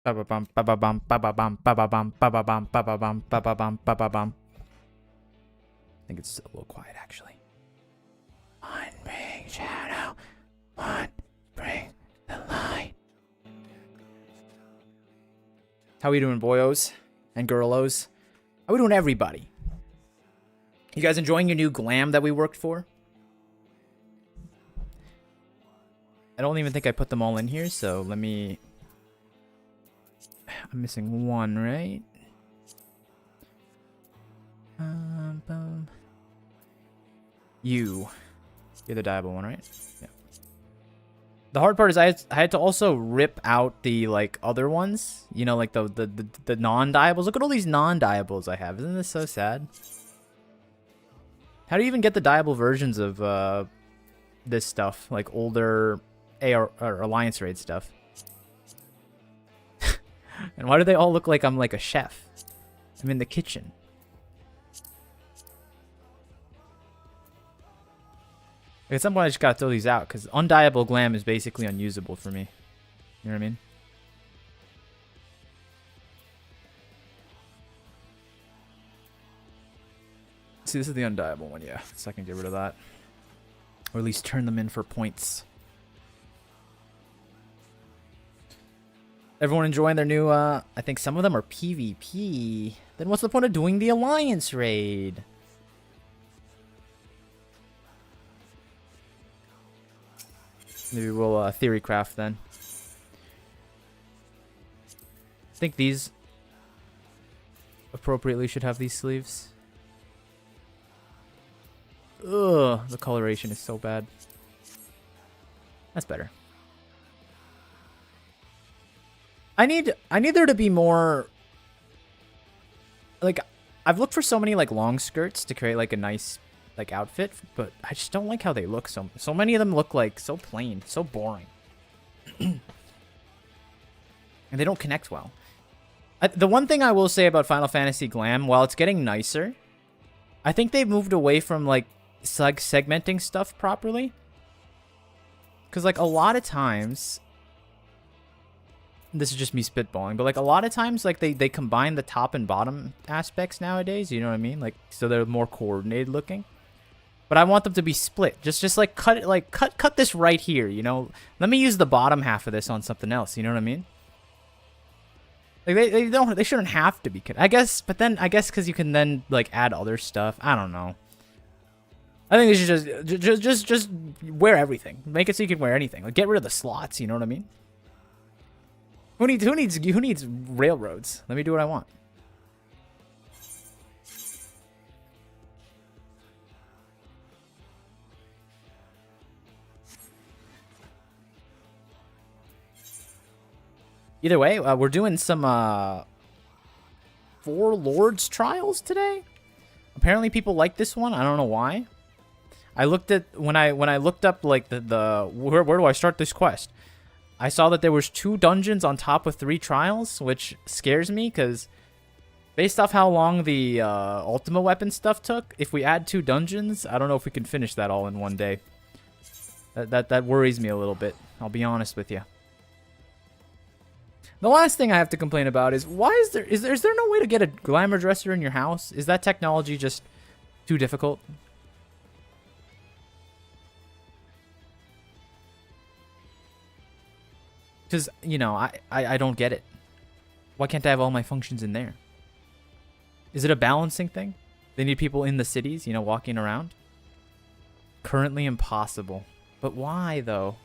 Ba-ba-bum, ba-ba-bum, ba-ba-bum, ba-ba-bum, ba-ba-bum, ba-ba-bum, ba-ba-bum, ba-ba-bum. I think it's a little quiet, actually. One big shadow, one bring the light. How we doing, boyos and girlos? How we doing, everybody? You guys enjoying your new glam that we worked for? I don't even think I put them all in here, so let me... I'm missing one, right? Boom. You're the diable one, right? Yeah. The hard part is I had to also rip out the like other ones, you know, like the non-diables. Look at all these non-diables I have. Isn't this so sad? How do you even get the diable versions of this stuff, like older AR or Alliance raid stuff? And why do they all look like I'm like a chef? I'm in the kitchen. At some point I just gotta throw these out because undiable glam is basically unusable for me. You know what I mean? See, this is the undiable one, yeah. So I can get rid of that. Or at least turn them in for points. Everyone enjoying their new, I think some of them are PvP. Then what's the point of doing the Alliance raid? Maybe we'll theorycraft then. I think these appropriately should have these sleeves. Ugh, the coloration is so bad. That's better. I need there to be more, like, I've looked for so many like long skirts to create like a nice like outfit, but I just don't like how they look. So many of them look like so plain, so boring. And they don't connect well. The one thing I will say about Final Fantasy Glam, while it's getting nicer, I think they've moved away from like segmenting stuff properly. Cuz like a lot of times, this is just me spitballing, but like a lot of times like they combine the top and bottom aspects nowadays, you know what I mean? Like so they're more coordinated looking. But I want them to be split. Just like cut it, like cut this right here, you know? Let me use the bottom half of this on something else, you know what I mean? Like they shouldn't have to be cut. I guess, but then I guess cuz you can then like add other stuff. I don't know. I think they should just wear everything. Make it so you can wear anything. Like get rid of the slots, you know what I mean? Who needs railroads? Let me do what I want. Either way, we're doing some Four Lords trials today. Apparently people like this one. I don't know why. I looked at when I looked up like the where do I start this quest? I saw that there was 2 dungeons on top of 3 trials, which scares me because based off how long the Ultima weapon stuff took, if we add 2 dungeons, I don't know if we can finish that all in one day. That worries me a little bit. I'll be honest with you. The last thing I have to complain about is why is there no way to get a glamour dresser in your house? Is that technology just too difficult? Because, you know, I don't get it. Why can't I have all my functions in there? Is it a balancing thing? They need people in the cities, you know, walking around? Currently impossible. But why, though?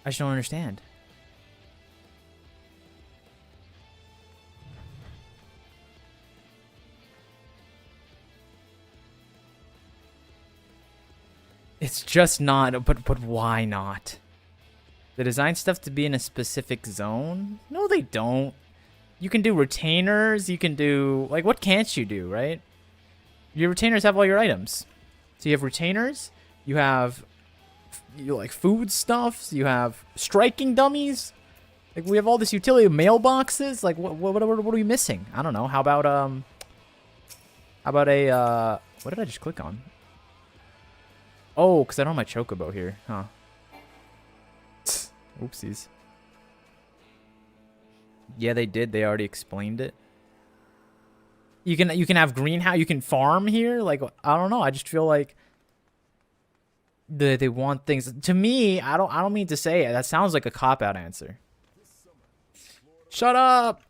I just don't understand. It's just not, but why not? They design stuff to be in a specific zone? No, they don't. You can do retainers, you can do, like, what can't you do, right? Your retainers have all your items. So you have retainers, you have, like, food stuffs, you have striking dummies. Like, we have all this utility mailboxes. Like, what are we missing? I don't know. How about a, what did I just click on? Oh, because I don't have my chocobo here, huh? Oopsies. Yeah, they did. They already explained it. You can have greenhouse. You can farm here. Like, I don't know. I just feel like they want things. To me, I don't mean to say it. That sounds like a cop-out answer. Shut up.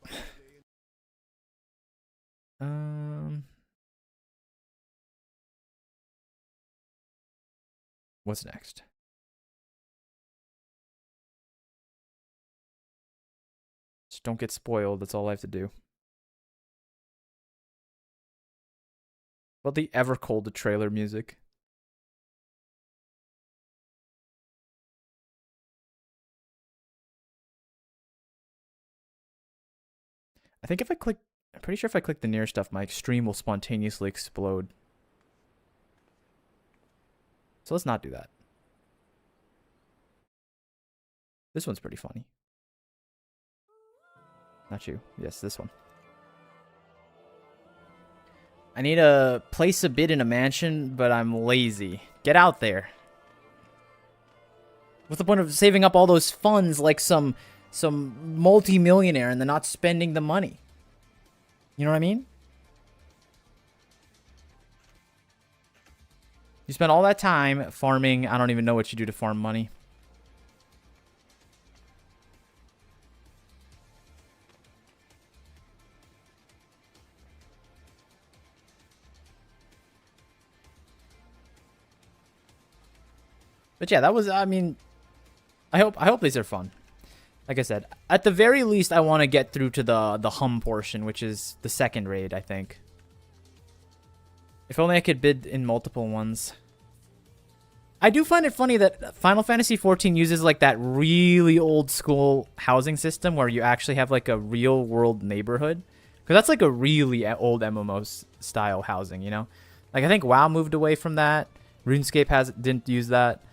What's next? Just don't get spoiled. That's all I have to do. About the Evercold trailer music. I think if I click, I'm pretty sure if I click the near stuff, my stream will spontaneously explode. So let's not do that. This one's pretty funny. Not you. Yes, this one. I need to place a bid in a mansion, but I'm lazy. Get out there. What's the point of saving up all those funds like some multi-millionaire and then not spending the money? You know what I mean? You spend all that time farming. I don't even know what you do to farm money. But yeah, that was, I mean, I hope these are fun. Like I said, at the very least, I want to get through to the hum portion, which is the second raid, I think. If only I could bid in multiple ones. I do find it funny that Final Fantasy XIV uses like that really old school housing system where you actually have like a real world neighborhood. Because that's like a really old MMO style housing, you know? Like I think WoW moved away from that. RuneScape didn't use that.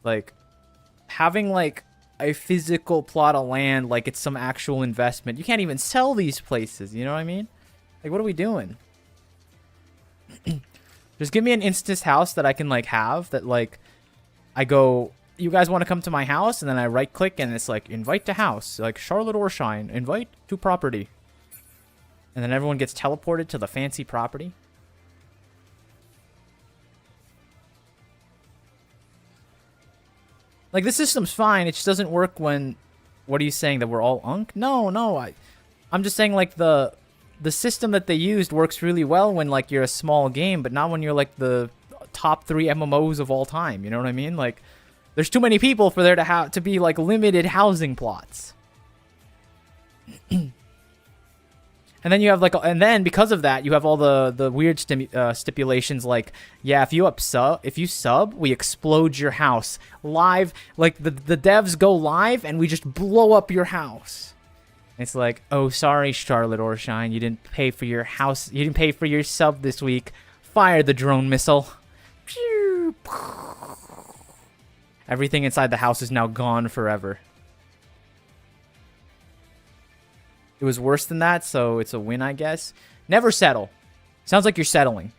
Like having like a physical plot of land like it's some actual investment. You can't even sell these places, you know what I mean? Like what are we doing? Just give me an instance house that I can like have that like I go, you guys want to come to my house? And then I right click and it's like invite to house, like Charlotte Orshine, invite to property. And then everyone gets teleported to the fancy property. Like, this system's fine. It just doesn't work when... What are you saying? That we're all unk? No. I'm just saying, like, the system that they used works really well when, like, you're a small game, but not when you're, like, the top 3 MMOs of all time. You know what I mean? Like, there's too many people for there to be, like, limited housing plots. And then you have like, and then because of that, you have all the weird stipulations like, yeah, if you sub, we explode your house live. Like the devs go live and we just blow up your house. It's like, oh, sorry, Charlotte Orshine, you didn't pay for your house, you didn't pay for your sub this week. Fire the drone missile. Pew! Everything inside the house is now gone forever. It was worse than that, so it's a win, I guess. Never settle. Sounds like you're settling.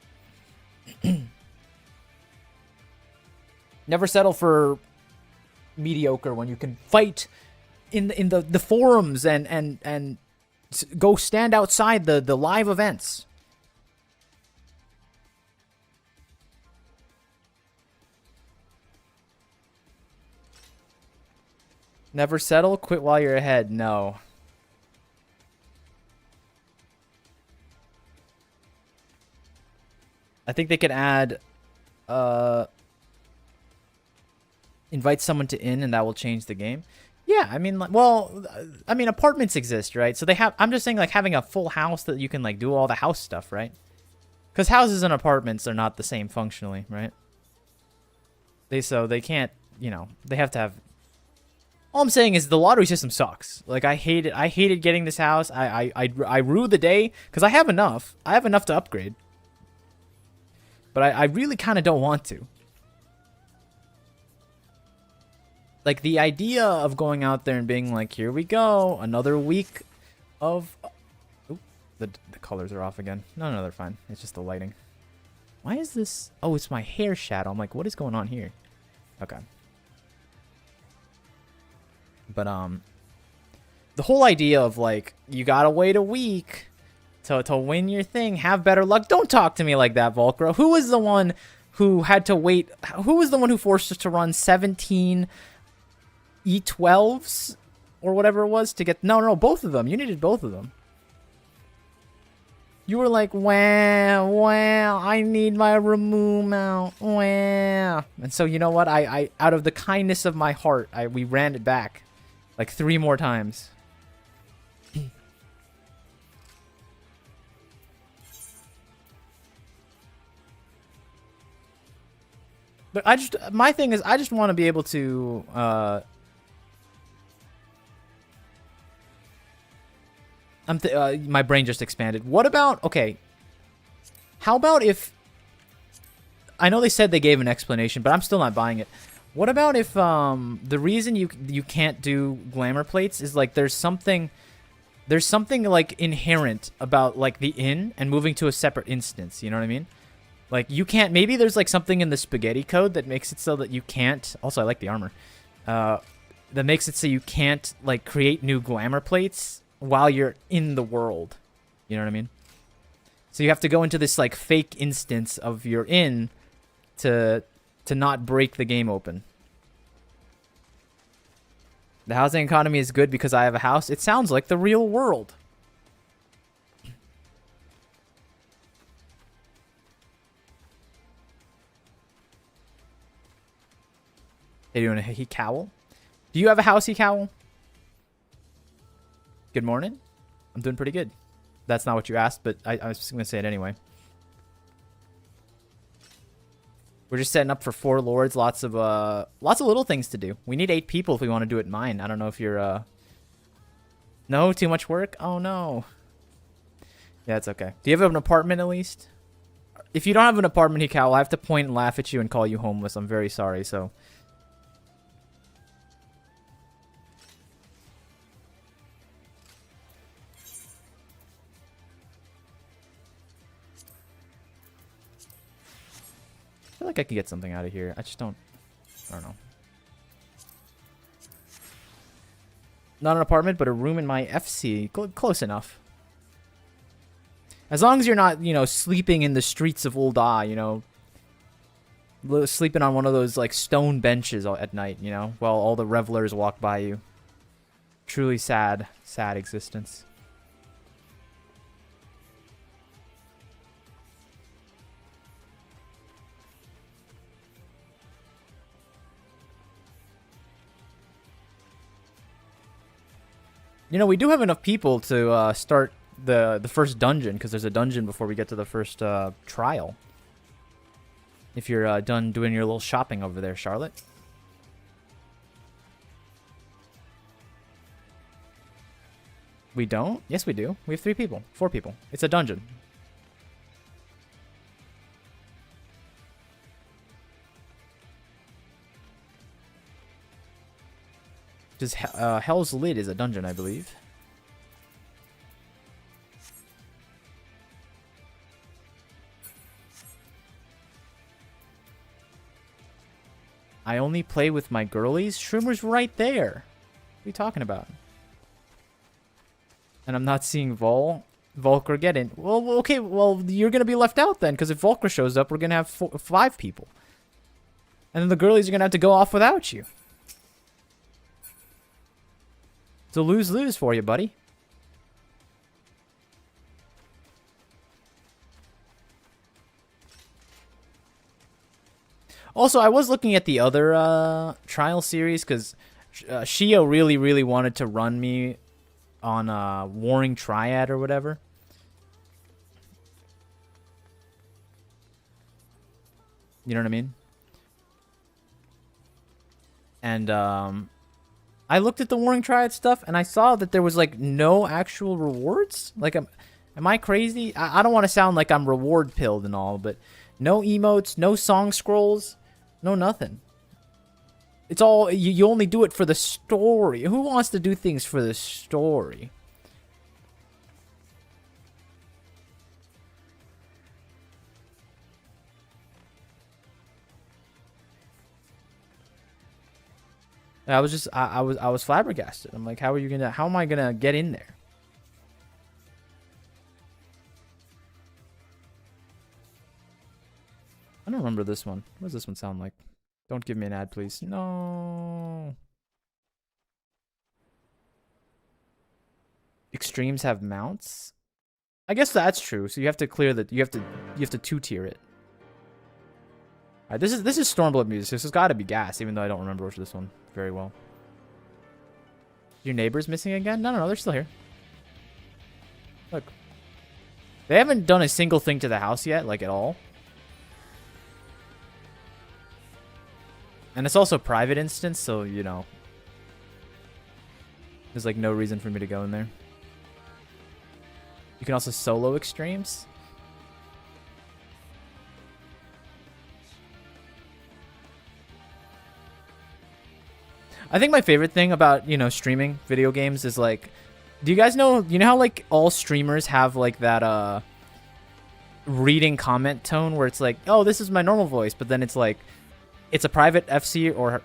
Never settle for mediocre when you can fight in the forums and go stand outside the live events. Never settle, quit while you're ahead. No. I think they could add, invite someone to inn, and that will change the game. Yeah, I mean, like, well, I mean, apartments exist, right? So they have. I'm just saying, like, having a full house that you can like do all the house stuff, right? Because houses and apartments are not the same functionally, right? They can't, you know, they have to have. All I'm saying is the lottery system sucks. Like I hated getting this house. I rue the day because I have enough. I have enough to upgrade. But I really kind of don't want to. Like, the idea of going out there and being like, here we go, another week of... Oop, the colors are off again. No, they're fine. It's just the lighting. Why is this... Oh, it's my hair shadow. I'm like, what is going on here? Okay. But the whole idea of like you gotta wait a week to win your thing, have better luck. Don't talk to me like that, Volcro. Who was the one who had to wait? Who was the one who forced us to run 17 E12s or whatever it was to get? No, both of them. You needed both of them. You were like, wow, I need my remove mount, wow. And so, you know what? I out of the kindness of my heart, we ran it back like 3 more times. But my thing is, I just want to be able to, my brain just expanded. What about, okay, how about if, I know they said they gave an explanation, but I'm still not buying it. What about if, the reason you can't do glamour plates is like there's something like inherent about like the inn and moving to a separate instance, you know what I mean? Like you can't, maybe there's like something in the spaghetti code that makes it so that you can't, also I like the armor, that makes it so you can't like create new glamour plates while you're in the world. You know what I mean? So you have to go into this like fake instance of your inn to not break the game open. The housing economy is good because I have a house. It sounds like the real world. Hey, doing a he cowl? Do you have a house, he cowl? Good morning. I'm doing pretty good. That's not what you asked, but I was just gonna say it anyway. We're just setting up for 4 lords. Lots of little things to do. We need 8 people if we want to do it in mine. I don't know if you're No, too much work. Oh no. Yeah, it's okay. Do you have an apartment at least? If you don't have an apartment, he cowl, I have to point and laugh at you and call you homeless. I'm very sorry. So. I feel like I could get something out of here. I don't know. Not an apartment, but a room in my FC. Close enough. As long as you're not, you know, sleeping in the streets of Ul'dah, you know. Sleeping on one of those, like, stone benches at night, you know, while all the revelers walk by you. Truly sad, sad existence. You know, we do have enough people to start the first dungeon, because there's a dungeon before we get to the first trial. If you're done doing your little shopping over there, Charlotte. We don't? Yes, we do. We have 3 people. 4 people. It's a dungeon. Because Hell's Lid is a dungeon, I believe. I only play with my girlies? Shroomer's right there. What are you talking about? And I'm not seeing Volker get in. Well, okay, well, you're going to be left out then, because if Volker shows up, we're going to have 5 people. And then the girlies are going to have to go off without you. It's a lose-lose for you, buddy. Also, I was looking at the other trial series because Shio really wanted to run me on Warring Triad or whatever. You know what I mean? And I looked at the Warring Triad stuff and I saw that there was like no actual rewards. Like, am I crazy? I don't want to sound like I'm reward pilled and all, but no emotes, no song scrolls. No, nothing. It's all, you only do it for the story. Who wants to do things for the story? I was flabbergasted. I'm like, how am I gonna get in there? I don't remember this one. What does this one sound like? Don't give me an ad, please. No. Extremes have mounts? I guess that's true. So you have to clear that. You have to 2-tier it. Alright, this is Stormblood music. This has got to be gas, even though I don't remember this one very well. Your neighbor's missing again? No, they're still here. Look. They haven't done a single thing to the house yet, like at all. And it's also private instance, so, you know. There's like no reason for me to go in there. You can also solo extremes. I think my favorite thing about, you know, streaming video games is like, do you guys know, you know how like all streamers have like that reading comment tone where it's like, oh, this is my normal voice, but then it's like, it's a private FC or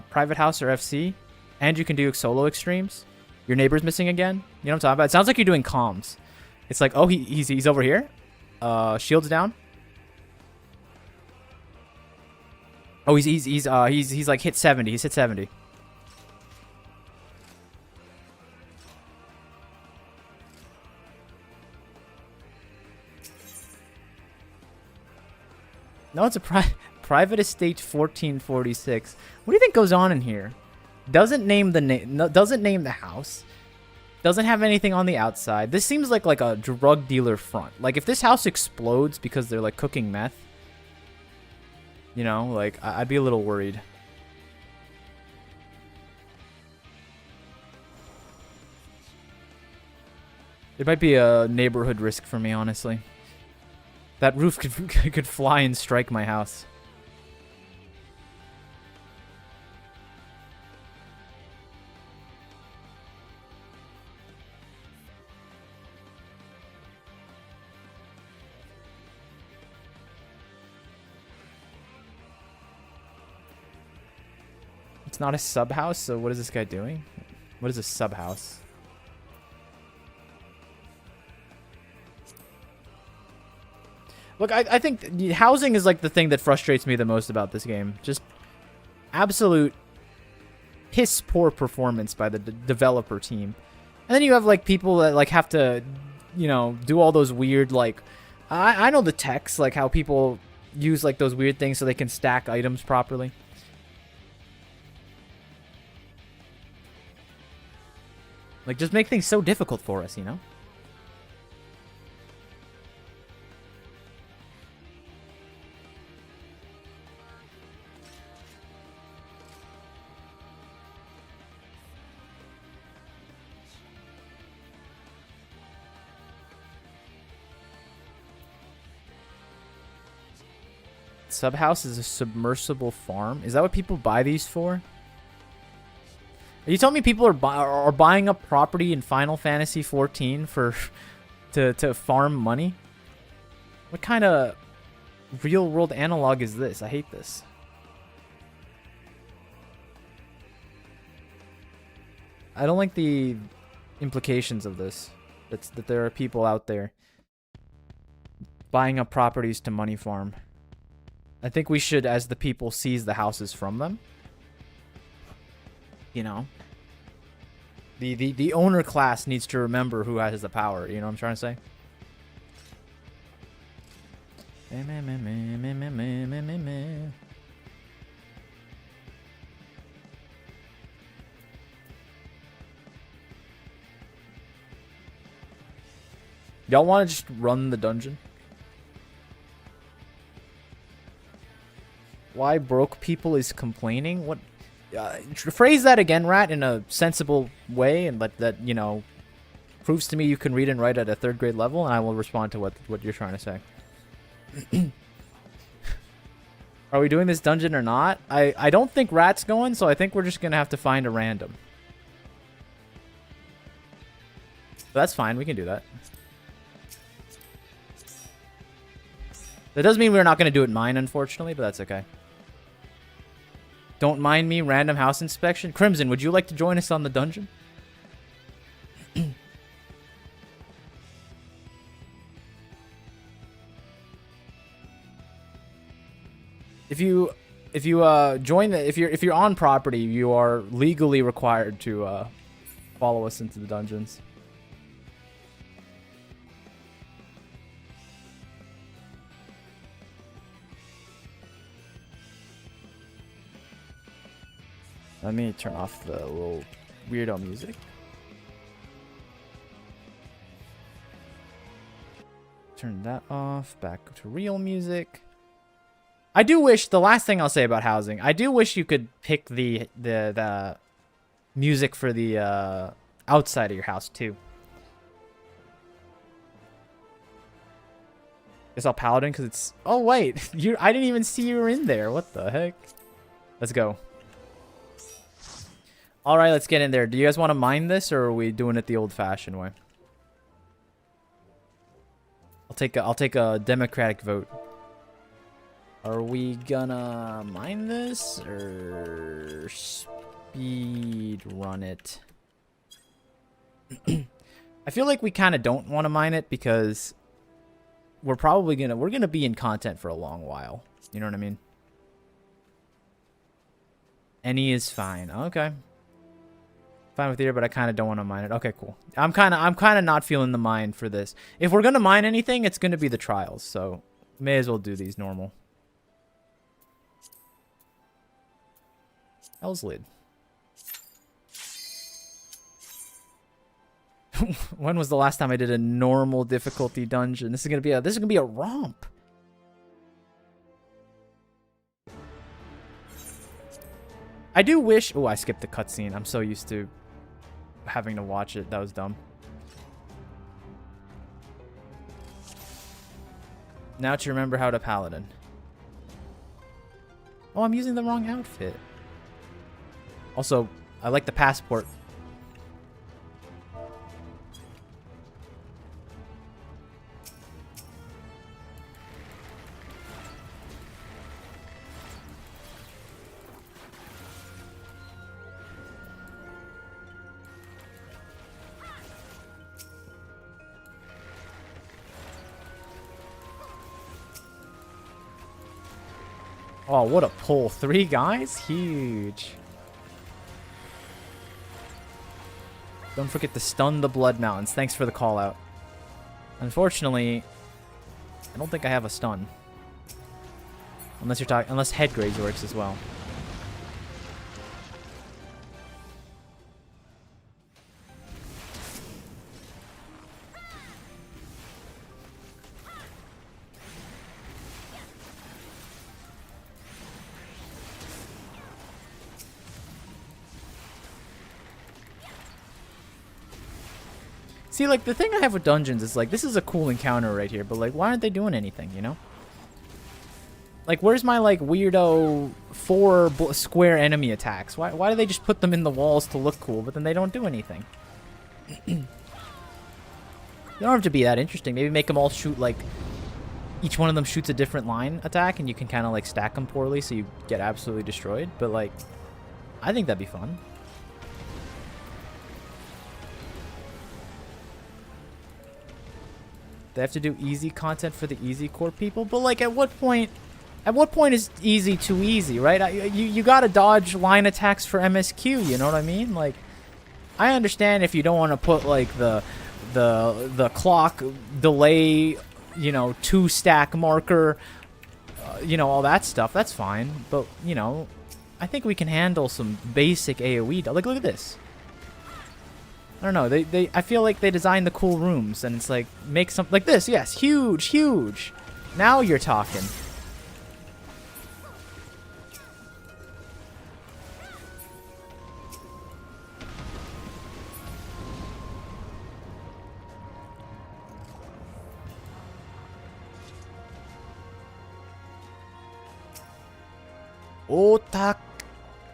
private house or FC, and you can do solo extremes. Your neighbor's missing again. You know what I'm talking about? It sounds like you're doing comms. It's like, oh, he's over here. Shields down. Oh, he's like hit 70. He's hit 70. No, it's a private estate 1446. What do you think goes on in here? Doesn't name the doesn't name the house. Doesn't have anything on the outside. This seems like a drug dealer front. Like if this house explodes because they're like cooking meth, you know, like I'd be a little worried. It might be a neighborhood risk for me, honestly. That roof could fly and strike my house. It's not a sub house, so what is this guy doing? What is a sub house? Look, I think housing is like the thing that frustrates me the most about this game. Just absolute piss poor performance by the developer team. And then you have like people that like have to, you know, do all those weird like I know the techs, like how people use like those weird things so they can stack items properly. Like just make things so difficult for us, you know? Subhouse is a submersible farm. Is that what people buy these for? Are you telling me people are buying up property in Final Fantasy 14 for to farm money? What kind of real world analog is this? I hate this. I don't like the implications of this. That there are people out there buying up properties to money farm. I think we should, as the people, seize the houses from them. You know? The owner class needs to remember who has the power. You know what I'm trying to say? Y'all want to just run the dungeon? Why broke people is complaining? What? Phrase that again, Rat, in a sensible way, and let that, you know, proves to me you can read and write at a 3rd grade level, and I will respond to what you're trying to say. Are we doing this dungeon or not? I don't think Rat's going, so I think we're just gonna have to find a random. But that's fine, we can do that. That doesn't mean we're not gonna do it mine, unfortunately, but that's okay. Don't mind me, random house inspection. Crimson, would you like to join us on the dungeon? If you join the if you're on property, you are legally required to follow us into the dungeons. Let me turn off the little weirdo music. Turn that off. Back to real music. I do wish, the last thing I'll say about housing, I do wish you could pick the music for the outside of your house too. Guess I'll paladin because it's. Oh wait, I didn't even see you were in there. What the heck? Let's go. All right, let's get in there. Do you guys want to mine this, or are we doing it the old-fashioned way? I'll take a democratic vote. Are we gonna mine this or speed run it? I feel like we kind of don't want to mine it because we're gonna be in content for a long while. You know what I mean? Any is fine. Okay. Fine with you, but I kind of don't want to mine it. Okay, cool. I'm kind of not feeling the mine for this. If we're gonna mine anything, it's gonna be the trials. So may as well do these normal. Hell's lid. When was the last time I did a normal difficulty dungeon? This is gonna be a romp. I do wish. Oh, I skipped the cutscene. I'm so used to having to watch it. That was dumb. Now to remember how to paladin. Oh, I'm using the wrong outfit. Also, I like the passport. Oh, what a pull. 3 guys? Huge. Don't forget to stun the Blood Mountains. Thanks for the call out. Unfortunately, I don't think I have a stun. Unless you're talking, unless head graze works as well. See, like, the thing I have with dungeons is, like, this is a cool encounter right here, but, like, why aren't they doing anything, you know? Like, where's my, like, weirdo 4 square enemy attacks? Why do they just put them in the walls to look cool, but then they don't do anything? You don't have to be that interesting. Maybe make them all shoot, like, each one of them shoots a different line attack, and you can kind of, like, stack them poorly so you get absolutely destroyed. But, like, I think that'd be fun. They have to do easy content for the easy core people, but like at what point is easy too easy, right? You gotta dodge line attacks for MSQ, you know what I mean? Like, I understand if you don't want to put like the clock delay, you know, 2-stack marker, you know, all that stuff. That's fine, but you know, I think we can handle some basic AOE. Like, look at this. I don't know. I feel like they designed the cool rooms, and it's like make something like this. Yes, huge, huge. Now you're talking.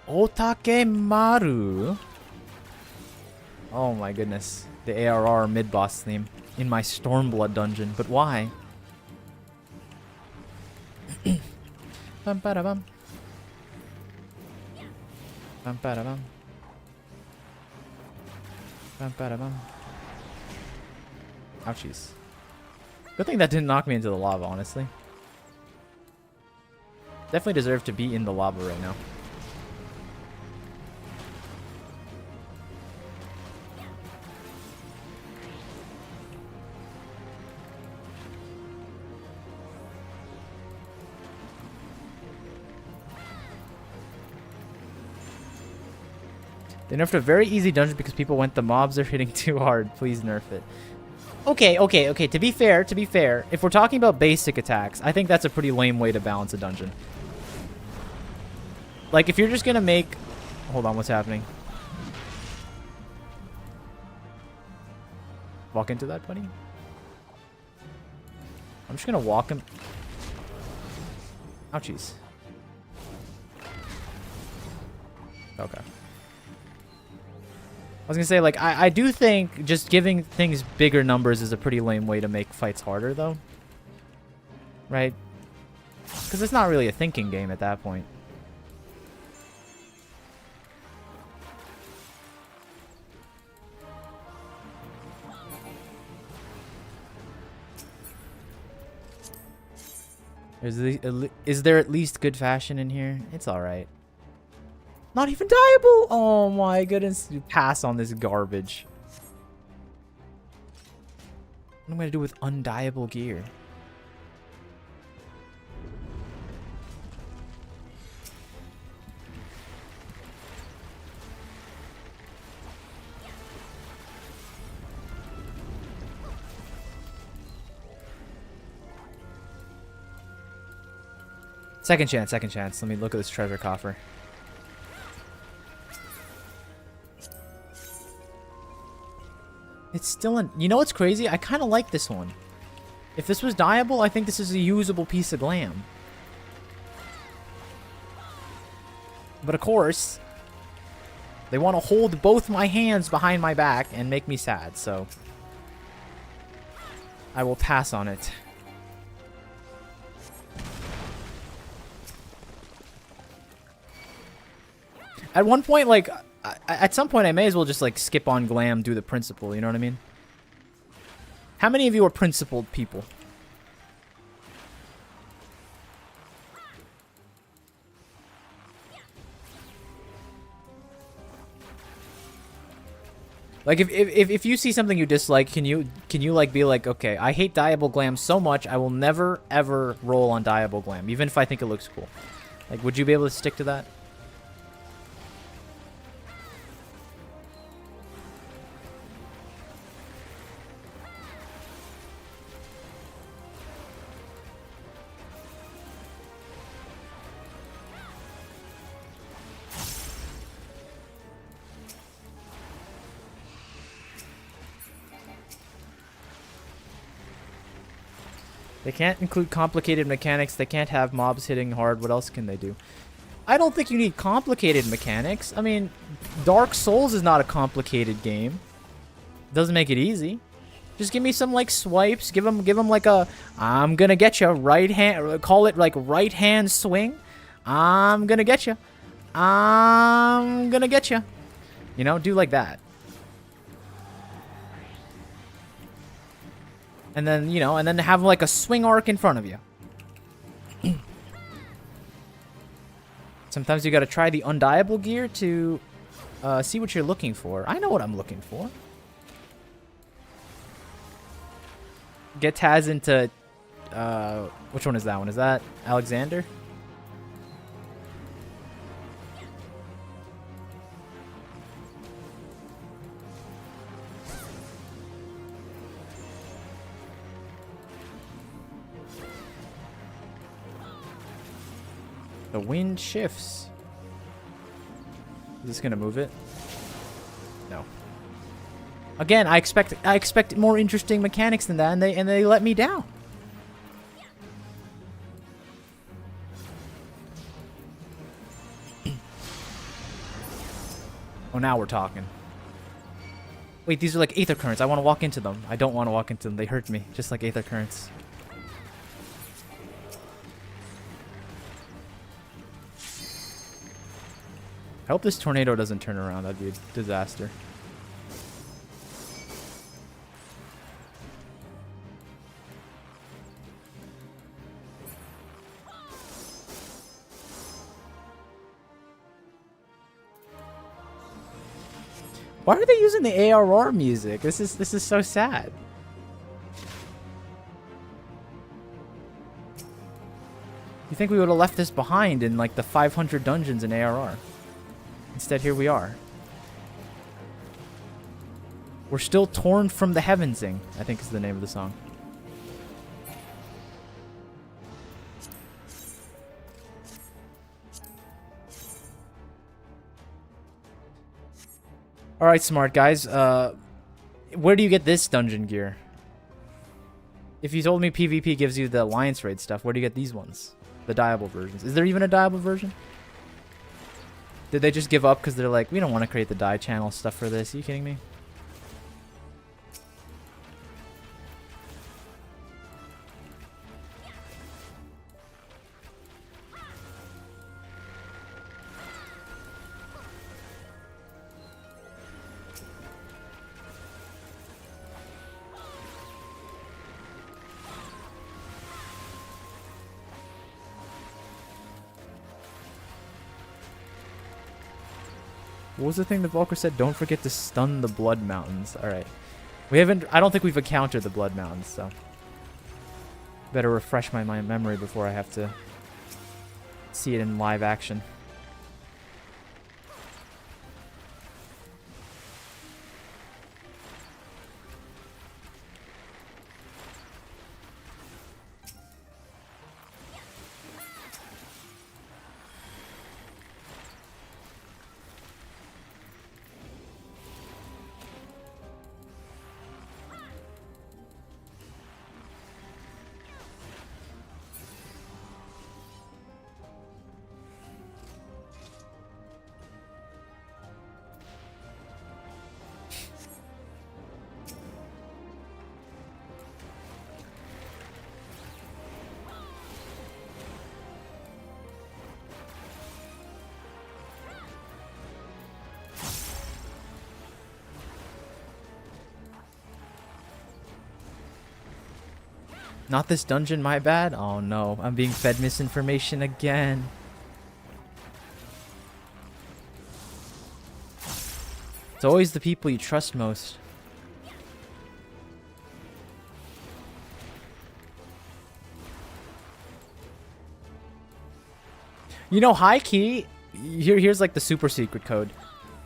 Otakemaru. Oh my goodness. The ARR mid-boss theme in my Stormblood dungeon. But why? Bum, ba, da, bum. Bum, bada, bum. Bum, bada, bum. Ouchies. Good thing that didn't knock me into the lava, honestly. Definitely deserve to be in the lava right now. They nerfed a very easy dungeon because people went, the mobs are hitting too hard. Please nerf it. Okay. To be fair, if we're talking about basic attacks, I think that's a pretty lame way to balance a dungeon. Like, if you're just gonna make... Hold on, what's happening? Walk into that, buddy? I'm just gonna walk him... Ouchies. Okay. I was gonna say, like, I do think just giving things bigger numbers is a pretty lame way to make fights harder, though. Right? Because it's not really a thinking game at that point. Is there at least good fashion in here? It's alright. Not even dieable! Oh my goodness. You pass on this garbage. What am I going to do with undieable gear? Second chance, second chance. Let me look at this treasure coffer. It's still in... You know what's crazy? I kind of like this one. If this was dieable, I think this is a usable piece of glam. But of course, they want to hold both my hands behind my back and make me sad, so... I will pass on it. At one point, like... At some point, I may as well just, like, skip on glam, do the principle, you know what I mean? How many of you are principled people? Like, if you see something you dislike, can you like, be like, okay, I hate dieable glam so much, I will never, ever roll on dieable glam, even if I think it looks cool. Like, would you be able to stick to that? They can't include complicated mechanics. They can't have mobs hitting hard. What else can they do? I don't think you need complicated mechanics. I mean, Dark Souls is not a complicated game. Doesn't make it easy. Just give me some, like, swipes. Give them like a, I'm gonna get you right hand. Call it like right hand swing. I'm gonna get you. I'm gonna get you. You know, do like that. And then, you know, and then have like a swing arc in front of you. Sometimes you gotta try the undieable gear to see what you're looking for. I know what I'm looking for. Get Taz into... which one is that one? Is that Alexander? The wind shifts. Is this gonna move it? No. Again, I expect more interesting mechanics than that, and they let me down. Oh, now we're talking. Wait, these are like Aether Currents. I want to walk into them. I don't want to walk into them. They hurt me, just like Aether Currents. I hope this tornado doesn't turn around. That'd be a disaster. Why are they using the ARR music? This is so sad. You think we would have left this behind in like the 500 dungeons in ARR? Instead, here we are. We're still torn from the heavensing, I think is the name of the song. Alright, smart guys. Where do you get this dungeon gear? If you told me PvP gives you the Alliance Raid stuff, where do you get these ones? The dyeable versions. Is there even a dyeable version? Did they just give up because they're like, we don't want to create the dye channel stuff for this? Are you kidding me? What was the thing that Volker said? Don't forget to stun the Blood Mountains. Alright. I don't think we've encountered the Blood Mountains, so. Better refresh my memory before I have to see it in live action. Not this dungeon, my bad? Oh no, I'm being fed misinformation again. It's always the people you trust most. You know, high key, here's like the super secret code.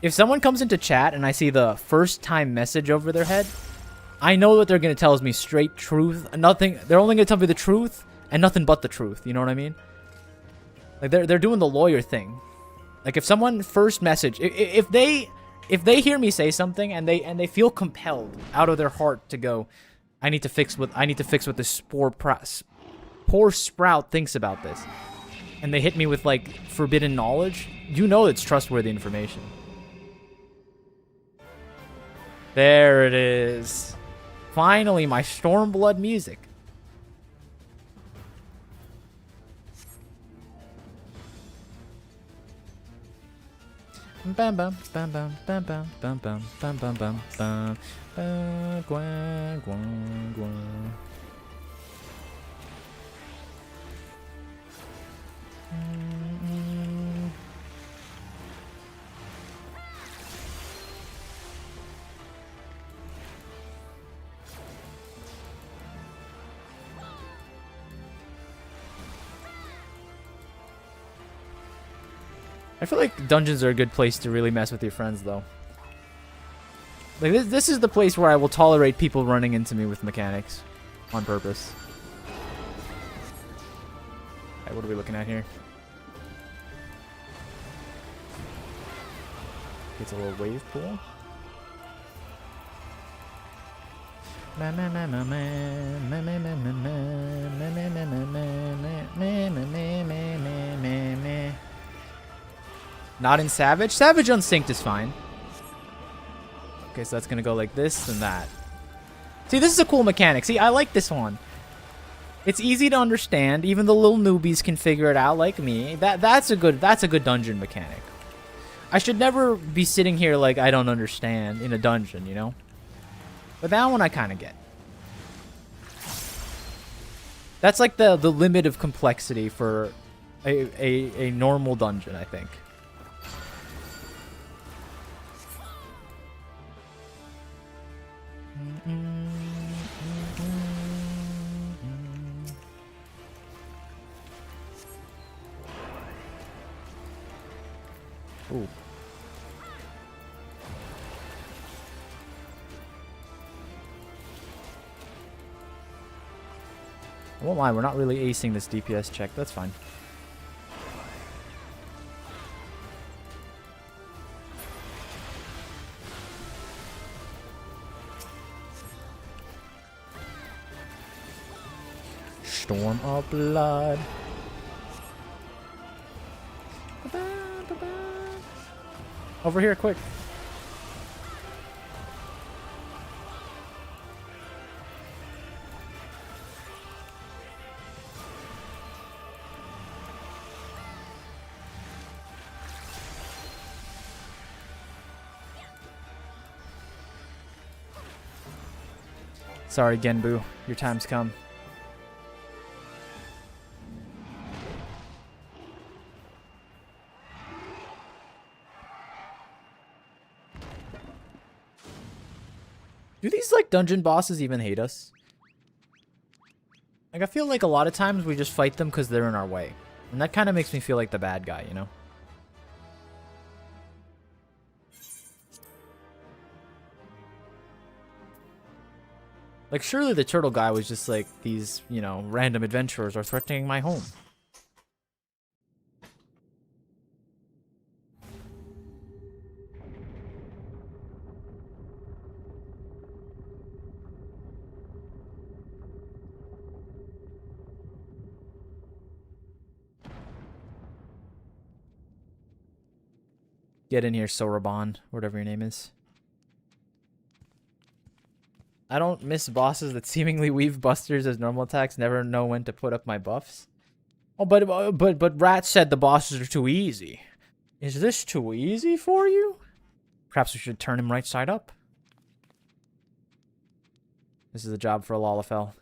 If someone comes into chat and I see the first time message over their head, I know that they're going to tell me straight truth. Nothing. They're only going to tell me the truth and nothing but the truth. You know what I mean? Like they're doing the lawyer thing. Like if someone first message, if they hear me say something and they feel compelled out of their heart to go, I need to fix what this poor sprout thinks about this, and they hit me with like forbidden knowledge, you know it's trustworthy information. There it is. Finally, my Stormblood music. Bam bam bam bam bam bam bam bam bam bam bam bam guan guan guan. I feel like dungeons are a good place to really mess with your friends, though. Like, this is the place where I will tolerate people running into me with mechanics. On purpose. Alright, what are we looking at here? It's a little wave pool. Not in Savage? Savage Unsynced is fine. Okay, so that's gonna go like this and that. See, this is a cool mechanic. See, I like this one. It's easy to understand. Even the little newbies can figure it out like me. That's a good dungeon mechanic. I should never be sitting here like I don't understand in a dungeon, you know? But that one I kind of get. That's like the limit of complexity for a normal dungeon, I think. Ooh. I won't lie, we're not really acing this DPS check. That's fine. Storm of blood. Over here, quick. Sorry, Genbu. Your time's come. Do these, like, dungeon bosses even hate us? Like, I feel like a lot of times we just fight them because they're in our way. And that kind of makes me feel like the bad guy, you know? Like, surely the turtle guy was just like, these, you know, random adventurers are threatening my home. Get in here, Sorabon, whatever your name is. I don't miss bosses that seemingly weave busters as normal attacks. Never know when to put up my buffs. Oh, but Rat said the bosses are too easy. Is this too easy for you? Perhaps we should turn him right side up. This is a job for a Lalafell.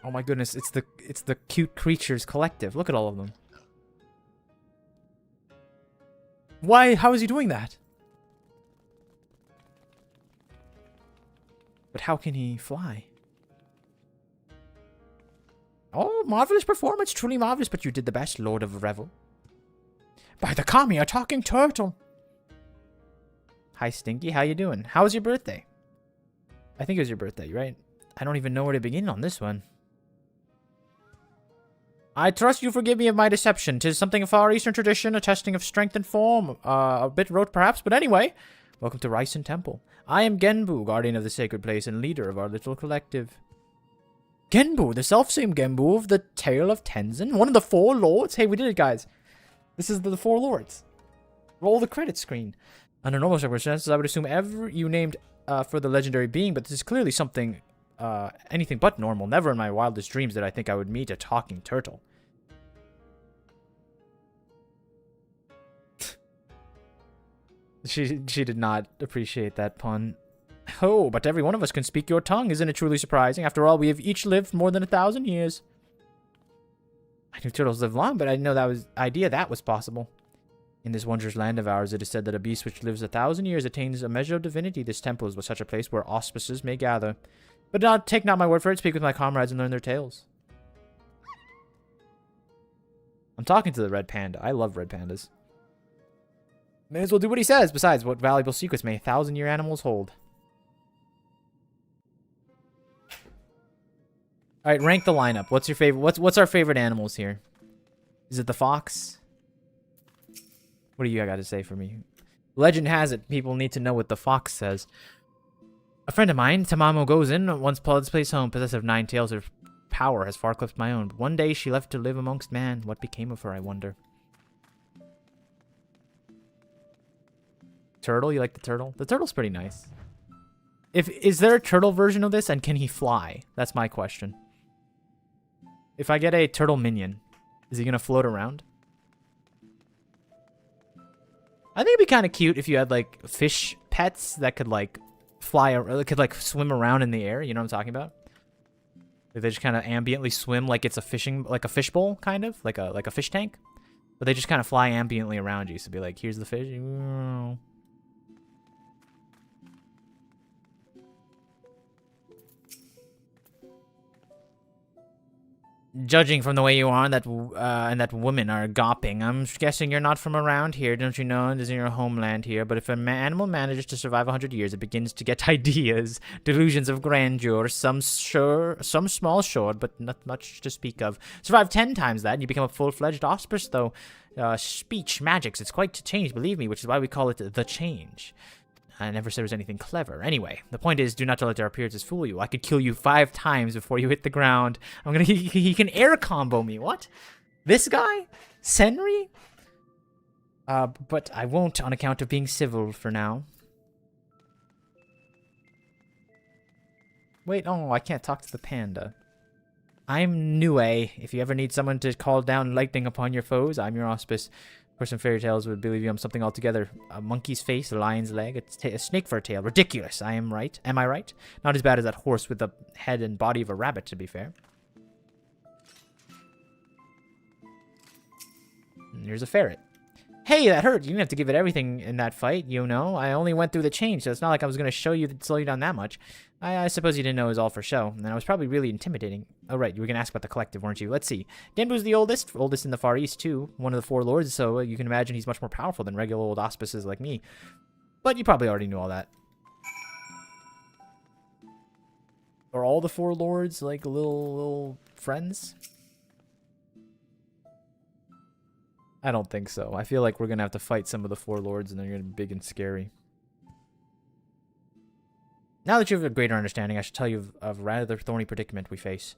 Oh my goodness, it's the cute creatures collective. Look at all of them. Why? How is he doing that? But how can he fly? Oh, marvelous performance, truly marvelous, but you did the best, Lord of Revel. By the Kami, a talking turtle. Hi, Stinky, how you doing? How was your birthday? I think it was your birthday, right? I don't even know where to begin on this one. I trust you forgive me of my deception. 'Tis something of Far Eastern tradition, a testing of strength and form. A bit rote, perhaps, but anyway. Welcome to Ryzen Temple. I am Genbu, guardian of the sacred place and leader of our little collective. Genbu, the self-same Genbu of the Tale of Tenzin? One of the four lords? Hey, we did it, guys. This is the four lords. Roll the credit screen. Under normal circumstances, I would assume you named for the legendary being, but this is clearly something, anything but normal. Never in my wildest dreams did I think I would meet a talking turtle. She did not appreciate that pun. Oh, but every one of us can speak your tongue. Isn't it truly surprising? After all, we have each lived more than 1,000 years. I knew turtles live long, but I didn't know that was possible. In this wondrous land of ours, it is said that a beast which lives 1,000 years attains a measure of divinity. This temple is such a place where auspices may gather. But take not my word for it. Speak with my comrades and learn their tales. I'm talking to the red panda. I love red pandas. May as well do what he says. Besides, what valuable secrets may 1,000-year animals hold? All right, rank the lineup. What's your favorite? What's our favorite animals here? Is it the fox? What do you got to say for me? Legend has it people need to know what the fox says. A friend of mine, Tamamo Gozen, once called this place home, possessed of 9 tails. Her power has far eclipsed my own. But one day she left to live amongst man. What became of her, I wonder? Turtle? You like the turtle? The turtle's pretty nice. Is there a turtle version of this, and can he fly? That's my question. If I get a turtle minion, is he gonna float around? I think it'd be kind of cute if you had like fish pets that could like fly or could like swim around in the air. You know what I'm talking about? Like, they just kind of ambiently swim like it's a fishbowl, kind of like a fish tank, but they just kind of fly ambiently around you. So be like, here's the fish. Judging from the way you are and that woman are gawping, I'm guessing you're not from around here, don't you know? This isn't your homeland here. But if an animal manages to survive 100 years, it begins to get ideas, delusions of grandeur, some small short, but not much to speak of. Survive 10 times that, and you become a full-fledged ospis, though. Speech, magics, it's quite changed, believe me, which is why we call it the change. I never said it was anything clever. Anyway, the point is, do not let their appearances fool you. I could kill you 5 times before you hit the ground. He can air combo me. What? This guy? Senri? But I won't on account of being civil for now. Wait, oh, I can't talk to the panda. I'm Nue. If you ever need someone to call down lightning upon your foes, I'm your auspice. Of course, in fairy tales would believe you I'm something altogether. A monkey's face, a lion's leg, a snake for a tail. Ridiculous. I am right. Am I right? Not as bad as that horse with the head and body of a rabbit, to be fair. And here's a ferret. Hey, that hurt. You didn't have to give it everything in that fight, you know. I only went through the change, so it's not like I was going to slow you down that much. I suppose you didn't know it was all for show, and I was probably really intimidating. Oh, right, you were going to ask about the collective, weren't you? Let's see. Denbu's the oldest in the Far East, too. One of the 4 lords, so you can imagine he's much more powerful than regular old auspices like me. But you probably already knew all that. Are all the 4 lords like little friends? I don't think so. I feel like we're going to have to fight some of the 4 lords, and they're going to be big and scary. Now that you have a greater understanding, I should tell you of a rather thorny predicament we face.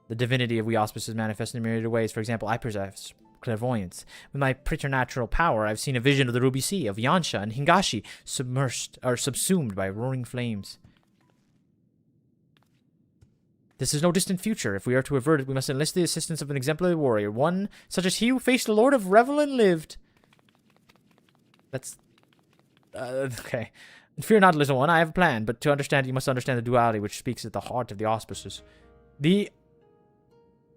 The divinity of we auspices manifests in myriad ways. For example, I possess clairvoyance. With my preternatural power, I've seen a vision of the Ruby Sea, of Yansha and Hingashi, subsumed by roaring flames. This is no distant future. If we are to avert it, we must enlist the assistance of an exemplary warrior, one such as he who faced the Lord of Revel and lived. That's... okay. Fear not, little one, I have a plan, but to understand it, you must understand the duality which speaks at the heart of the auspices. The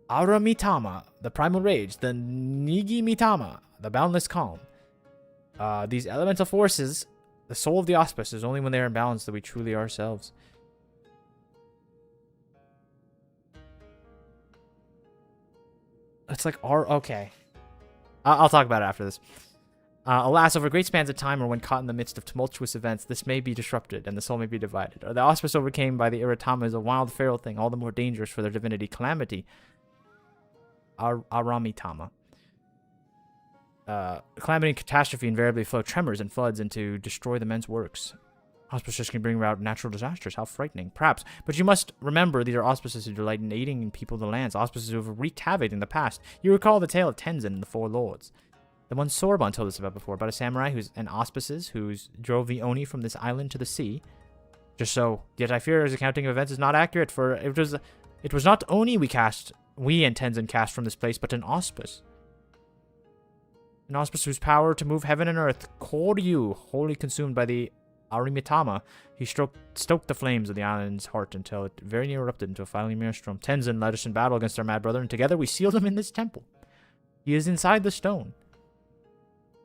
Aramitama, the primal rage, the Nigimitama, the boundless calm. These elemental forces, the soul of the auspice, is only when they are in balance that we truly are ourselves. It's like okay. I'll talk about it after this. Alas, over great spans of time or when caught in the midst of tumultuous events, this may be disrupted and the soul may be divided. Or the auspice overcame by the Iratama is a wild feral thing, all the more dangerous for their divinity. Calamity. Aramitama. Calamity and catastrophe invariably flow tremors and floods and to destroy the men's works. Auspices can bring about natural disasters. How frightening. Perhaps. But you must remember these are auspices who delight in aiding in people of the lands. Auspices who have wreaked havoc in the past. You recall the tale of Tenzin and the 4 lords. The one Sorbonne told us about before, about a samurai who's an auspices who drove the Oni from this island to the sea. Just so. Yet I fear his accounting of events is not accurate, for it was not Oni we and Tenzin cast from this place, but an auspice. An auspice whose power to move heaven and earth. Koryu, wholly consumed by the Arimitama, he stoked the flames of the island's heart until it very near erupted into a fiery maelstrom. Tenzin led us in battle against our mad brother, and together we sealed him in this temple. He is inside the stone.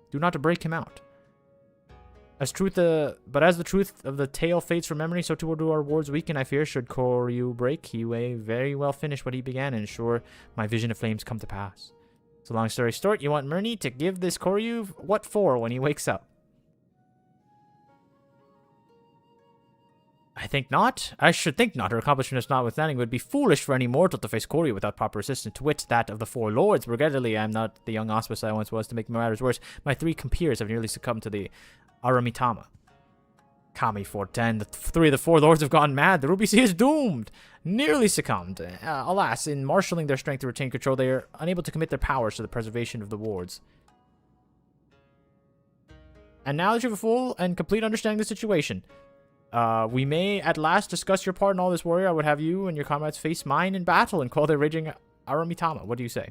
Do not break him out. But as the truth of the tale fades from memory, so too do our wards weaken, I fear. Should Koryu break, he may very well finish what he began, and ensure my vision of flames come to pass. So long story short, you want Murni to give this Koryu what for when he wakes up? I think not. I should think not. Her accomplishments notwithstanding, it would be foolish for any mortal to face Koryu without proper assistance. To wit, that of the 4 lords. Regrettably, I am not the young auspice I once was. To make matters worse, my 3 compeers have nearly succumbed to the Aramitama. Kami 410. The 3 of the 4 lords have gone mad. The Ruby Sea is doomed. Nearly succumbed. Alas, in marshalling their strength to retain control, they are unable to commit their powers to the preservation of the wards. And now that you have a full and complete understanding of the situation, we may at last discuss your part in all this, warrior. I would have you and your comrades face mine in battle and quell the raging Aramitama. What do you say?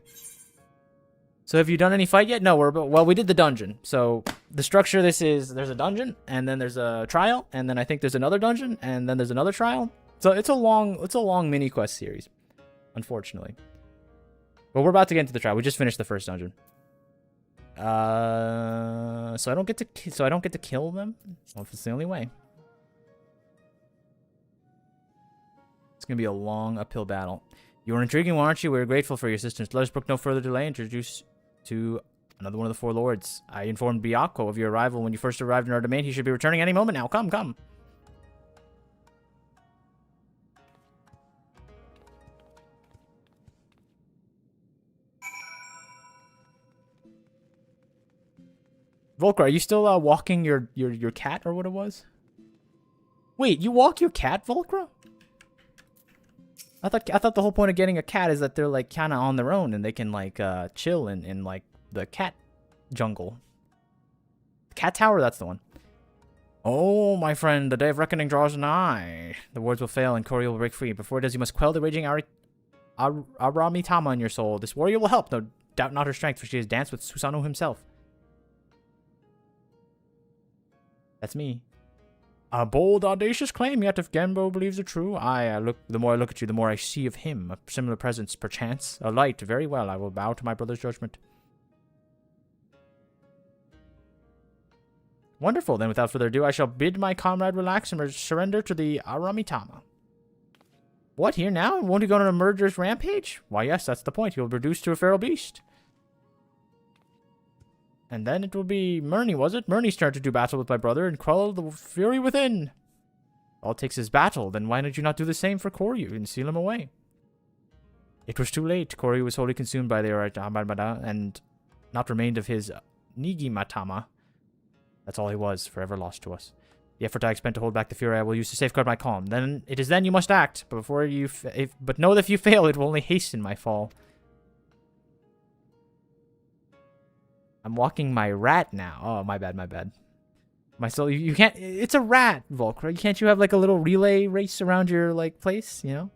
So have you done any fight yet? No, well, we did the dungeon. So the structure of this is there's a dungeon, and then there's a trial, and then I think there's another dungeon, and then there's another trial. So it's a long mini quest series, unfortunately. But we're about to get into the trial. We just finished the first dungeon. So I don't get to kill them. Well, if it's the only way. It's gonna be a long uphill battle. You are intriguing, aren't you? We're grateful for your assistance. Let us brook no further delay. Introduce to another one of the four lords. I informed Byakko of your arrival when you first arrived in our domain. He should be returning any moment now. Come. Volker, are you still walking your cat or what it was? Wait, you walk your cat, Volker? I thought the whole point of getting a cat is that they're like kind of on their own and they can like chill in like the cat jungle. Cat tower, that's the one. Oh, my friend, the day of reckoning draws nigh. The words will fail and Koryu will break free. Before it does, you must quell the raging Aramitama in your soul. This warrior will help, no doubt not her strength, for she has danced with Susanoo himself. That's me. A bold, audacious claim, yet if Genbo believes it true, the more I look at you, the more I see of him. A similar presence, perchance. A light, very well, I will bow to my brother's judgment. Wonderful, then without further ado, I shall bid my comrade relax and surrender to the Aramitama. What, here now? Won't he go on a murderous rampage? Why, yes, that's the point. He will be reduced to a feral beast. And then it will be Murney, was it? Murney's turn to do battle with my brother and quell the fury within. All it takes is battle. Then why did you not do the same for Koryu and seal him away? It was too late. Koryu was wholly consumed by the Aramitama and not remained of his Nigimatama. That's all he was, forever lost to us. The effort I expend to hold back the fury I will use to safeguard my calm. Then it is then you must act. But before you, but know that if you fail, it will only hasten my fall. I'm walking my rat now. Oh, my bad. My soul, you can't, it's a rat, Volker. Can't you have like a little relay race around your like place, you know?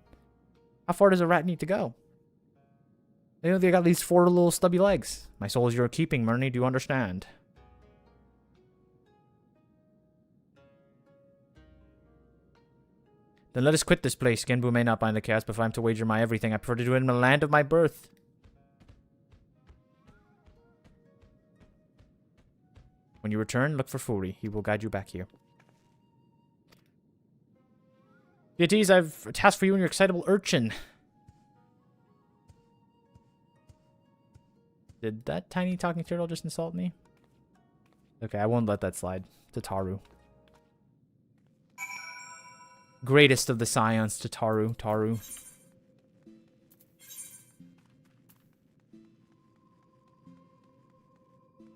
How far does a rat need to go? You know, they got these 4 little stubby legs. My soul is your keeping, Murney. Do you understand? Then let us quit this place. Genbu may not bind the chaos, but if I am to wager my everything, I prefer to do it in the land of my birth. When you return, look for Furi. He will guide you back here. Deities, I've a task for you and your excitable urchin. Did that tiny talking turtle just insult me? Okay, I won't let that slide. Tataru. Greatest of the scions, Tataru. Taru.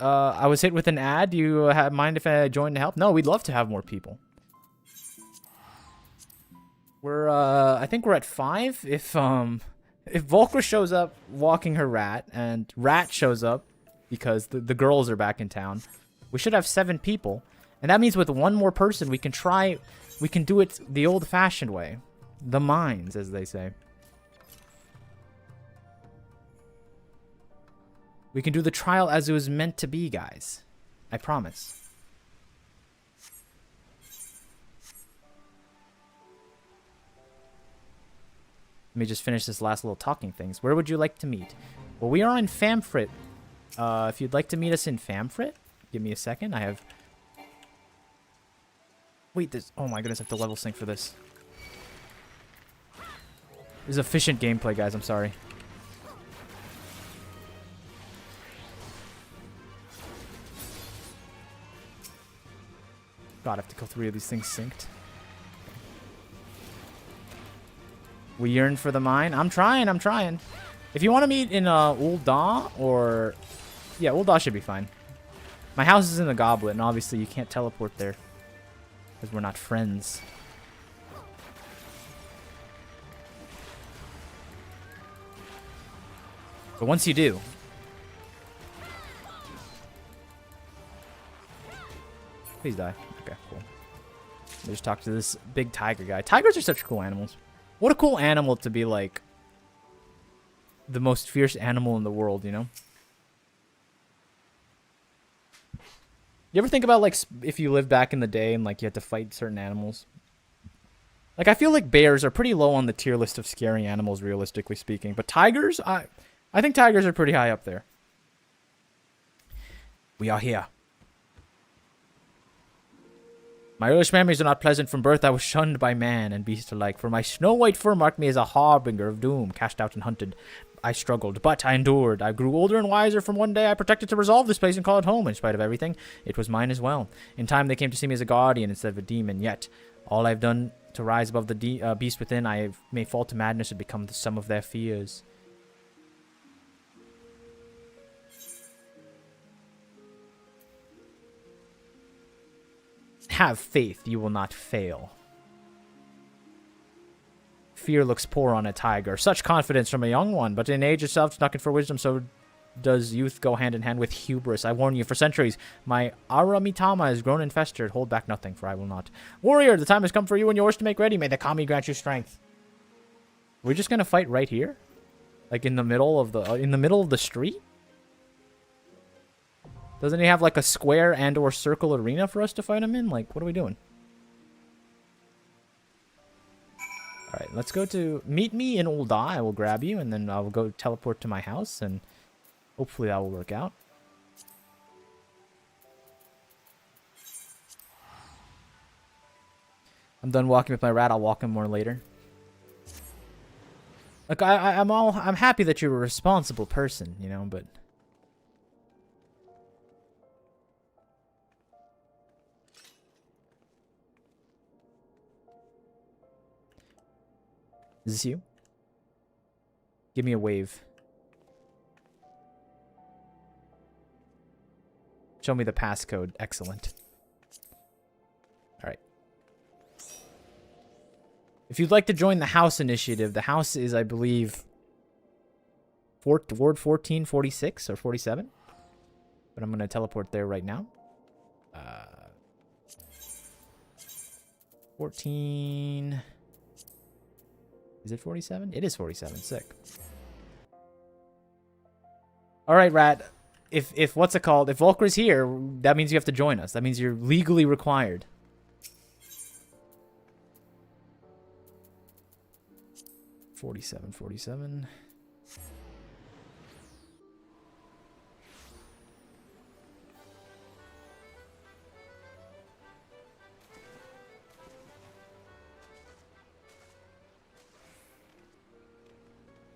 I was hit with an ad. Do you mind if I join to help? No, we'd love to have more people. We're, I think we're at 5. If Volker shows up walking her rat, and Rat shows up because the girls are back in town, we should have 7 people. And that means with one more person, we can do it the old-fashioned way. The mines, as they say. We can do the trial as it was meant to be, guys. I promise. Let me just finish this last little talking things. Where would you like to meet? Well, we are in Famfrit. If you'd like to meet us in Famfrit, give me a second. I have... Wait, this... Oh my goodness, I have to level sync for this. This is efficient gameplay, guys. I'm sorry. God, I have to kill 3 of these things synced. We yearn for the mine. I'm trying. If you want to meet in Ul'dah or... Yeah, Ul'dah should be fine. My house is in the Goblet, and obviously you can't teleport there. Because we're not friends. But once you do... Please die. Okay, cool. Let me just talk to this big tiger guy. Tigers are such cool animals. What a cool animal to be, like, the most fierce animal in the world, you know? You ever think about, like, if you lived back in the day and, like, you had to fight certain animals? Like, I feel like bears are pretty low on the tier list of scary animals, realistically speaking. But tigers, I think tigers are pretty high up there. We are here. My earliest memories are not pleasant. From birth I was shunned by man and beast alike, for my snow-white fur marked me as a harbinger of doom. Cast out and hunted, I struggled, but I endured. I grew older and wiser from one day I protected to resolve this place and call it home. In spite of everything, it was mine as well. In time they came to see me as a guardian instead of a demon, yet all I've done to rise above the beast within, I may fall to madness and become the sum of their fears. Have faith, you will not fail. Fear looks poor on a tiger. Such confidence from a young one, but in age itself, knocking for wisdom, so does youth go hand in hand with hubris. I warn you, for centuries, my Aramitama has grown and festered. Hold back nothing, for I will not. Warrior, the time has come for you and yours to make ready. May the Kami grant you strength. We're just gonna fight right here? Like in the middle of the street? Doesn't he have like a square and or circle arena for us to fight him in? Like, what are we doing? Alright, let's go to... Meet me in Ul'dah. I will grab you, and then I will go teleport to my house, and hopefully that will work out. I'm done walking with my rat. I'll walk him more later. Like, I'm happy that you're a responsible person, you know, but... Is this you? Give me a wave. Show me the passcode. Excellent. Alright. If you'd like to join the house initiative, the house is, I believe, Ward 1446 or 47. But I'm going to teleport there right now. 14... Is it 47? It is 47. Sick. Alright, Rat. If what's it called? If Volker's here, that means you have to join us. That means you're legally required. $47.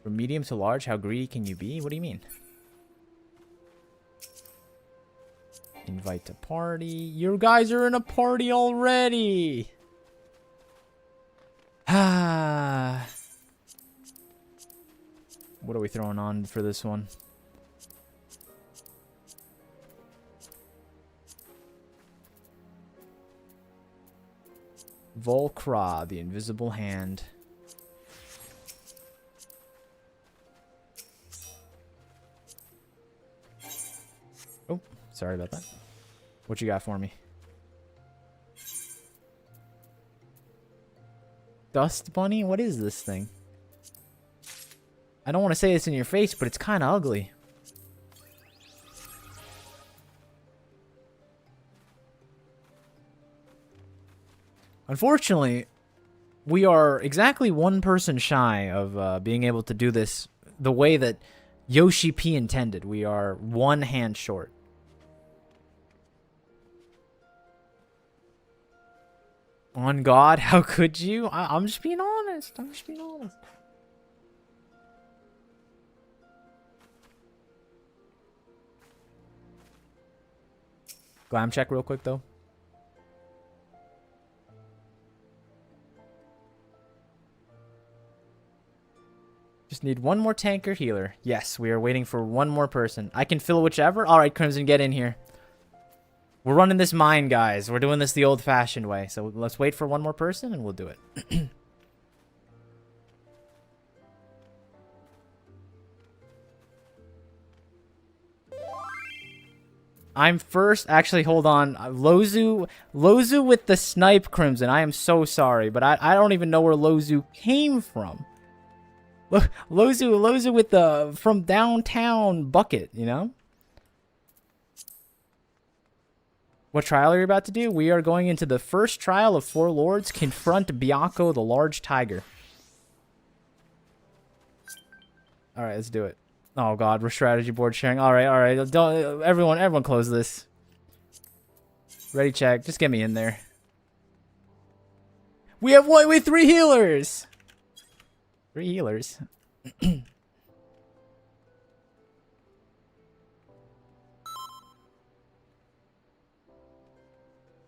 From medium to large, how greedy can you be? What do you mean? Invite to party. You guys are in a party already. Ah. What are we throwing on for this one? Volkra, the invisible hand. Oh, sorry about that. What you got for me? Dust bunny? What is this thing? I don't want to say this in your face, but it's kind of ugly. Unfortunately, we are exactly one person shy of being able to do this the way that Yoshi P intended. We are one hand short. On God, how could you? I'm just being honest. I'm just being honest. Glam check real quick, though. Just need one more tanker healer. Yes, we are waiting for one more person. I can fill whichever. All right, Crimson, get in here. We're running this mine, guys. We're doing this the old-fashioned way. So let's wait for one more person, and we'll do it. I'm first. Actually, hold on. Lozu with the snipe Crimson. I am so sorry, but I don't even know where Lozu came from. Lozu with the from downtown bucket, you know? What trial are you about to do? We are going into the first trial of Four Lords. Confront Biako, the large tiger. All right, let's do it. Oh God, we're strategy board sharing. All right. Don't everyone close this. Ready, check. Just get me in there. We have what? Wait, 3 healers. 3 healers.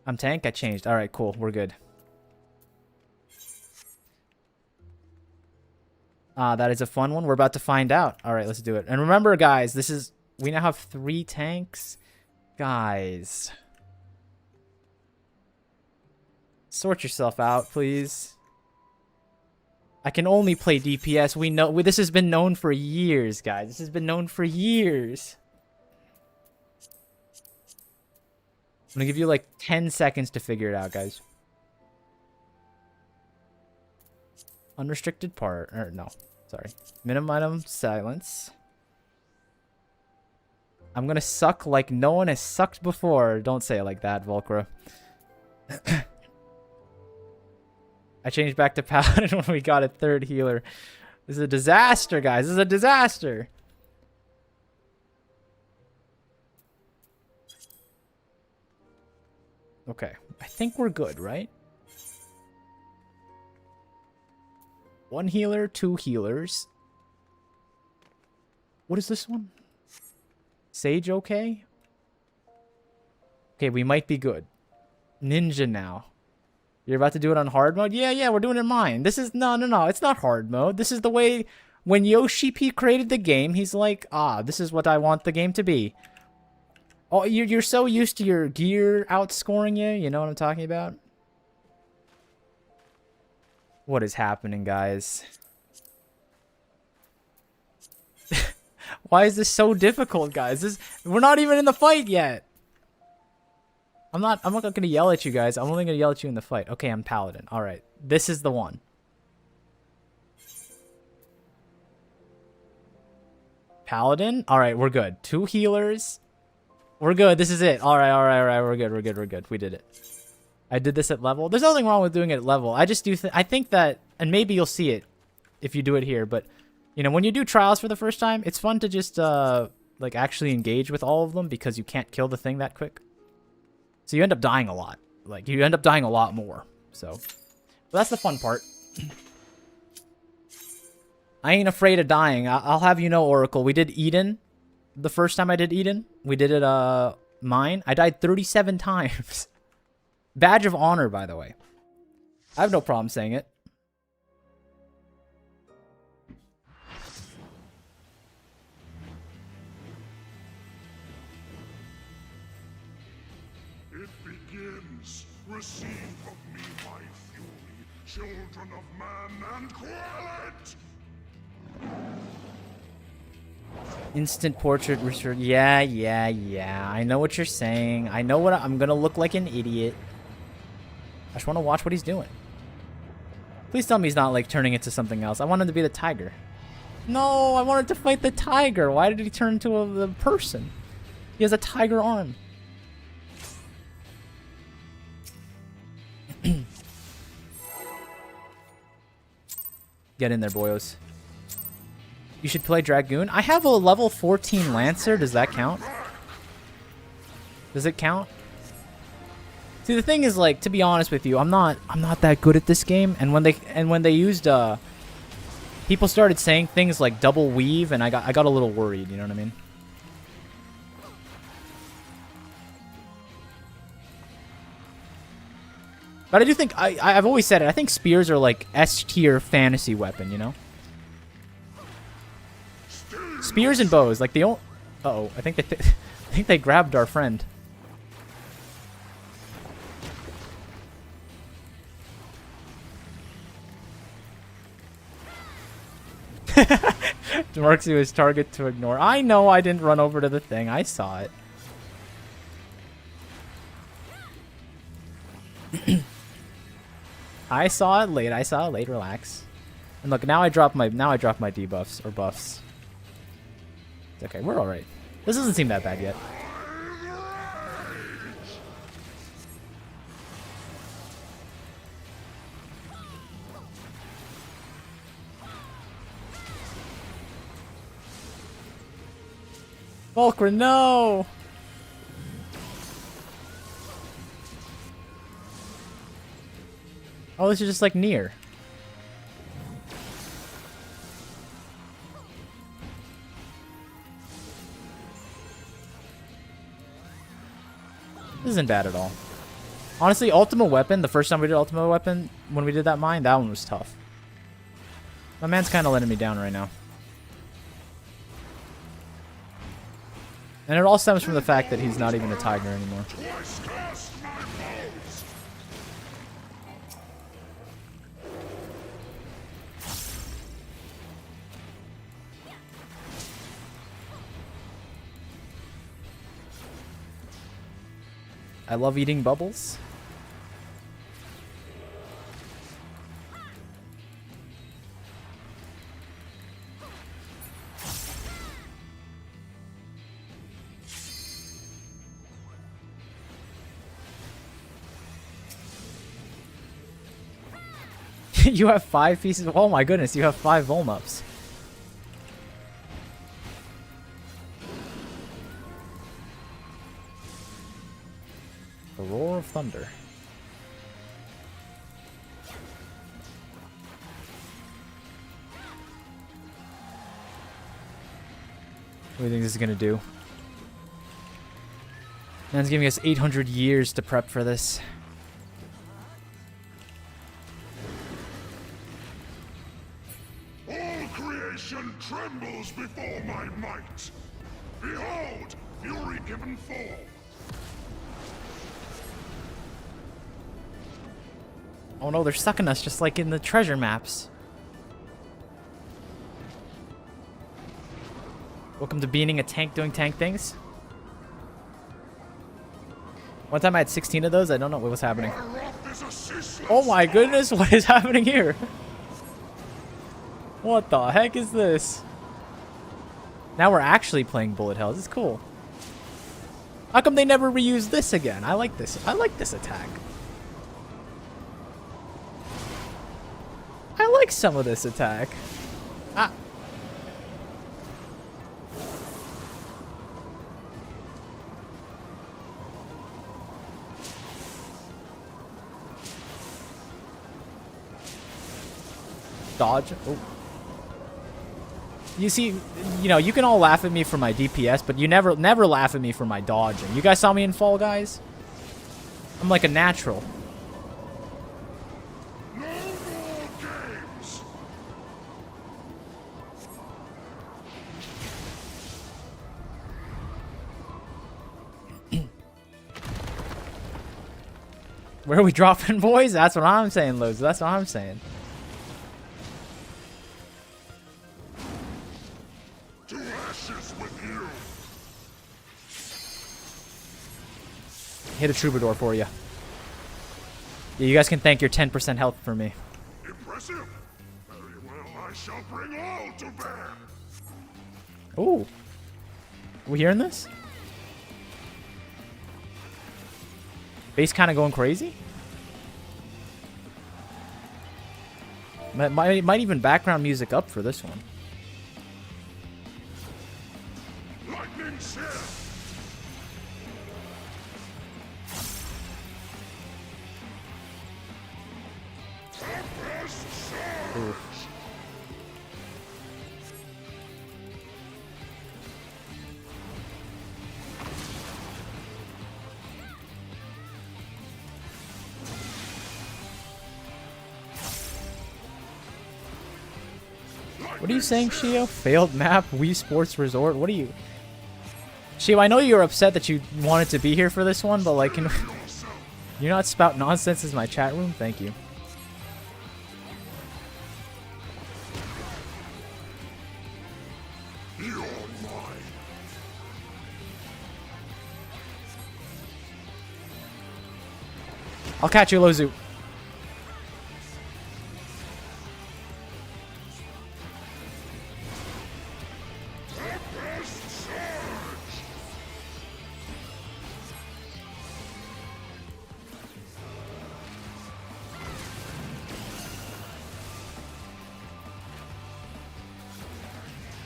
I'm tank. I changed. All right, cool. We're good. That is a fun one. We're about to find out. All right, let's do it. And remember, guys, we now have 3 tanks. Guys, sort yourself out, please. I can only play DPS. We know this has been known for years, guys. This has been known for years. I'm gonna give you like 10 seconds to figure it out, guys. Unrestricted part, or no, sorry. Minimum silence. I'm gonna suck like no one has sucked before. Don't say it like that, Volcra. I changed back to Paladin when we got a 3rd healer. This is a disaster, guys. This is a disaster. Okay, I think we're good, right? 1 healer, 2 healers. What is this one? Sage okay? Okay, we might be good. Ninja now. You're about to do it on hard mode? Yeah, we're doing it in mine. This is... No. It's not hard mode. This is the way... When Yoshi P created the game, he's like, this is what I want the game to be. Oh, you're so used to your gear outscoring you. You know what I'm talking about? What is happening, guys? Why is this so difficult, guys? We're not even in the fight yet. I'm not gonna yell at you guys. I'm only gonna yell at you in the fight. Okay, I'm Paladin. All right, this is the one. Paladin. All right, we're good. 2 healers. We're good. This is it. All right. We're good. We did it. I did this at level. There's nothing wrong with doing it at level. I just do. I think that, and maybe you'll see it if you do it here. But you know, when you do trials for the first time, it's fun to just like actually engage with all of them because you can't kill the thing that quick. So you end up dying a lot. Like you end up dying a lot more. So that's the fun part. I ain't afraid of dying. I'll have you know, Oracle. We did Eden. The first time I did Eden, we did it mine. I died 37 times. Badge of honor, by the way. I have no problem saying it. It begins. Receive of me my fury, children of man, and quell it! Instant portrait research. Yeah. I know what you're saying. I know what I'm gonna look like an idiot. I just want to watch what he's doing. Please tell me he's not like turning into something else. I want him to be the tiger. No, I wanted to fight the tiger. Why did he turn into a person? He has a tiger arm. Get in there, boyos. You should play Dragoon. I have a level 14 Lancer. Does that count? Does it count? See, the thing is, like, to be honest with you, I'm not that good at this game. And when they used people started saying things like double weave, and I got a little worried. You know what I mean? But I do think I've always said it. I think spears are like S tier fantasy weapon. You know? Spears and bows, like the only... Uh-oh, I think they grabbed our friend. Marks you as target to ignore. I know I didn't run over to the thing. I saw it. I saw it late. I saw it late. Relax. And look, now I drop my debuffs or buffs. It's okay. We're all right. This doesn't seem that bad yet. Volcra, no! Oh, this is just like near. This isn't bad at all. Honestly, Ultimate Weapon, the first time we did Ultimate Weapon, when we did that mine, that one was tough. My man's kind of letting me down right now. And it all stems from the fact that he's not even a tiger anymore. I love eating bubbles. You have 5 pieces. Oh my goodness, you have 5 Volnups. The roar of thunder. What do you think this is gonna do? Man's giving us 800 years to prep for this. All creation trembles before my might. Behold, fury given form. Oh no, they're sucking us just like in the treasure maps. Welcome to being a tank doing tank things. One time I had 16 of those. I don't know what was happening. Oh my goodness, what is happening here? What the heck is this? Now we're actually playing bullet hell. This is cool. How come they never reuse this again? I like this. I like this attack. I like some of this attack. Ah. Dodge. Oh. You see, you know, you can all laugh at me for my DPS, but you never laugh at me for my dodging. You guys saw me in Fall Guys? I'm like a natural. Where are we dropping, boys? That's what I'm saying, Loads. That's what I'm saying. To ashes with you. Hit a troubadour for you. Yeah, you guys can thank your 10% health for me. Impressive. Very well, I shall bring all to bear. Ooh. We hearing this? Base kind of going crazy? Might even background music up for this one. Lightning Sear. Tempest Surge. What are you saying, Shio? Failed map, Wii Sports Resort? What are you... Shio, I know you're upset that you wanted to be here for this one, but like, can you not spout nonsense in my chat room? Thank you. You're mine. I'll catch you, Lozu.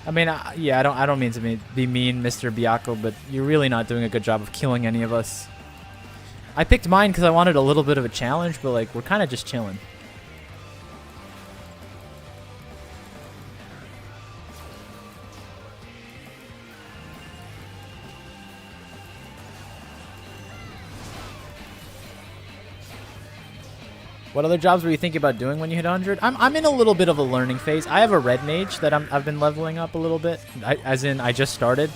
I mean, yeah, I don't mean to be mean, Mr. Byakko, but you're really not doing a good job of killing any of us. I picked mine because I wanted a little bit of a challenge, but like we're kind of just chilling. What other jobs were you thinking about doing when you hit 100? I'm in a little bit of a learning phase. I have a red mage that I've been leveling up a little bit, as in I just started.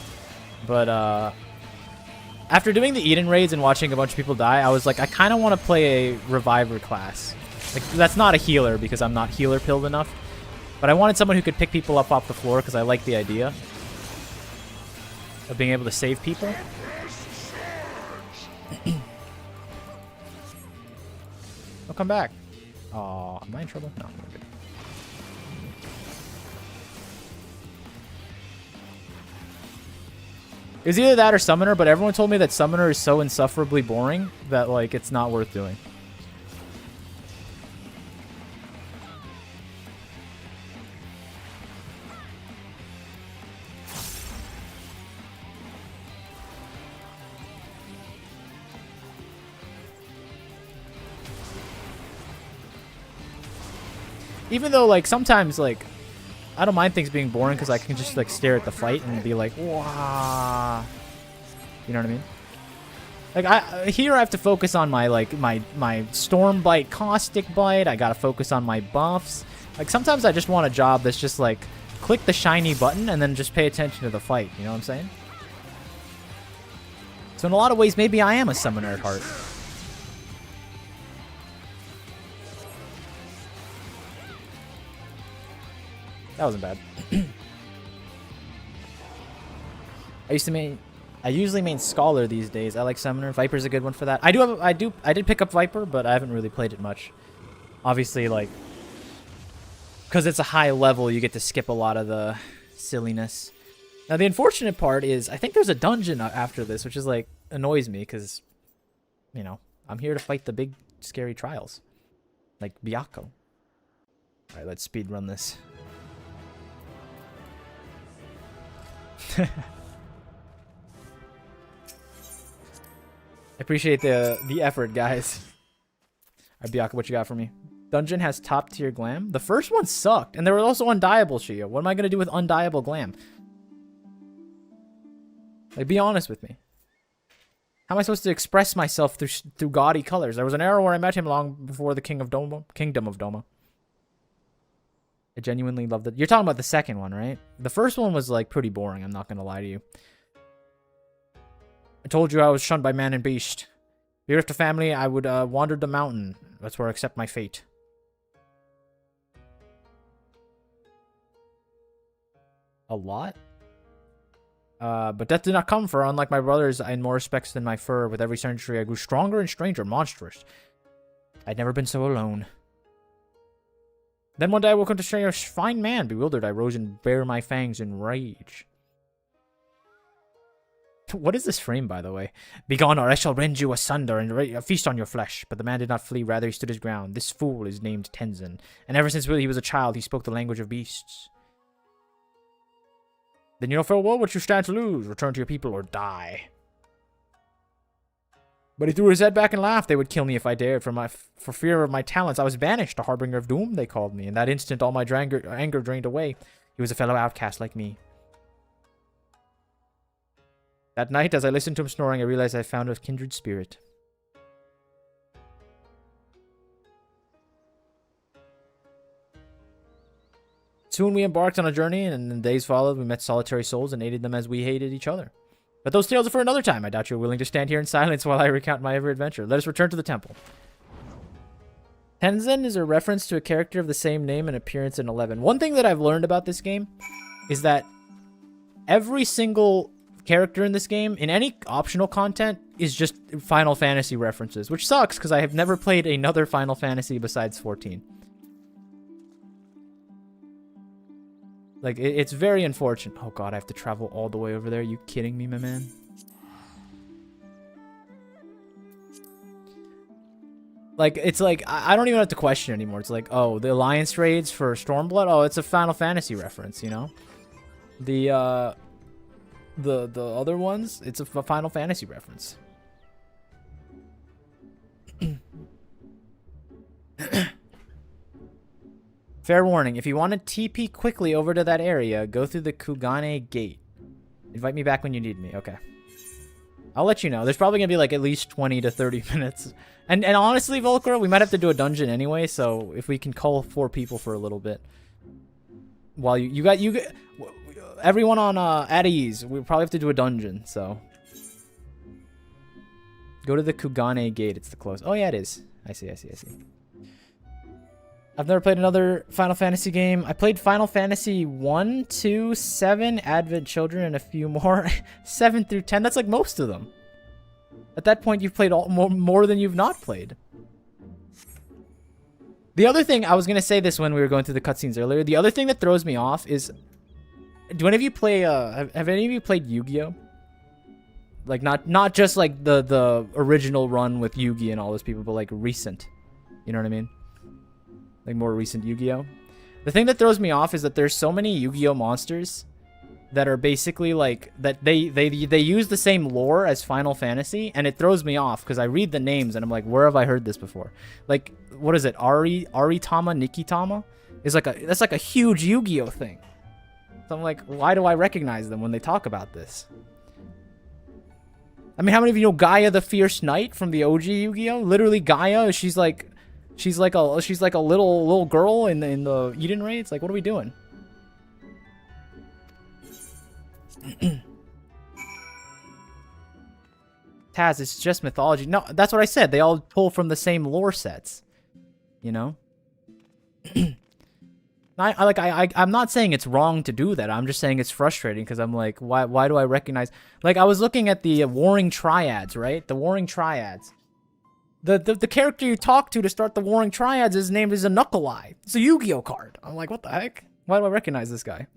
But after doing the Eden raids and watching a bunch of people die, I was like, I kind of want to play a reviver class. Like that's not a healer because I'm not healer pilled enough. But I wanted someone who could pick people up off the floor because I like the idea of being able to save people. I'll come back. Oh, am I in trouble? No, we're good. It was either that or Summoner, but everyone told me that Summoner is so insufferably boring that, like, it's not worth doing. Even though, like, sometimes, like, I don't mind things being boring because I can just, like, stare at the fight and be like, wow. You know what I mean? Like, here I have to focus on my, like, my Storm Bite, Caustic Bite. I gotta focus on my buffs. Like, sometimes I just want a job that's just, like, click the shiny button and then just pay attention to the fight. You know what I'm saying? So in a lot of ways, maybe I am a summoner at heart. That wasn't bad. I usually main Scholar these days. I like Summoner. Viper's a good one for that. I did pick up Viper, but I haven't really played it much. Obviously, like, because it's a high level, you get to skip a lot of the silliness. Now, the unfortunate part is, I think there's a dungeon after this, which is, like, annoys me, because, you know, I'm here to fight the big, scary trials. Like, Byakko. Alright, let's speedrun this. I appreciate the effort, guys. Alright, Byakko, what you got for me? Dungeon has top tier glam. The first one sucked, and there was also undieable Shia. What am I gonna do with undieable glam? Like, be honest with me. How am I supposed to express myself through gaudy colors? There was an era where I met him long before the Kingdom of Doma. I genuinely loved it. You're talking about the second one, right? The first one was, like, pretty boring. I'm not gonna lie to you. I told you I was shunned by man and beast. Bereft of family, I would wander the mountain. That's where I accept my fate. A lot? But death did not come, for unlike my brothers, in more respects than my fur, with every century I grew stronger and stranger, monstrous. I'd never been so alone. Then one day I woke up to see a fine man. Bewildered, I rose and bare my fangs in rage. What is this frame, by the way? Begone, or I shall rend you asunder and feast on your flesh. But the man did not flee, rather he stood his ground. This fool is named Tenzin, and ever since he was a child, he spoke the language of beasts. Then you know full well what you stand to lose. Return to your people or die. But he threw his head back and laughed. They would kill me if I dared. For fear of my talents, I was banished. A harbinger of doom, they called me. In that instant, all my anger drained away. He was a fellow outcast like me. That night, as I listened to him snoring, I realized I found a kindred spirit. Soon we embarked on a journey, and in the days followed, we met solitary souls and aided them as we hated each other. But those tales are for another time. I doubt you're willing to stand here in silence while I recount my every adventure. Let us return to the temple. Tenzin is a reference to a character of the same name and appearance in 11. One thing that I've learned about this game is that every single character in this game, in any optional content, is just Final Fantasy references, which sucks because I have never played another Final Fantasy besides 14. Like, it's very unfortunate. Oh god, I have to travel all the way over there. Are you kidding me, my man? Like, it's like, I don't even have to question anymore. It's like, oh, the Alliance raids for Stormblood? Oh, it's a Final Fantasy reference, you know? The other ones, it's a Final Fantasy reference. Fair warning, if you want to TP quickly over to that area, go through the Kugane gate. Invite me back when you need me. Okay. I'll let you know. There's probably going to be like at least 20 to 30 minutes. And honestly, Volker, we might have to do a dungeon anyway, so if we can call 4 people for a little bit. While you got everyone on at ease, we probably have to do a dungeon, so. Go to the Kugane gate, it's the close. Oh yeah, it is. I see. I've never played another Final Fantasy game. I played Final Fantasy 1, 2, 7, Advent Children, and a few more. 7 through 10, that's like most of them. At that point, you've played more than you've not played. The other thing, I was going to say this when we were going through the cutscenes earlier. The other thing that throws me off is, do any of you play, have any of you played Yu-Gi-Oh? Like, not just like the original run with Yugi and all those people, but like recent. You know what I mean? Like more recent Yu-Gi-Oh. The thing that throws me off is that there's so many Yu-Gi-Oh monsters that are basically like that they use the same lore as Final Fantasy, and it throws me off because I read the names and I'm like, where have I heard this before? Like, what is it? Aritama, Nikitama is like that's like a huge Yu-Gi-Oh thing. So I'm like, why do I recognize them when they talk about this? I mean, how many of you know Gaia the Fierce Knight from the OG Yu-Gi-Oh? Literally, Gaia, she's like a little girl in the Eden raids. Like, what are we doing? Taz, it's just mythology. No, that's what I said. They all pull from the same lore sets. You know? I'm not saying it's wrong to do that. I'm just saying it's frustrating because I'm like, why do I recognize? Like, I was looking at the Warring Triads, right? The Warring Triads. The character you talk to start the Warring Triads is named as a Knuckle Eye. It's a Yu-Gi-Oh card. I'm like, what the heck? Why do I recognize this guy?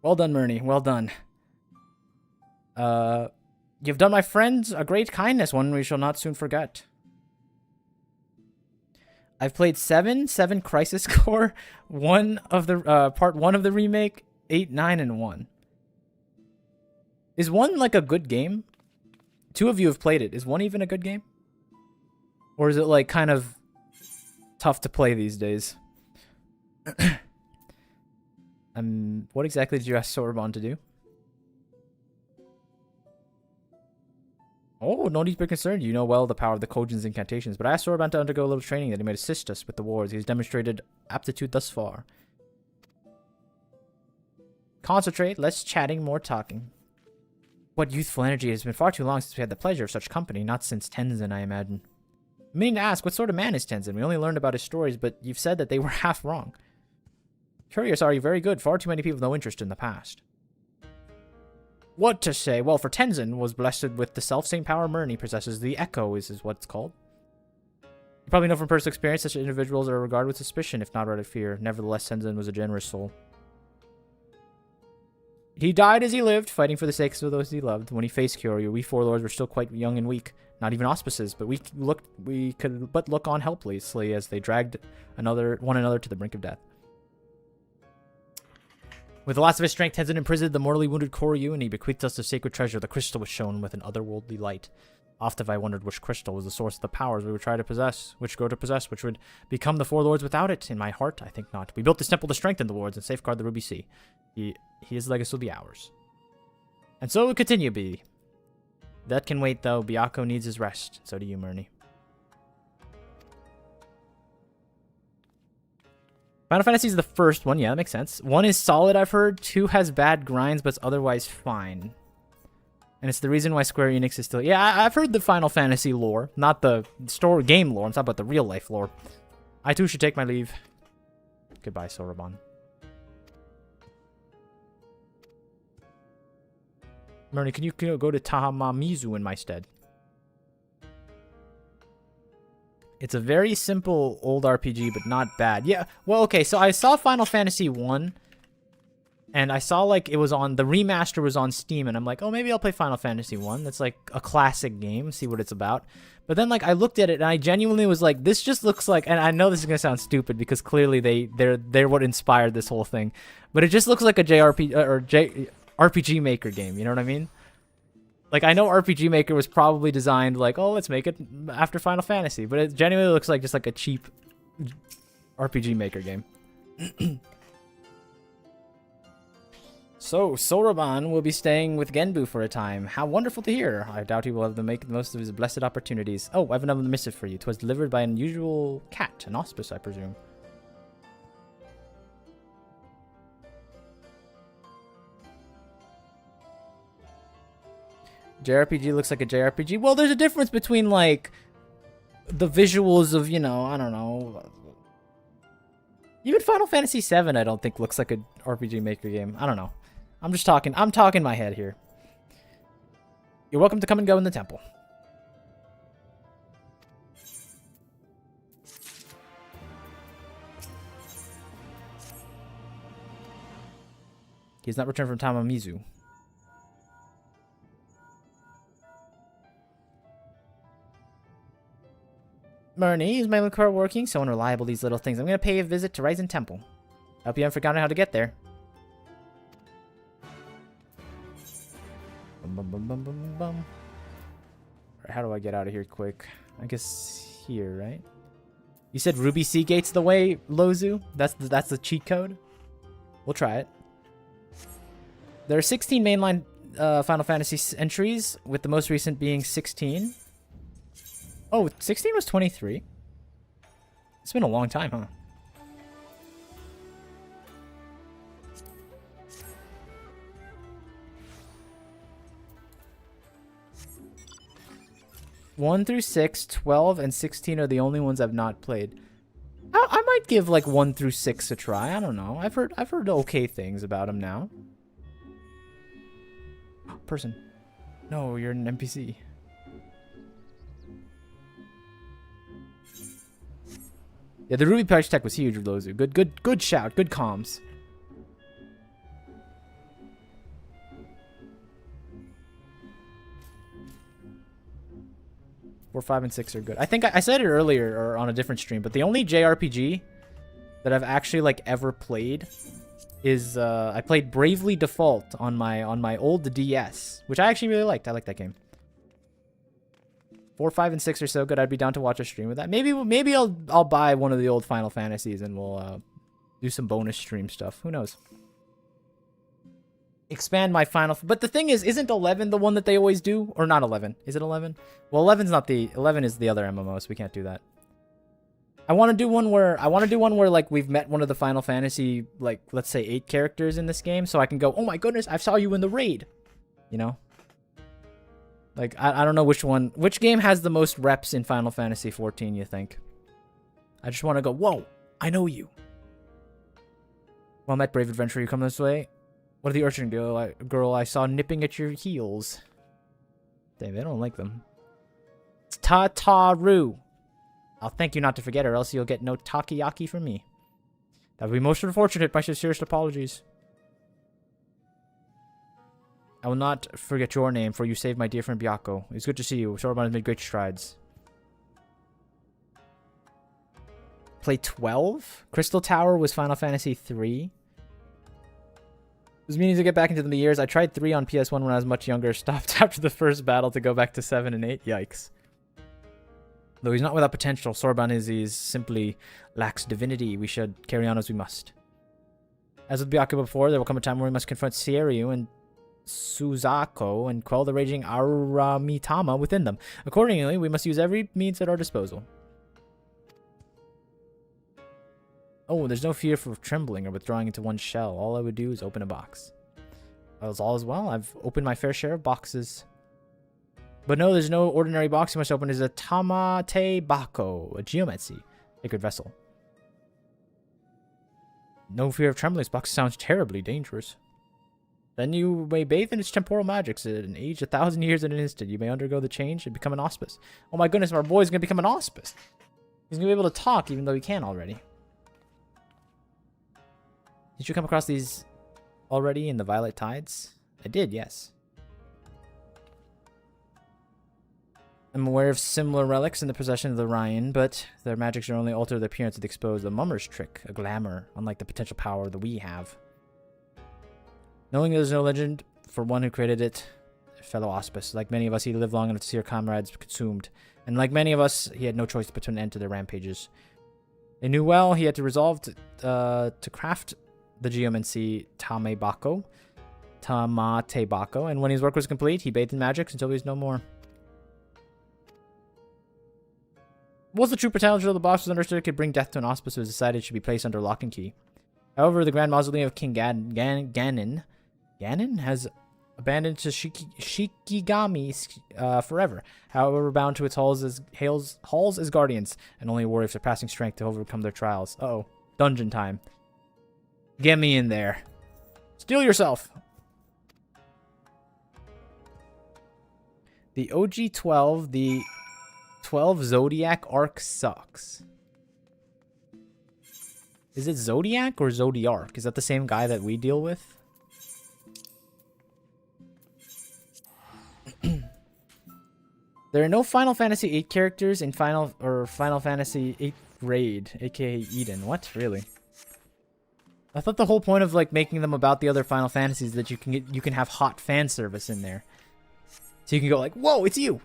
Well done, Murney. Well done. You've done my friends a great kindness, one we shall not soon forget. I've played 7 Crisis Core, 1 of the part 1 of the remake, 8, 9, and 1. Is 1 like a good game? 2 of you have played it. Is 1 even a good game? Or is it like kind of tough to play these days? What exactly did you ask Sorbonne to do? Oh, no need to be concerned. You know well the power of the Kojin's incantations, but I asked Sorbonne to undergo a little training that he might assist us with the wars. He's demonstrated aptitude thus far. Concentrate, less chatting, more talking. What youthful energy. It has been far too long since we had the pleasure of such company, not since Tenzin, I imagine. I mean to ask, what sort of man is Tenzin? We only learned about his stories, but you've said that they were half wrong. Curious, are you? Very good. Far too many people have no interest in the past. What to say? Well, for Tenzin was blessed with the self-same power Murney possesses. The Echo is what it's called. You probably know from personal experience such individuals are regarded with suspicion, if not out of fear. Nevertheless, Tenzin was a generous soul. He died as he lived, fighting for the sakes of those he loved. When he faced Kyoryu, we four lords were still quite young and weak. Not even auspices, but we could but look on helplessly as they dragged one another to the brink of death. With the loss of his strength, Tenzin imprisoned the mortally wounded Koryu, and he bequeathed us the sacred treasure. The crystal was shone with an otherworldly light. Often have I wondered which crystal was the source of the powers we would try to possess, which would become the four lords without it. In my heart, I think not. We built this temple to strengthen the lords and safeguard the Ruby Sea. His legacy will be ours. And so it will continue to be. That can wait, though. Byakko needs his rest. So do you, Murney. Final Fantasy is the first one. Yeah, that makes sense. 1 is solid, I've heard. 2 has bad grinds, but it's otherwise fine. And it's the reason why Square Enix is still... Yeah, I've heard the Final Fantasy lore. Not the story game lore. I'm talking about the real-life lore. I, too, should take my leave. Goodbye, Soraban. Murray, can you go to Tahamamizu in my stead? It's a very simple old RPG, but not bad. Yeah, well, okay, so I saw Final Fantasy 1, and I saw, like, it was on, the remaster was on Steam, and I'm like, oh, maybe I'll play Final Fantasy 1. That's, like, a classic game, see what it's about. But then, like, I looked at it, and I genuinely was like, this just looks like, and I know this is gonna sound stupid, because clearly they're what inspired this whole thing, but it just looks like a RPG Maker game, you know what I mean? Like, I know RPG Maker was probably designed like, oh, let's make it after Final Fantasy, but it genuinely looks like just like a cheap RPG Maker game. So, Soroban will be staying with Genbu for a time. How wonderful to hear. I doubt he will have to make the most of his blessed opportunities. Oh, I have another missive for you. 'Twas delivered by an unusual cat, an auspice, I presume. JRPG looks like a JRPG. Well, there's a difference between, like, the visuals of, you know, I don't know. Even Final Fantasy VII, I don't think looks like a RPG Maker game. I don't know. I'm talking my head here. You're welcome to come and go in the temple. He's not returned from Tamamizu. Marnie, is my little car working? So unreliable, these little things. I'm going to pay a visit to Ryzen Temple. Hope you haven't forgotten how to get there. Bum, bum, bum, bum, bum. Alright, how do I get out of here quick? I guess here, right? You said Ruby Seagate's the way, Lozu? That's the cheat code? We'll try it. There are 16 mainline Final Fantasy entries, with the most recent being 16. Oh, 16 was 23. It's been a long time, huh? One through 6, 12, and 16 are the only ones I've not played. I might give like 1 through 6 a try. I don't know. I've heard okay things about them now. Person. No, you're an NPC. Yeah, the Ruby patch tech was huge, Lozu. Good shout. Good comms. 4, 5, and 6 are good. I think I said it earlier or on a different stream, but the only JRPG that I've actually like ever played is I played Bravely Default on my old DS, which I actually really liked. I like that game. 4, 5, and 6 are so good. I'd be down to watch a stream with that. Maybe I'll buy one of the old Final Fantasies and we'll do some bonus stream stuff. Who knows? Expand my Final... But the thing is, isn't 11 the one that they always do? Or not 11? Is it 11? Well, 11's not the... 11 is the other MMO, so we can't do that. I want to do one where like we've met one of the Final Fantasy, like, let's say 8 characters in this game, so I can go, oh my goodness, I saw you in the raid. You know? Like, I don't know which game has the most reps in Final Fantasy 14, you think? I just want to go, whoa, I know you. Well met, brave adventurer, you come this way? What are the urchin girl I saw nipping at your heels? Damn, they don't like them. It's Tataru. I'll thank you not to forget her, else you'll get no takoyaki from me. That would be most unfortunate, my sincerest apologies. I will not forget your name, for you saved my dear friend Byako. It's good to see you. Soroban has made great strides. Play 12? Crystal Tower was Final Fantasy 3. Was meaning to get back into the years. I tried 3 on PS1 when I was much younger. Stopped after the first battle to go back to 7 and 8. Yikes. Though he's not without potential, Soroban is simply lacks divinity. We should carry on as we must. As with Byako before, there will come a time where we must confront Seiryu and Suzako and quell the raging Aramitama within them. Accordingly, we must use every means at our disposal. Oh, there's no fear for trembling or withdrawing into one shell. All I would do is open a box. All is well. I've opened my fair share of boxes. But no, there's no ordinary box you must open. It's a Tamate Bako, a geomancy, sacred vessel. No fear of trembling. This box sounds terribly dangerous. Then you may bathe in its temporal magics and age 1,000 years in an instant. You may undergo the change and become an auspice. Oh my goodness, our boy's gonna become an auspice. He's gonna be able to talk even though he can already. Did you come across these already in the Violet Tides? I did, yes. I'm aware of similar relics in the possession of the Ryan, but their magics are only alter the appearance of the exposed. A mummer's trick, a glamour, unlike the potential power that we have. Knowing there's no legend for one who created it, fellow auspice. Like many of us, he lived long enough to see our comrades consumed. And like many of us, he had no choice but to put an end to their rampages. They knew well he had to resolve to craft the geomancy Tamatebako, and when his work was complete, he bathed in magics until he was no more. Was the true potential of the boss was understood it could bring death to an auspice, it was decided it should be placed under lock and key. However, the Grand Mausoleum of King Ganon has abandoned to Shikigami forever. However, bound to its halls as guardians, and only a warrior of surpassing strength to overcome their trials. Uh-oh. Dungeon time. Get me in there. Steal yourself. The OG-12, the 12 Zodiac arc sucks. Is it Zodiac or Zodiarc? Is that the same guy that we deal with? There are no Final Fantasy VIII characters in Final Fantasy VIII Raid, aka Eden. What? Really? I thought the whole point of like making them about the other Final Fantasies that you can have hot fan service in there. So you can go like, "Whoa, it's you."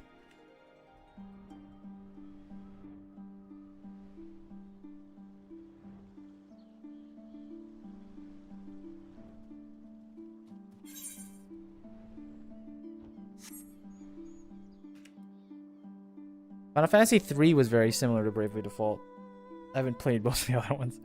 Final Fantasy III was very similar to Bravely Default. I haven't played most of the other ones.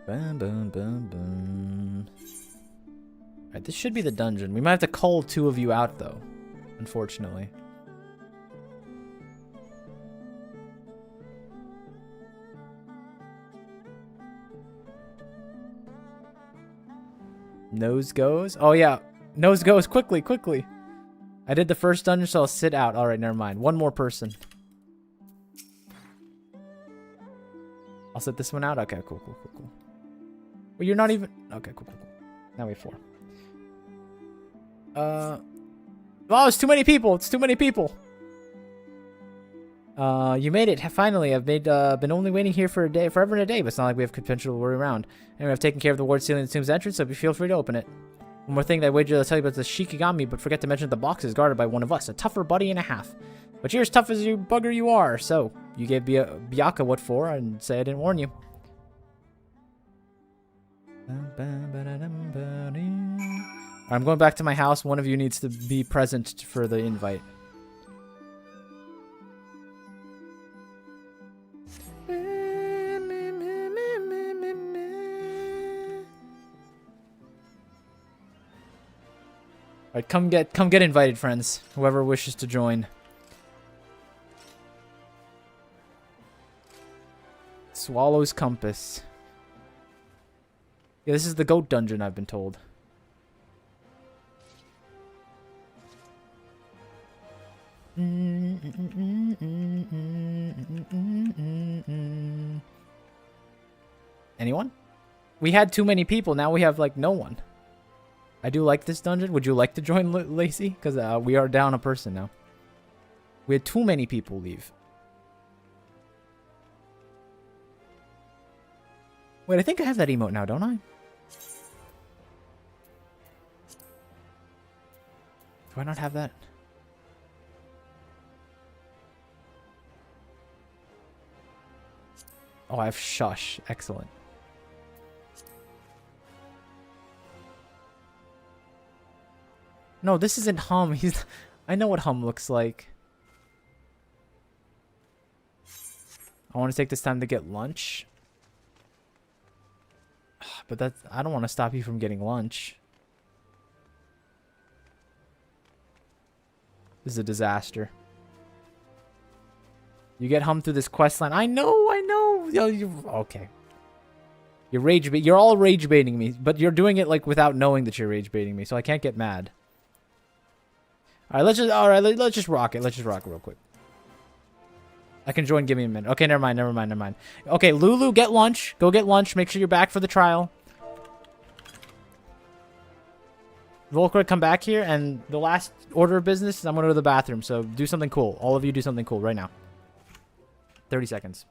Bum, bum, bum, bum. Alright, this should be the dungeon. We might have to cull two of you out, though. Unfortunately. Nose goes. Oh, yeah. Nose goes. Quickly, quickly. I did the first dungeon, so I'll sit out. Alright, never mind. One more person. I'll sit this one out? Okay, cool, cool, cool, cool. Well, you're not even... Okay, cool, cool, cool. Now we have 4. Oh, it's too many people. It's too many people. You made it. Finally, I've been only waiting here for a day, forever and a day, but it's not like we have potential to worry around. Anyway, I've taken care of the ward sealing the tomb's entrance, so feel free to open it. One more thing that I wager I'll tell you about the Shikigami, but forget to mention that the box is guarded by one of us, a tougher buddy and a half. But you're as tough as you bugger you are, so you gave Byaka what for, and say I didn't warn you. I'm going back to my house. One of you needs to be present for the invite. Alright, come get invited, friends. Whoever wishes to join. Swallow's Compass. Yeah, this is the goat dungeon, I've been told. Anyone? We had too many people. Now we have, like, no one. I do like this dungeon. Would you like to join, Lacey? Because we are down a person now. We had too many people leave. Wait, I think I have that emote now, don't I? Do I not have that? Oh, I have Shush. Excellent. No, this isn't Hum. I know what Hum looks like. I want to take this time to get lunch. But I don't want to stop you from getting lunch. This is a disaster. You get hummed through this quest line. I know. Yo, okay. You're all rage baiting me, but you're doing it like without knowing that you're rage baiting me, so I can't get mad. All right, let's just rock it. Let's just rock it real quick. I can join. Give me a minute. Okay, never mind. Okay, Lulu, get lunch. Go get lunch. Make sure you're back for the trial. Volker, come back here, and the last order of business is I'm going to go to the bathroom, so do something cool. All of you do something cool right now. 30 seconds.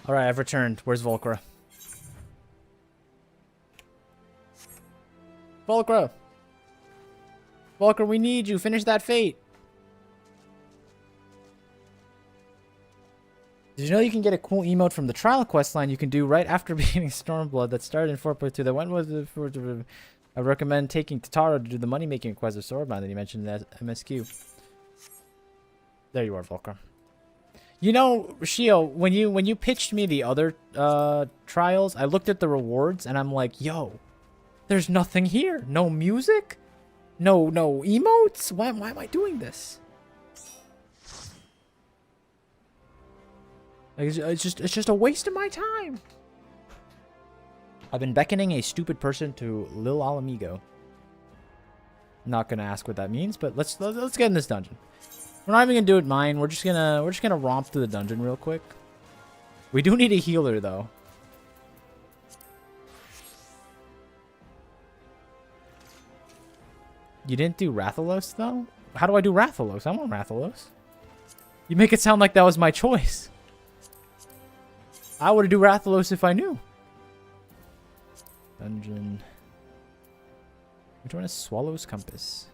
All right, I've returned. Where's Volkra? Volkra! Volkra, we need you. Finish that fate. Did you know you can get a cool emote from the trial quest line you can do right after beating Stormblood that started in 4.2? That one was I recommend taking Tataro to do the money-making quest of Swordbound that you mentioned in MSQ. There you are, Volkra. You know, Shio, when you pitched me the other trials, I looked at the rewards and I'm like, yo, there's nothing here. No music? No emotes? Why am I doing this? Like, it's just a waste of my time. I've been beckoning a stupid person to Lil Alamigo. Not gonna ask what that means, but let's get in this dungeon. We're not even gonna do it mine. We're just gonna romp through the dungeon real quick. We do need a healer though. You didn't do Rathalos though? How do I do Rathalos? I want Rathalos. You make it sound like that was my choice. I would do Rathalos if I knew. Dungeon. Which one is Swallow's Compass?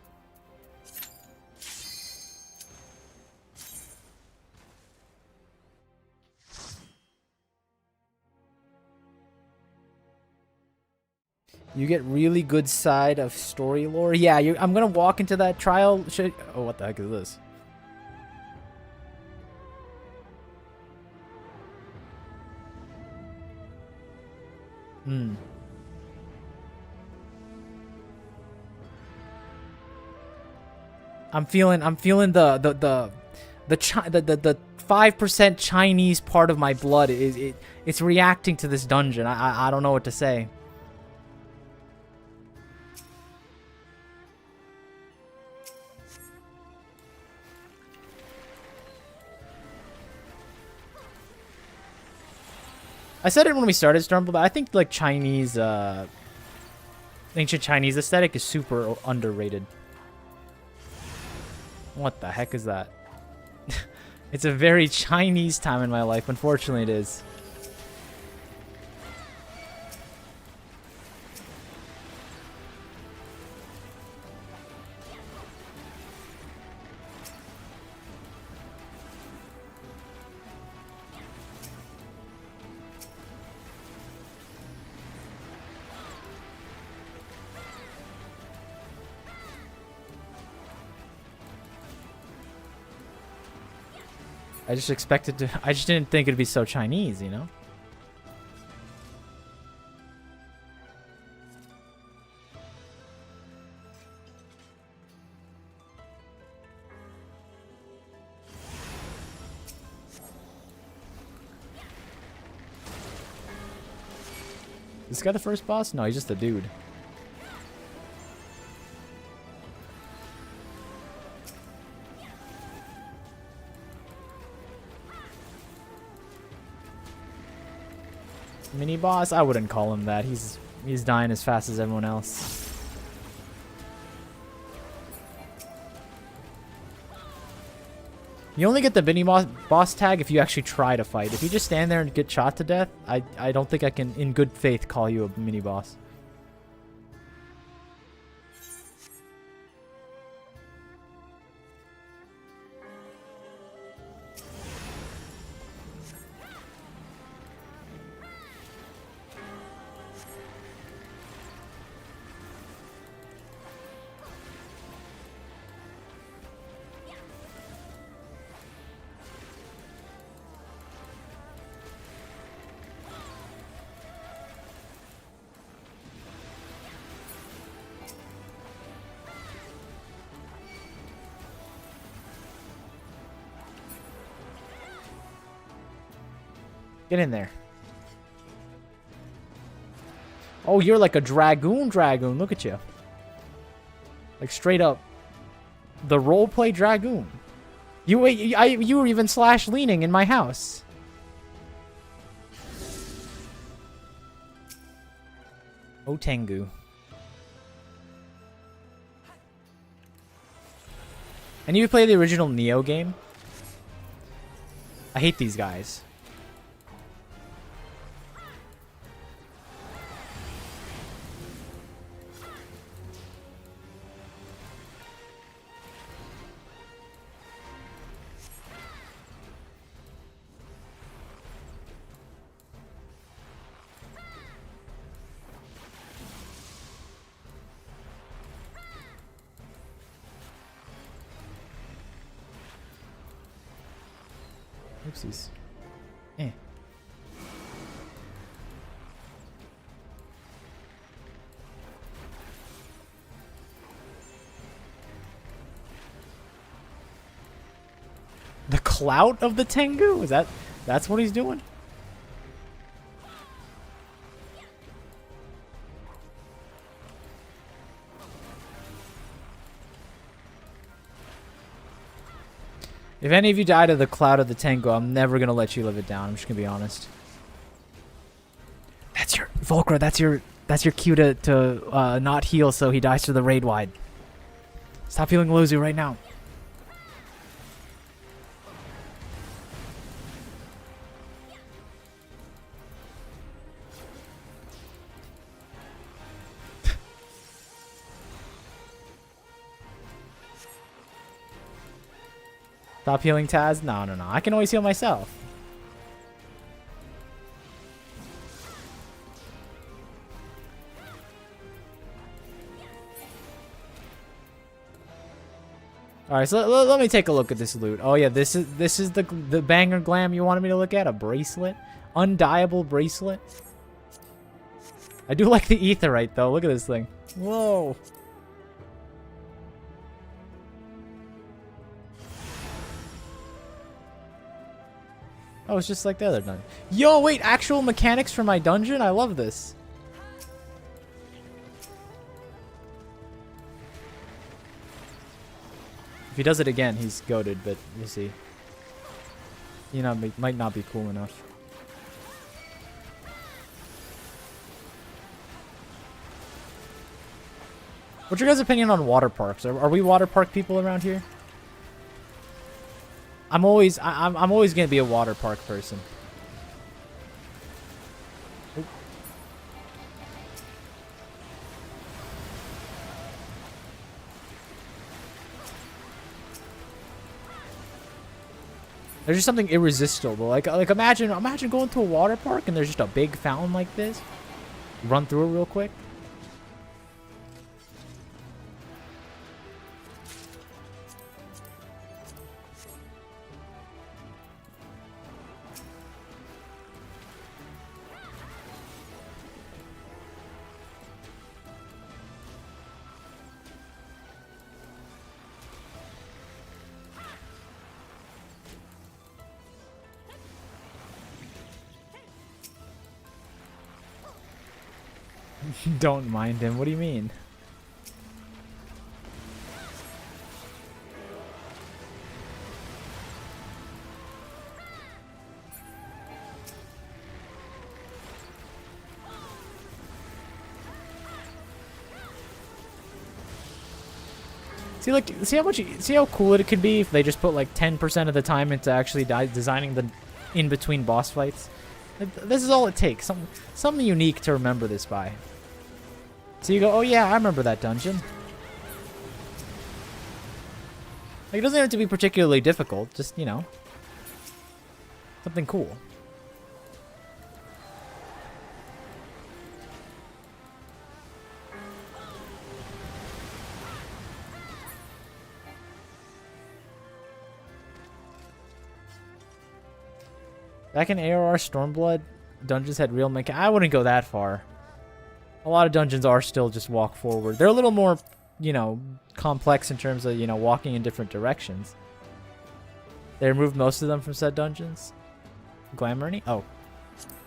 You get really good side of story lore. Yeah, I'm gonna walk into that trial. Oh, what the heck is this? I'm feeling the 5% Chinese part of my blood it's reacting to this dungeon. I don't know what to say. I said it when we started Stormblood, but I think like Chinese, ancient Chinese aesthetic is super underrated. What the heck is that? It's a very Chinese time in my life. Unfortunately, it is. I just expected to... I just didn't think it'd be so Chinese, you know? Is this guy the first boss? No, he's just a dude. Mini boss? I wouldn't call him that. He's dying as fast as everyone else. You only get the mini boss tag if you actually try to fight. If you just stand there and get shot to death, I don't think I can, in good faith, call you a mini boss. Get in there. Oh, you're like a dragoon. Look at you. Like straight up. The roleplay dragoon. You were even slash leaning in my house. Oh, Tengu. And you play the original Neo game? I hate these guys. Oopsies. Eh. The clout of the Tengu? That's what he's doing? If any of you die to the cloud of the Tengu, I'm never gonna let you live it down. I'm just gonna be honest. That's your Volcra. That's your cue to not heal, so he dies to the raid wide. Stop healing Lozu right now. Stop healing Taz? No. I can always heal myself. Alright, so let me take a look at this loot. Oh yeah, this is the banger glam you wanted me to look at? A bracelet? Undiable bracelet? I do like the aetheryte though. Look at this thing. Whoa. Oh, it's just like the other dungeon. Yo, wait, actual mechanics for my dungeon? I love this. If he does it again, he's goated, but you see. You know, might not be cool enough. What's your guys' opinion on water parks? Are we water park people around here? I'm always gonna be a water park person. Oop. There's just something irresistible. Like imagine going to a water park and there's just a big fountain like this. Run through it real quick. Don't mind him. What do you mean? See, like, see how cool it could be if they just put like 10% of the time into actually designing the in-between boss fights. This is all it takes. Something unique to remember this by. So you go, oh yeah, I remember that dungeon. Like, it doesn't have to be particularly difficult. Just, you know, something cool. Back in ARR Stormblood, dungeons had real I wouldn't go that far. A lot of dungeons are still just walk forward. They're a little more, you know, complex in terms of, you know, walking in different directions. They removed most of them from said dungeons. Glamourny? Oh.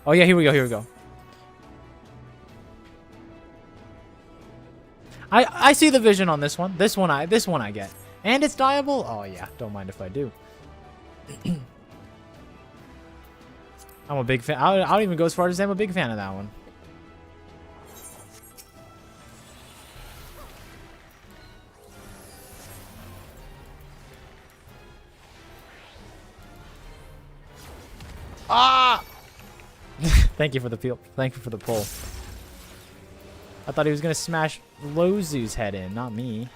Oh yeah, here we go. I see the vision on this one. This one I get. And it's dieable? Oh yeah, don't mind if I do. I'm a big fan. I'll even go as far as I'm a big fan of that one. Ah! Thank you for the peel. Thank you for the pull. I thought he was gonna smash Lozu's head in, not me.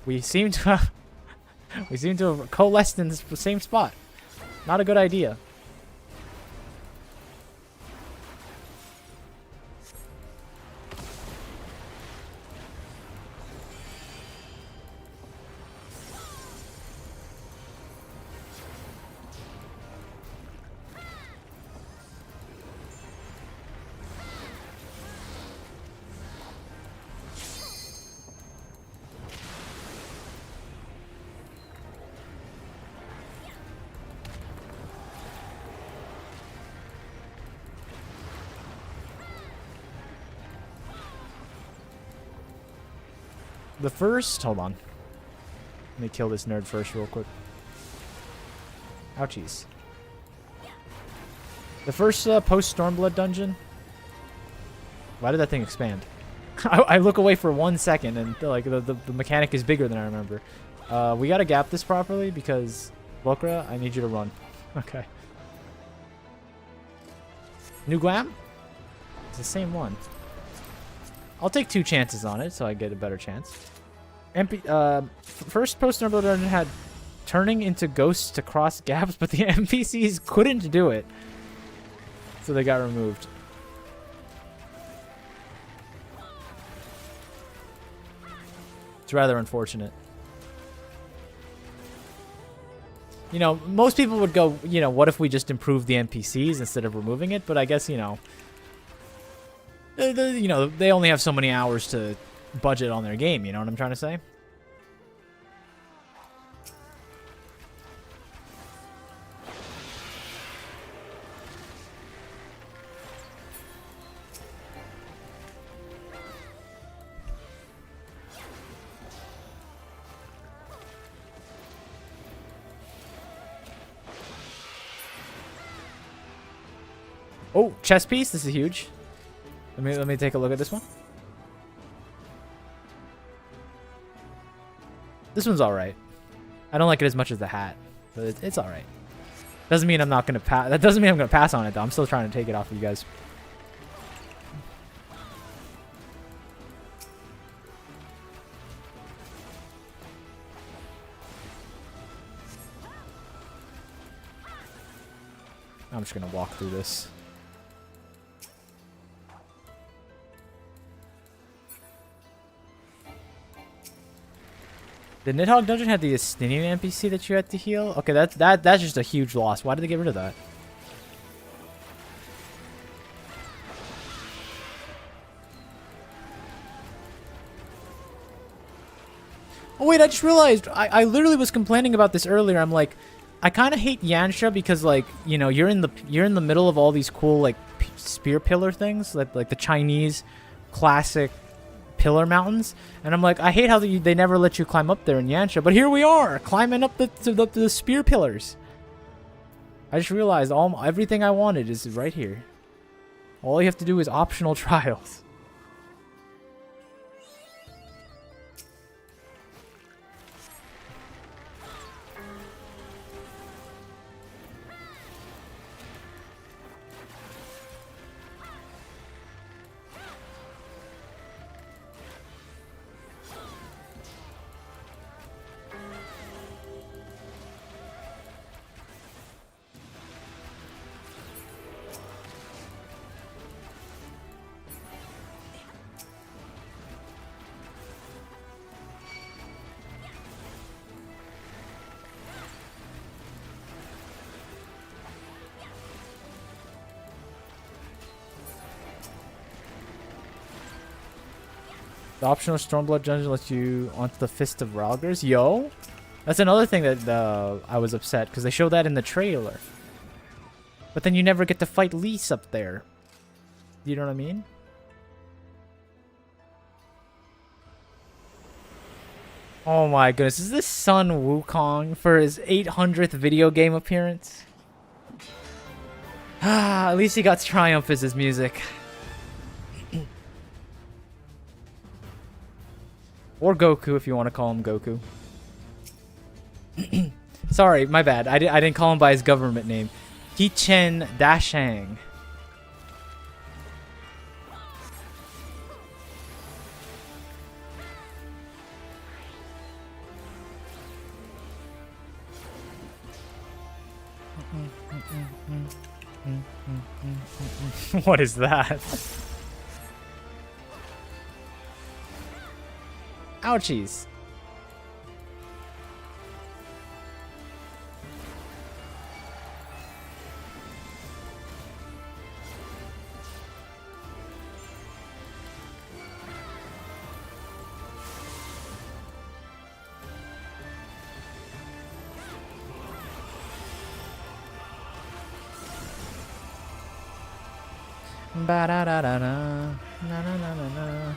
We seem to have coalesced in the same spot. Not a good idea. The first... Hold on. Let me kill this nerd first real quick. Ouchies. The first post-Stormblood dungeon... Why did that thing expand? I look away for 1 second and like the mechanic is bigger than I remember. We gotta gap this properly because... Volkra, I need you to run. Okay. New Glam? It's the same one. I'll take 2 chances on it so I get a better chance. First post-Stormblood dungeon had turning into ghosts to cross gaps, but the NPCs couldn't do it. So they got removed. It's rather unfortunate. You know, most people would go, you know, what if we just improve the NPCs instead of removing it? But I guess, you know, you know, they only have so many hours to budget on their game, you know what I'm trying to say? Oh, chess piece, this is huge. Let me take a look at this one. This one's alright. I don't like it as much as the hat, but it's alright. Doesn't mean I'm not gonna pass. That doesn't mean I'm gonna pass on it though. I'm still trying to take it off of you guys. I'm just gonna walk through this. The Nidhogg dungeon had the Estinian NPC that you had to heal? Okay, that's just a huge loss. Why did they get rid of that? Oh wait, I just realized I literally was complaining about this earlier. I'm like, I kind of hate Yansha because, like, you know, you're in the middle of all these cool, like, spear pillar things, like the Chinese classic pillar mountains, and I'm like, I hate how they never let you climb up there in Yansha, but here we are climbing up the spear pillars. I just realized everything I wanted is right here. All you have to do is optional trials. The optional Stormblood dungeon lets you onto the Fist of Ralgers. Yo! That's another thing that I was upset, because they showed that in the trailer. But then you never get to fight Lise up there. You know what I mean? Oh my goodness. Is this Sun Wukong for his 800th video game appearance? Ah, at least he got Triumph as his music. Or Goku, if you want to call him Goku. Sorry, my bad. I didn't call him by his government name. Chen Dashang. What is that? Ouchies. Ba-da-da-da-da. Na-na-na-na-na.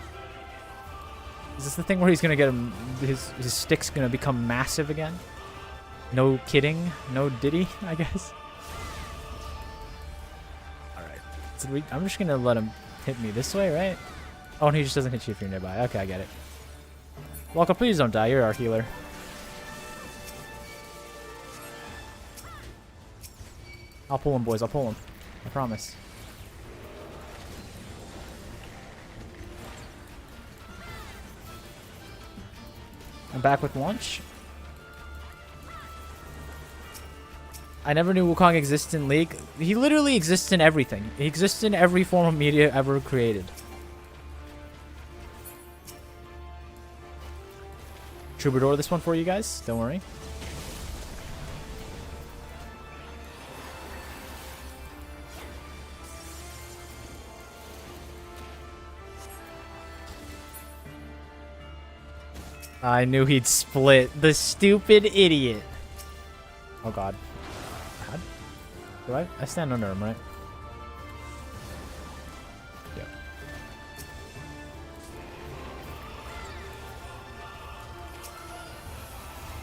Is this the thing where he's gonna get his stick's gonna become massive again? No kidding, no diddy, I guess. All right, so I'm just gonna let him hit me this way, right? Oh, and he just doesn't hit you if you're nearby. Okay, I get it. Walker, please don't die. You're our healer. I'll pull him, boys. I'll pull him. I promise. I'm back with launch. I never knew Wukong exists in League. He literally exists in everything. He exists in every form of media ever created. Troubadour this one for you guys. Don't worry. I knew he'd split. The stupid idiot. Oh god. God? Do I stand under him, right? Yeah.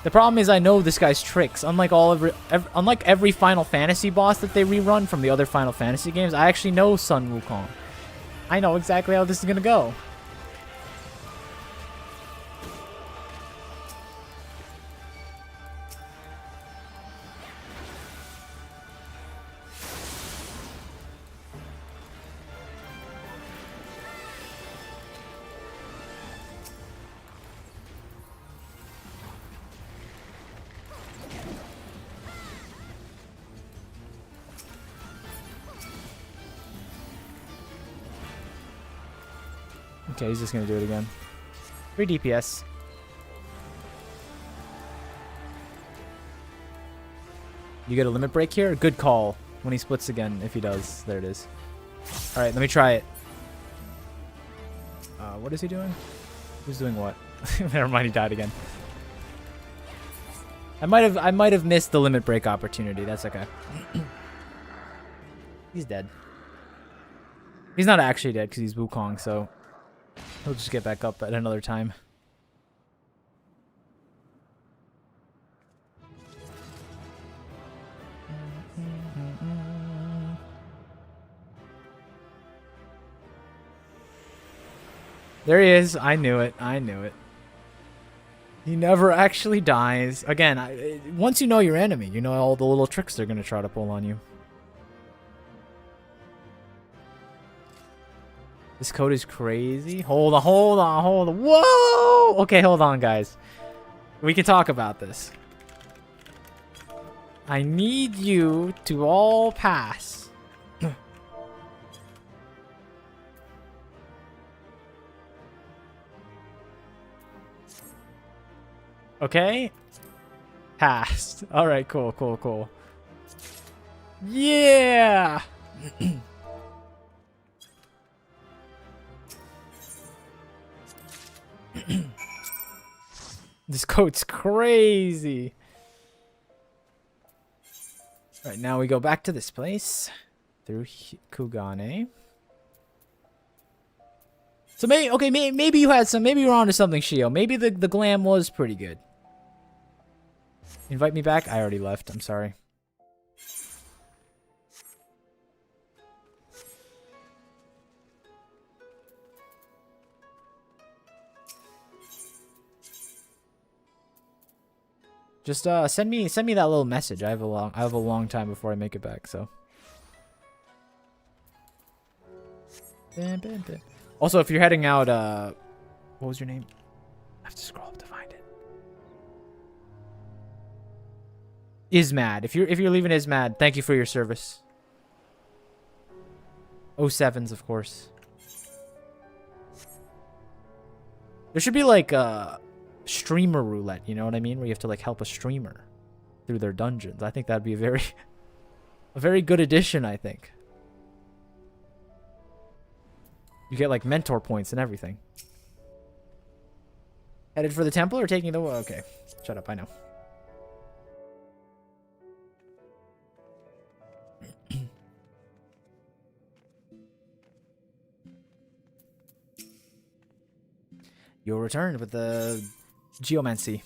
The problem is I know this guy's tricks. Unlike every Final Fantasy boss that they rerun from the other Final Fantasy games, I actually know Sun Wukong. I know exactly how this is gonna go. Okay, he's just gonna do it again. 3 DPS. You get a limit break here? Good call. When he splits again, if he does. There it is. Alright, let me try it. What is he doing? Who's doing what? Never mind, he died again. I might have missed the limit break opportunity. That's okay. He's dead. He's not actually dead because he's Wukong, so he'll just get back up at another time. There he is. I knew it. I knew it. He never actually dies. Again, once you know your enemy, you know all the little tricks they're going to try to pull on you. This code is crazy. Hold on, hold on, hold on. Whoa! Okay, hold on, guys. We can talk about this. I need you to all pass. Okay? Passed. Alright, cool, cool, cool. Yeah! This code's crazy. Alright, now we go back to this place. Through Kugane. So maybe, okay, maybe you had some, maybe you were onto something, Shio. Maybe the glam was pretty good. Invite me back? I already left. I'm sorry. Just send me that little message. I have a long time before I make it back, so. Also, if you're heading out, what was your name? I have to scroll up to find it. Ismad. If you're leaving Ismad, thank you for your service. 07s, of course. There should be like streamer roulette, you know what I mean? Where you have to like help a streamer through their dungeons. I think that'd be a very good addition, I think. You get like mentor points and everything. Headed for the temple or taking the... Okay. Shut up, I know. You'll return with the geomancy.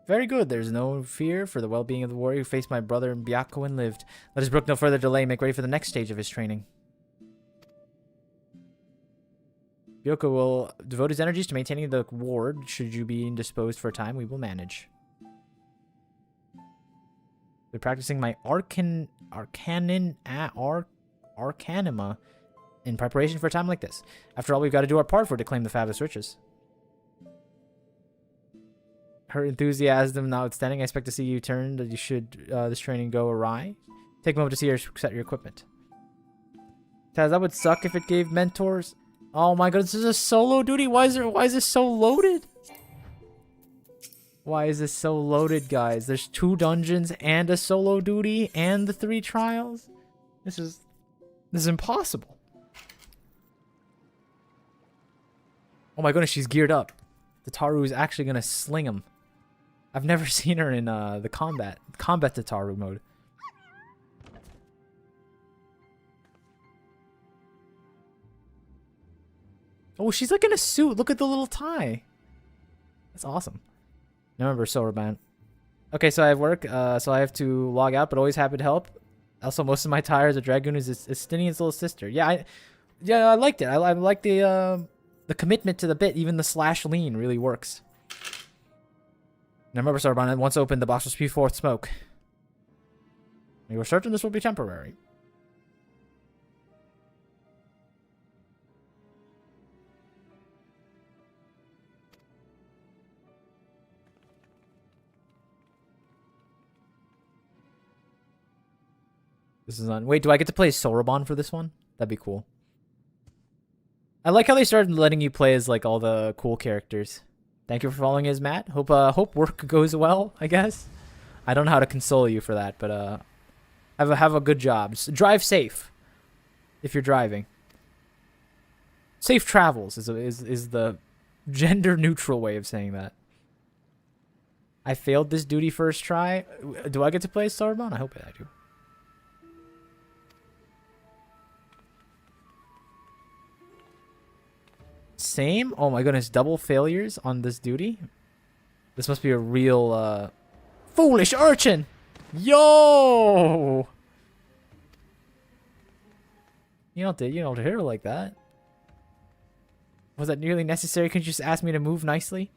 Very good. There's no fear for the well-being of the warrior who faced my brother in Byakko and lived. Let us brook no further delay. Make ready for the next stage of his training. Byakko will devote his energies to maintaining the ward. Should you be indisposed for a time, we will manage. We're practicing my arcanima in preparation for a time like this. After all, we've got to do our part for to claim the fabulous riches. Her enthusiasm notwithstanding, I expect to see you turn that you should this training go awry. Take a moment to see her set your equipment. Taz, that would suck if it gave mentors. Oh my god, this is a solo duty? Why is this so loaded? Why is this so loaded, guys? There's 2 dungeons and a solo duty and the 3 trials? This is impossible. Oh my goodness, she's geared up. The Taru is actually gonna sling him. I've never seen her in the combat Tataru mode. Oh, she's like in a suit. Look at the little tie. That's awesome. Remember, Soraban. Okay, so I have work, so I have to log out, but always happy to help. Also, most of my tires, a Dragoon is Estinian's little sister. Yeah, I liked it. I like the commitment to the bit. Even the slash lean really works. Now remember, Soraban, once opened, the box will spew forth smoke. You are certain this will be temporary. This is on... Wait, do I get to play Soraban for this one? That'd be cool. I like how they started letting you play as, like, all the cool characters. Thank you for following us, Matt. Hope work goes well, I guess. I don't know how to console you for that, but have a good job. Just drive safe if you're driving. Safe travels is the gender neutral way of saying that. I failed this duty first try. Do I get to play Starbon? I hope I do. Same? Oh my goodness, double failures on this duty? This must be a real, foolish urchin! Yo! You don't hit her like that. Was that nearly necessary? Couldn't you just ask me to move nicely?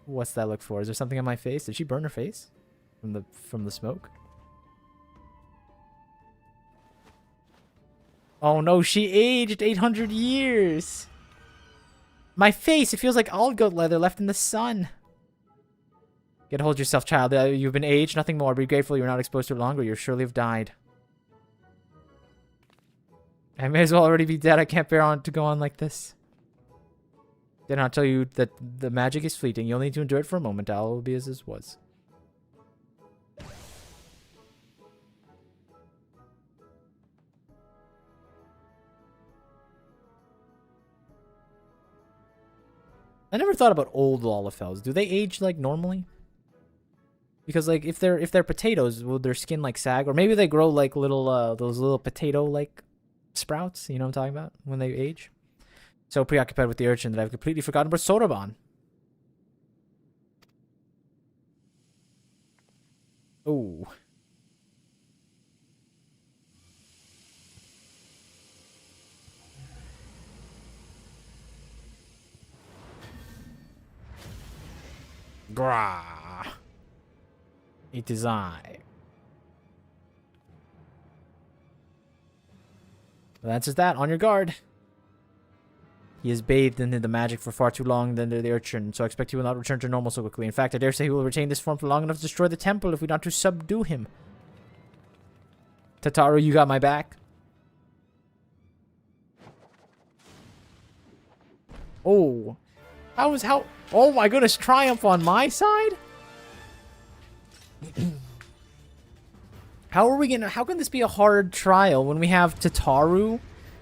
What's that look for? Is there something on my face? Did she burn her face? From the smoke? Oh no, she aged 800 years! My face, it feels like old goat leather left in the sun. Get a hold of yourself, child. You've been aged, nothing more. Be grateful you're not exposed to it longer. You surely have died. I may as well already be dead. I can't bear on to go on like this. Did not tell you that the magic is fleeting. You'll need to endure it for a moment. All will be as it was. I never thought about old Lalafels. Do they age like normally? Because like if they're potatoes, will their skin like sag, or maybe they grow like little those little potato like sprouts? You know what I'm talking about when they age. So preoccupied with the urchin that I've completely forgotten about Soraban. Oh. Grah. It is I. Well, that's just that. On your guard. He is bathed in the magic for far too long than the urchin, so I expect he will not return to normal so quickly. In fact, I dare say he will retain this form for long enough to destroy the temple if we not to subdue him. Tataru, you got my back. Oh. How? Oh my goodness, triumph on my side? How can this be a hard trial when we have Tataru?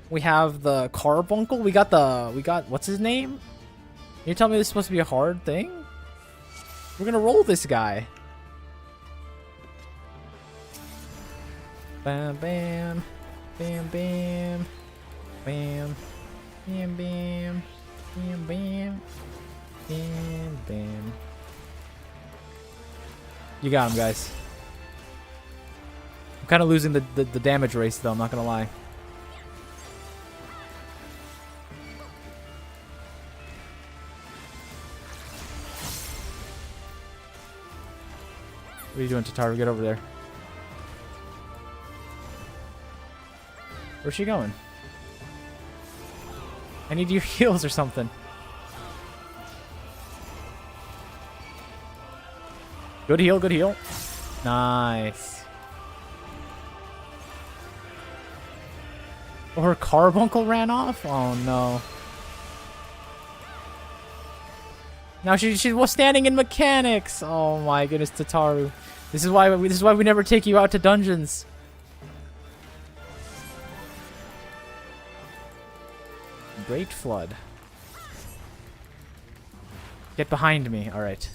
We have the Carbuncle. We got, what's his name? You tell me this is supposed to be a hard thing? We're gonna roll this guy. Bam, bam. Bam, bam. Bam. Bam, bam. Bam, bam. Bam, bam. You got him, guys. I'm kind of losing the damage race, though. I'm not gonna lie. What are you doing, Tataru? Get over there. Where's she going? I need your heals or something. Good heal, good heal. Nice. Oh, her carbuncle ran off? Oh no. Now she was standing in mechanics. Oh my goodness, Tataru. This is why we never take you out to dungeons. Great flood. Get behind me. All right.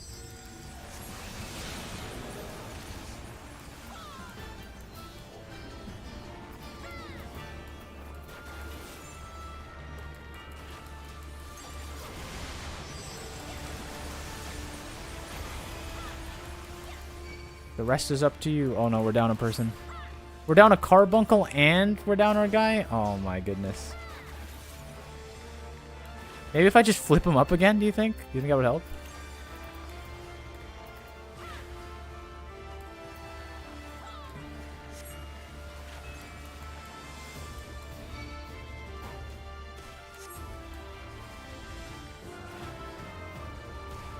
The rest is up to you. Oh no, we're down a person. We're down a carbuncle and we're down our guy? Oh my goodness. Maybe if I just flip him up again, do you think? Do you think that would help?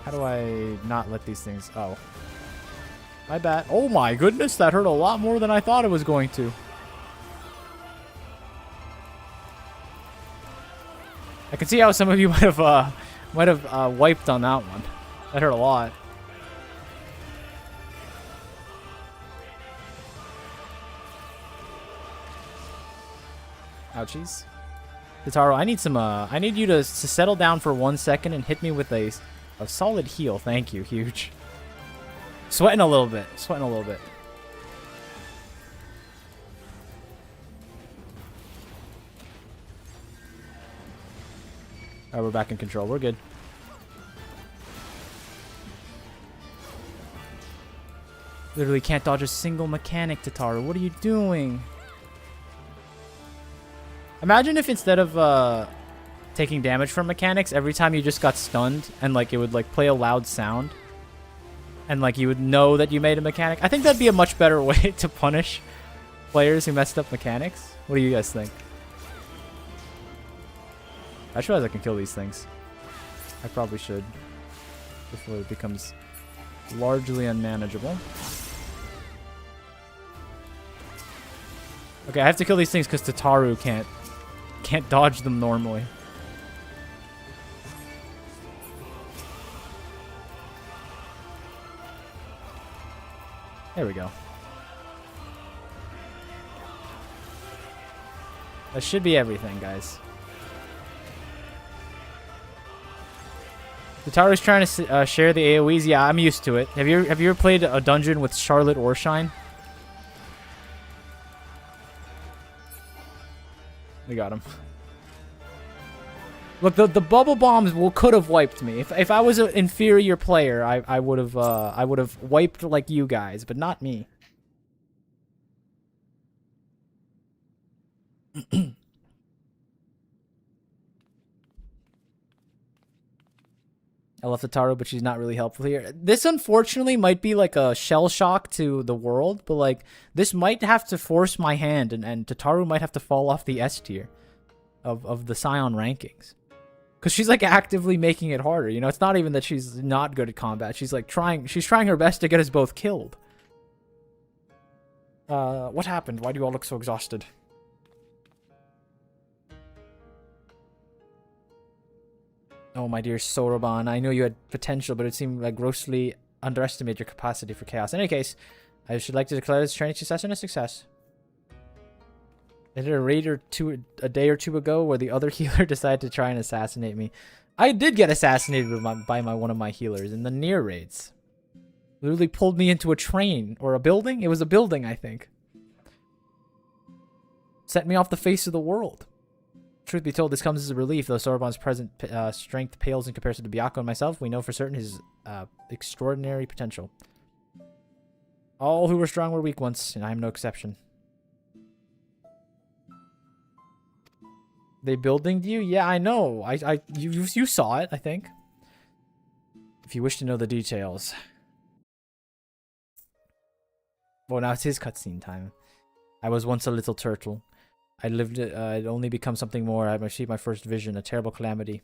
How do I not let these things... Oh. My bad. Oh my goodness, that hurt a lot more than I thought it was going to. I can see how some of you might have wiped on that one. That hurt a lot. Ouchies. Tataru, I need you to settle down for 1 second and hit me with a solid heal. Thank you, huge. Sweating a little bit. Sweating a little bit. Alright, we're back in control. We're good. Literally can't dodge a single mechanic, Tataru. What are you doing? Imagine if instead of taking damage from mechanics, every time you just got stunned and like it would like play a loud sound and like you would know that you made a mechanic. I think that'd be a much better way to punish players who messed up mechanics. What do you guys think? I just realize I can kill these things. I probably should before it becomes largely unmanageable. Okay, I have to kill these things because Tataru can't dodge them normally. There we go. That should be everything, guys. Tataru's trying to share the AoEs. Yeah, I'm used to it. Have you ever played a dungeon with Charlotte or Shine? We got him. Look, the bubble bombs could have wiped me. If I was an inferior player, I would have wiped like you guys, but not me. I love Tataru, but she's not really helpful here. This, unfortunately, might be like a shell shock to the world, but like this might have to force my hand, and Tataru might have to fall off the S tier of the Scion rankings. Because she's like actively making it harder. You know, it's not even that she's not good at combat. She's like trying her best to get us both killed. What happened? Why do you all look so exhausted? Oh, my dear Soroban, I know you had potential, but it seemed like grossly underestimated your capacity for chaos. In any case, I should like to declare this training session a success. I did a raid a day or two ago where the other healer decided to try and assassinate me. I did get assassinated by one of my healers in the near raids. Literally pulled me into a train or a building. It was a building, I think. Set me off the face of the world. Truth be told, this comes as a relief, though Soroban's present strength pales in comparison to Byakko and myself. We know for certain his extraordinary potential. All who were strong were weak once, and I am no exception. They buildinged you? Yeah, I know. You saw it, I think. If you wish to know the details. Well, now it's his cutscene time. I was once a little turtle. I'd only become something more. I received my first vision, a terrible calamity.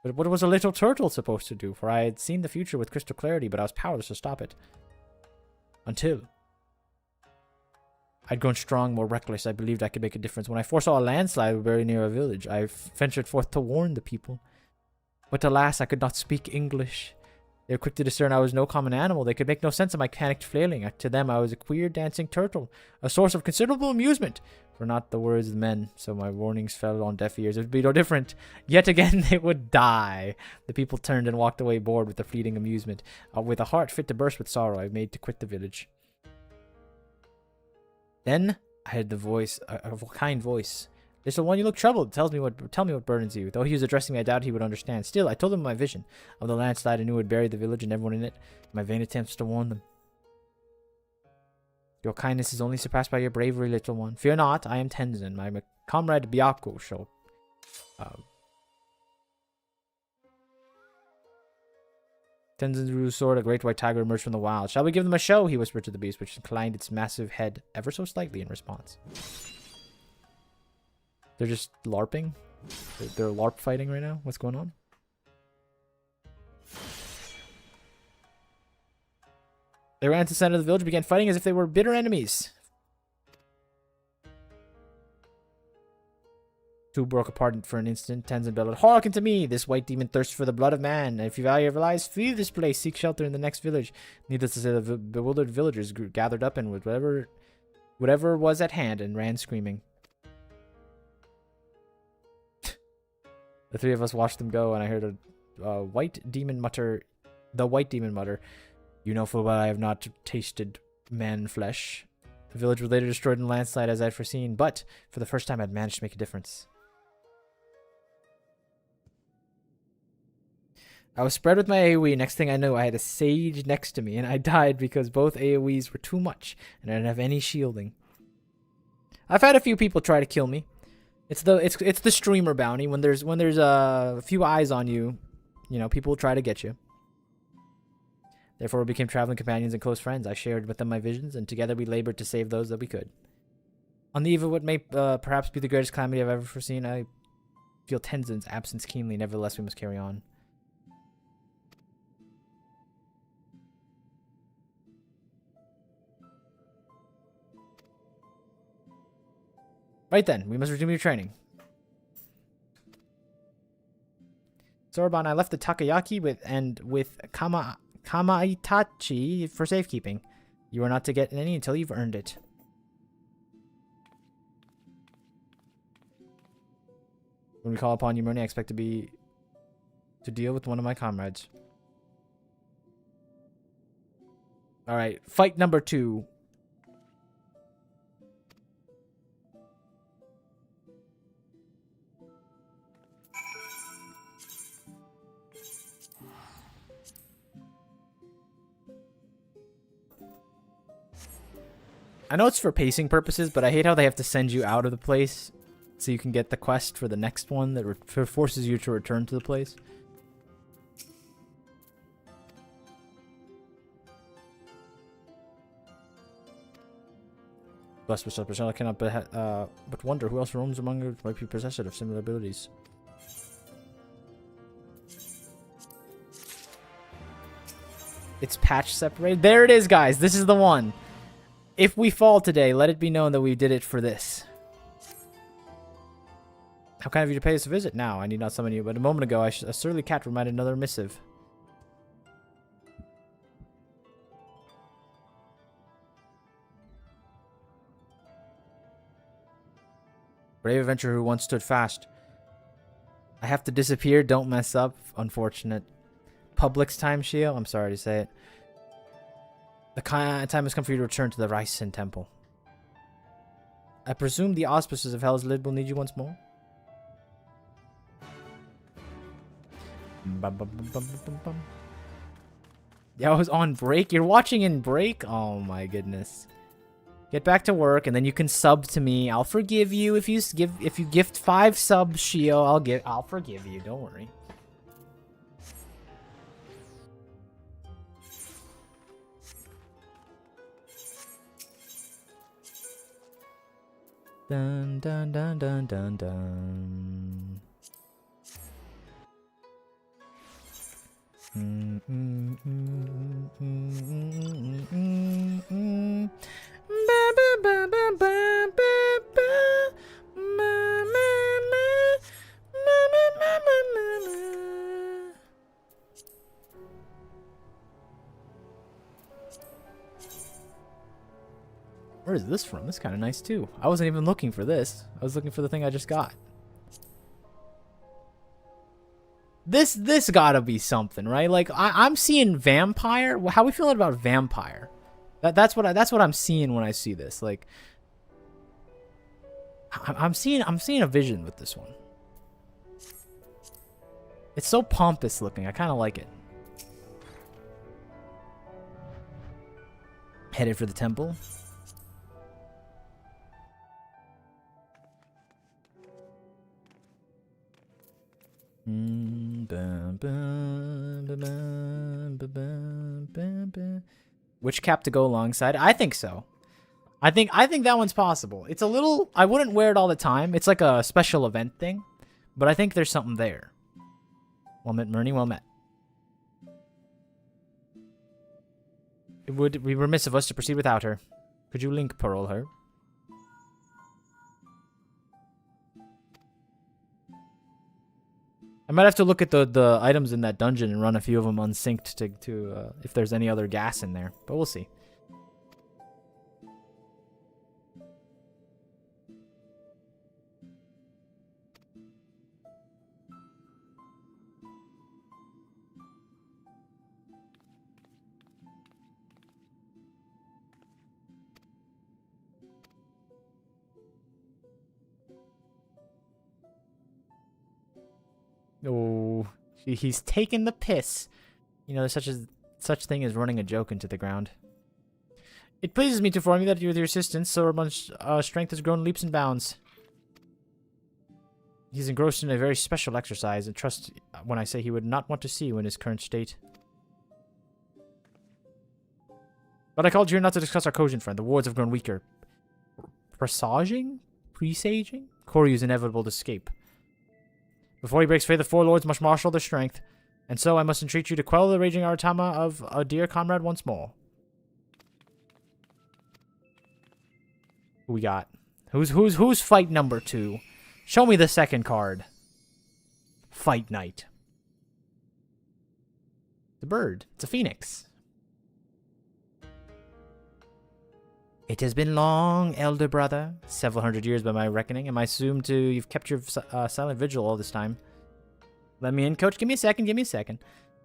But what was a little turtle supposed to do? For I had seen the future with crystal clarity, but I was powerless to stop it. Until I'd grown strong, more reckless. I believed I could make a difference. When I foresaw a landslide very near a village, I ventured forth to warn the people. But alas, I could not speak English. They were quick to discern I was no common animal. They could make no sense of my panicked flailing. To them, I was a queer dancing turtle, a source of considerable amusement. For not the words of men, so my warnings fell on deaf ears. It would be no different. Yet again, they would die. The people turned and walked away bored with the fleeting amusement. With a heart fit to burst with sorrow, I made to quit the village. Then I heard the voice, a kind voice. Little one, you look troubled. Tell me what burdens you. Though he was addressing me, I doubt he would understand. Still, I told him my vision of the landslide. I knew it would bury the village and everyone in it. My vain attempts to warn them. Your kindness is only surpassed by your bravery, little one. Fear not, I am Tenzin. My comrade Byakko shall... Tenzin drew his sword. A great white tiger emerged from the wild. Shall we give them a show? He whispered to the beast, which inclined its massive head ever so slightly in response. They're just LARPing? They're LARP fighting right now? What's going on? They ran to the center of the village and began fighting as if they were bitter enemies. Two broke apart for an instant. Tenzin bellowed, "Hearken to me! This white demon thirsts for the blood of man. If you value your lives, flee this place. Seek shelter in the next village." Needless to say, the bewildered villagers gathered up and with whatever was at hand and ran screaming. The three of us watched them go, and I heard a white demon mutter. The white demon mutter, "You know full well I have not tasted man flesh." The village was later destroyed in a landslide as I had foreseen, but for the first time I'd managed to make a difference. I was spread with my AoE. Next thing I knew, I had a sage next to me, and I died because both AoEs were too much, and I didn't have any shielding. I've had a few people try to kill me. It's the streamer bounty. When there's a few eyes on you, you know, people will try to get you. Therefore, we became traveling companions and close friends. I shared with them my visions, and together we labored to save those that we could. On the eve of what may perhaps be the greatest calamity I've ever foreseen, I feel Tenzin's absence keenly. Nevertheless, we must carry on. Right then, we must resume your training. Soroban, I left the Takayaki with Kamaitachi for safekeeping. You are not to get any until you've earned it. When we call upon you, Murni, I expect to deal with one of my comrades. Alright, fight number 2. I know it's for pacing purposes, but I hate how they have to send you out of the place so you can get the quest for the next one that forces you to return to the place. Blessed with such personnel, I cannot but wonder who else roams among you might be possessed of similar abilities. It's patch separated. There it is, guys. This is the one. If we fall today, let it be known that we did it for this. How kind of you to pay us a visit? Now, I need not summon you, but a moment ago, a surly cat reminded another missive. Brave adventurer who once stood fast. I have to disappear, don't mess up. Unfortunate. Public's time shield? I'm sorry to say it. The time has come for you to return to the Raisen Temple. I presume the auspices of Hell's Lid will need you once more? Yeah, I was on break. You're watching in break? Oh my goodness. Get back to work and then you can sub to me. I'll forgive you if you gift 5 subs, Shio. I'll forgive you. Don't worry. Dun dun dun dun dun dun. Where is this from? This is kind of nice too. I wasn't even looking for this. I was looking for the thing I just got. This gotta be something, right? Like I'm seeing vampire. How are we feeling about vampire? That's what I'm seeing when I see this. Like I'm seeing a vision with this one. It's so pompous looking. I kind of like it. Headed for the temple. Which cap to go alongside? I think so. I think that one's possible. It's a little. I wouldn't wear it all the time. It's like a special event thing, but I think there's something there. Well met, Murni. Well met. It would be remiss of us to proceed without her. Could you link parole her? I might have to look at the items in that dungeon and run a few of them unsynced to if there's any other gas in there. But we'll see. Oh, he's taking the piss. You know, there's such thing as running a joke into the ground. It pleases me to inform you that with your assistance, Silvermun's strength has grown leaps and bounds. He's engrossed in a very special exercise, and trust when I say he would not want to see you in his current state. But I called you here not to discuss our cogent friend. The wards have grown weaker. Presaging? Presaging? Koryu's inevitable escape. Before he breaks free, the four lords must marshal their strength, and so I must entreat you to quell the raging Aratama of a dear comrade once more. Who we got? Who's fight number 2? Show me the second card. Fight Knight. It's a bird. It's a phoenix. It has been long, elder brother. Several hundred years by my reckoning. Am I assumed you've kept your silent vigil all this time? Let me in, coach. Give me a second. Give me a second.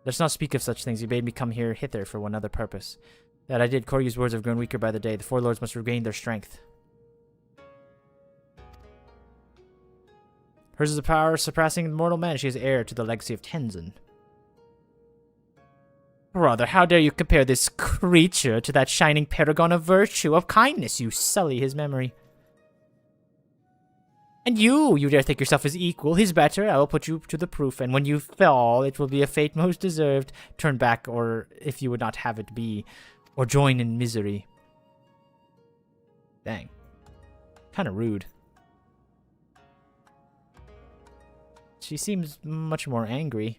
Let's not speak of such things. You bade me come hither for one other purpose. That I did. Koryu's words have grown weaker by the day. The four lords must regain their strength. Hers is a power surpassing mortal man. She is heir to the legacy of Tenzin. Brother, how dare you compare this creature to that shining paragon of virtue, of kindness? You sully his memory. And you dare think yourself his equal. He's better. I will put you to the proof, and when you fall, it will be a fate most deserved. Turn back, or if you would not have it be, or join in misery. Dang. Kind of rude. She seems much more angry.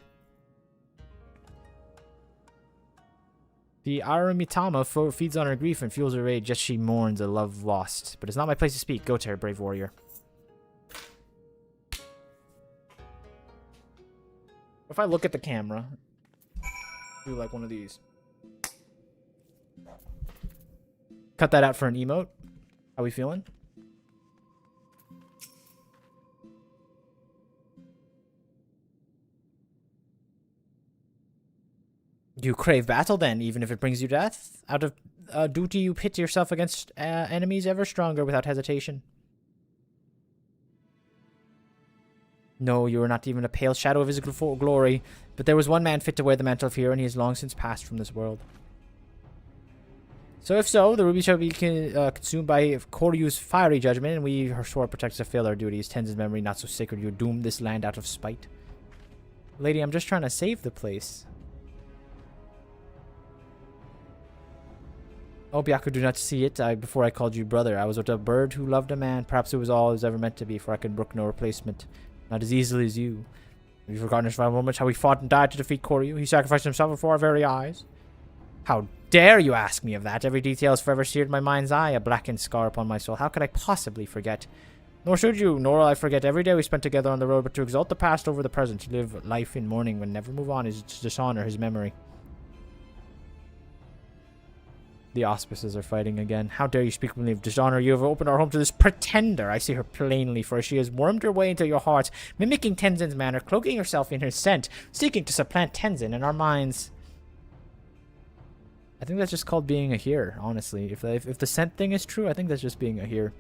The Aramitama feeds on her grief and fuels her rage, yet she mourns a love lost. But it's not my place to speak. Go to her, brave warrior. If I look at the camera, do like one of these. Cut that out for an emote. How we feeling? You crave battle then, even if it brings you death? Out of duty, you pit yourself against enemies ever stronger without hesitation. No, you are not even a pale shadow of his glory, but there was one man fit to wear the mantle of hero, and he has long since passed from this world. So if so, the ruby shall be consumed by Koryu's fiery judgment, and we, her sword protects to fail our duties. Tenzin's memory not so sacred, you doomed this land out of spite. Lady, I'm just trying to save the place. Oh, Byaku, do not see it. Before I called you brother, I was with a bird who loved a man. Perhaps it was all I was ever meant to be, for I could brook no replacement. Not as easily as you. Have you forgotten for a moment how he fought and died to defeat Koryu? He sacrificed himself before our very eyes. How dare you ask me of that? Every detail has forever seared my mind's eye, a blackened scar upon my soul. How could I possibly forget? Nor should you, nor will I forget every day we spent together on the road, but to exalt the past over the present, to live life in mourning when never move on is to dishonor his memory. The auspices are fighting again. How dare you speak with me of dishonor? You have opened our home to this pretender. I see her plainly, for she has wormed her way into your hearts, mimicking Tenzin's manner, cloaking herself in her scent, seeking to supplant Tenzin in our minds. I think that's just called being a hearer, honestly. If the scent thing is true, I think that's just being a hearer.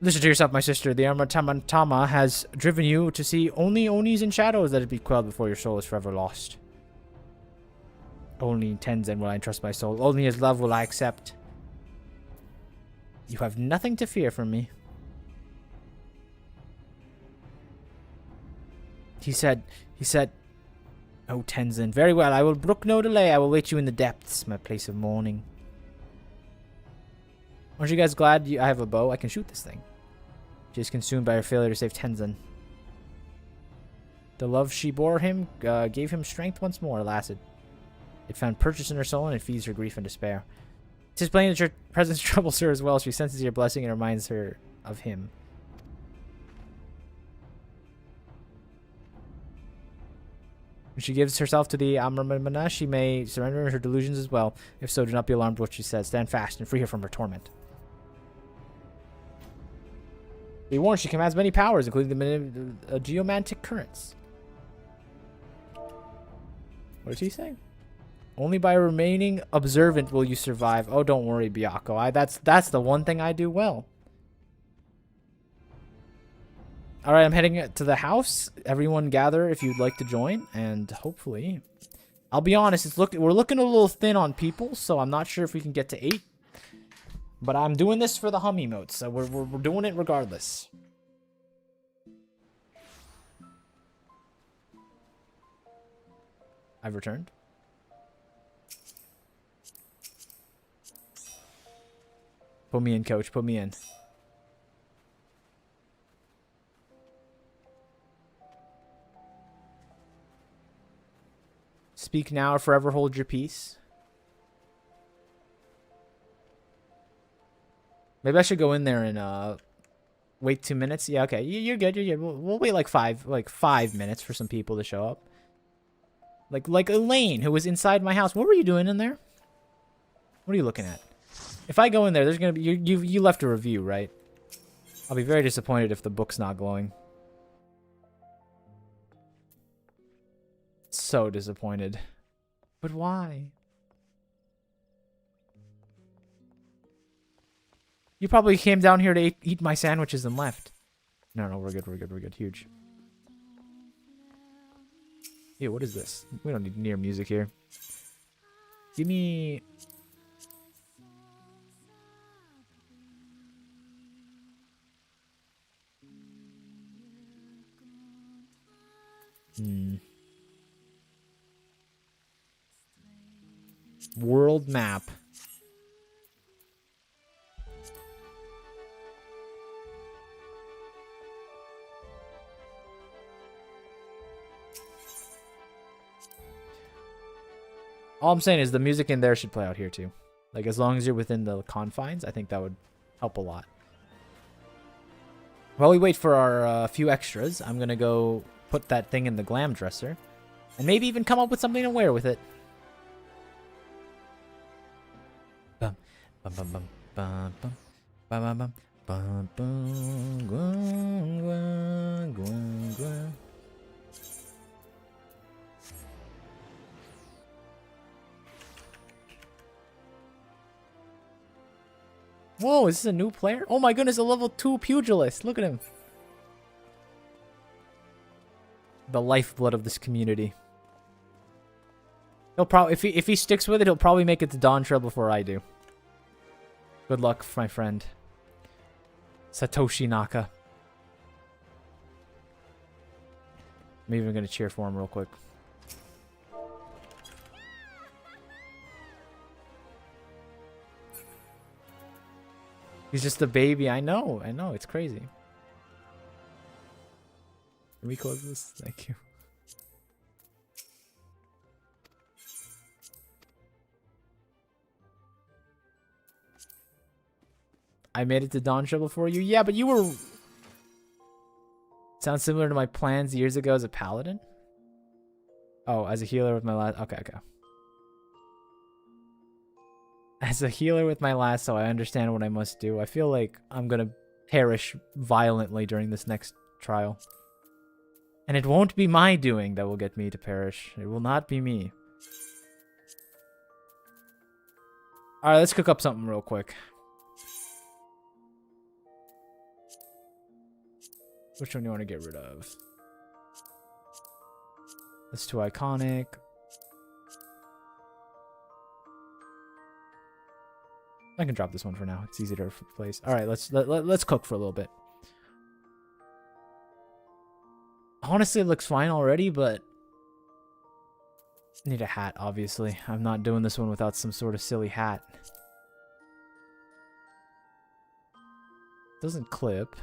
Listen to yourself, my sister. The Aramitama has driven you to see only Onis and shadows that it be quelled before your soul is forever lost. Only in Tenzin will I entrust my soul. Only his love will I accept. You have nothing to fear from me. He said, oh, Tenzin, very well. I will brook no delay. I will wait you in the depths, my place of mourning. Aren't you guys glad I have a bow? I can shoot this thing. She is consumed by her failure to save Tenzin. The love she bore him gave him strength once more, alas. It found purchase in her soul, and it feeds her grief and despair. It is plain that your presence troubles her as well. She senses your blessing and reminds her of him. When she gives herself to the Amramana, she may surrender her delusions as well. If so, do not be alarmed what she says. Stand fast and free her from her torment. Be warned, she commands many powers, including the geomantic currents. What is he saying? Only by remaining observant will you survive. Oh, don't worry, Byako. That's the one thing I do well. All right, I'm heading to the house. Everyone gather if you'd like to join, and hopefully, I'll be honest, we're looking a little thin on people, so I'm not sure if we can get to 8. But I'm doing this for the hum emotes, so we're doing it regardless. I've returned. Put me in, coach. Put me in. Speak now or forever hold your peace. Maybe I should go in there and wait 2 minutes. Yeah, okay. You're good. You're good. We'll wait like 5 minutes for some people to show up. Like Elaine, who was inside my house. What were you doing in there? What are you looking at? If I go in there, there's gonna be you left a review, right? I'll be very disappointed if the book's not glowing. So disappointed. But why? You probably came down here to eat my sandwiches and left. No, we're good, we're good, we're good. Huge. Ew, what is this? We don't need near music here. Give me... World map. All I'm saying is the music in there should play out here too. Like, as long as you're within the confines, I think that would help a lot. While we wait for our few extras, I'm going to go put that thing in the glam dresser. And maybe even come up with something to wear with it. Bum, bum, bum, bum, bum, bum, bum, bum, bum, bum, bum, bum. Whoa, is this a new player? Oh my goodness, a level 2 pugilist. Look at him. The lifeblood of this community. He'll probably, if he sticks with it, he'll probably make it to Dawn Trail before I do. Good luck, my friend. Satoshi Naka. I'm even gonna cheer for him real quick. He's just a baby. I know. It's crazy. Can we close this? Thank you. I made it to Dawn Trail before you. Yeah, but you were... Sounds similar to my plans years ago as a paladin. Oh, as a healer with my last... Okay. As a healer with my lasso, I understand what I must do. I feel like I'm gonna perish violently during this next trial. And it won't be my doing that will get me to perish. It will not be me. Alright, let's cook up something real quick. Which one do you want to get rid of? That's too iconic. I can drop this one for now. It's easy to replace. All right, let's cook for a little bit. Honestly, it looks fine already, but need a hat, obviously. I'm not doing this one without some sort of silly hat. Doesn't clip.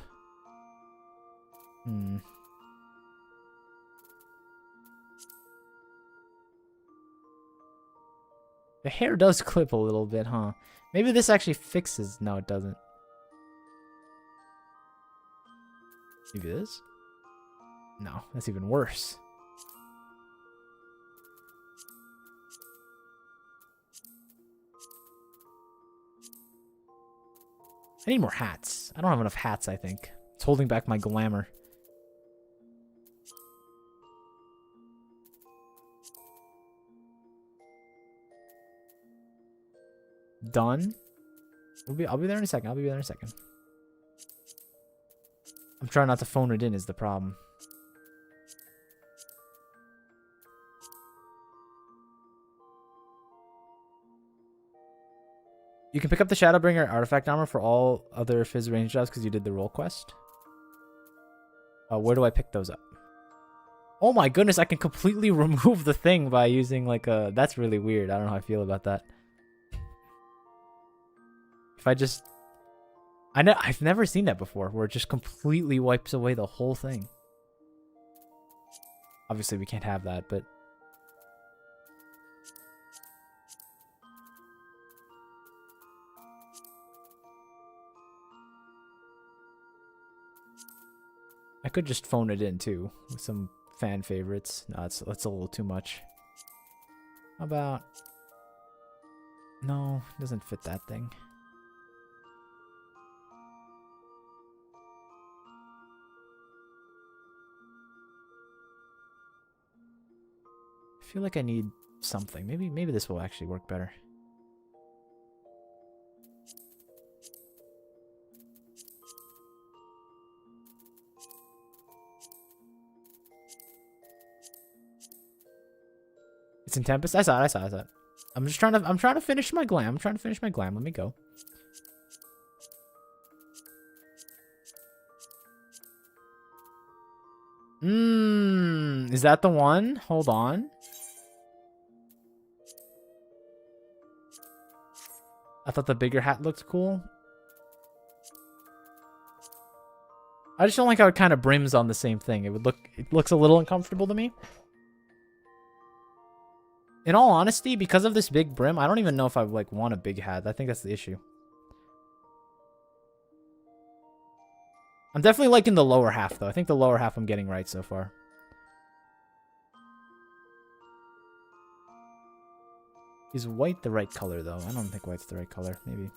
The hair does clip a little bit, huh? Maybe this actually fixes... No, it doesn't. Maybe this? No, that's even worse. I need more hats. I don't have enough hats, I think. It's holding back my glamour. Done. I'll be there in a second. I'll be there in a second. I'm trying not to phone it in is the problem. You can pick up the Shadowbringer artifact armor for all other Fizz range jobs because you did the role quest. Where do I pick those up? Oh my goodness, I can completely remove the thing by using like a... That's really weird. I don't know how I feel about that. If I just... I've never seen that before, where it just completely wipes away the whole thing. Obviously, we can't have that, but... I could just phone it in, too, with some fan favorites. No, that's a little too much. How about... No, it doesn't fit that thing. I feel like I need something. Maybe this will actually work better. It's in Tempest. I saw it. I'm trying to finish my glam. Let me go. Is that the one? Hold on. I thought the bigger hat looked cool. I just don't like how it kind of brims on the same thing. It looks a little uncomfortable to me. In all honesty, because of this big brim, I don't even know if I like want a big hat. I think that's the issue. I'm definitely liking the lower half though. I think the lower half I'm getting right so far. Is white the right color, though? I don't think white's the right color. Maybe go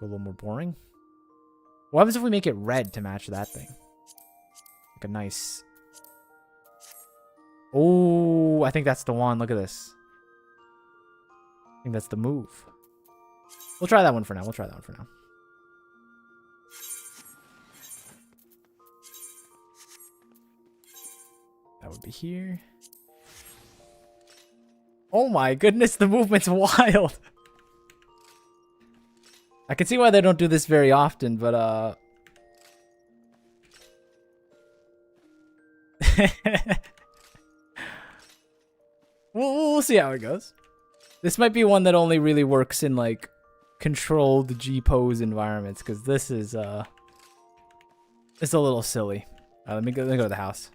a little more boring. What happens if we make it red to match that thing? Like a nice... Oh, I think that's the one. Look at this. I think that's the move. We'll try that one for now. That would be here. Oh my goodness, the movement's wild. I can see why they don't do this very often, but we'll see how it goes. This might be one that only really works in like controlled G-pose environments, because this is it's a little silly. Let me go to the house.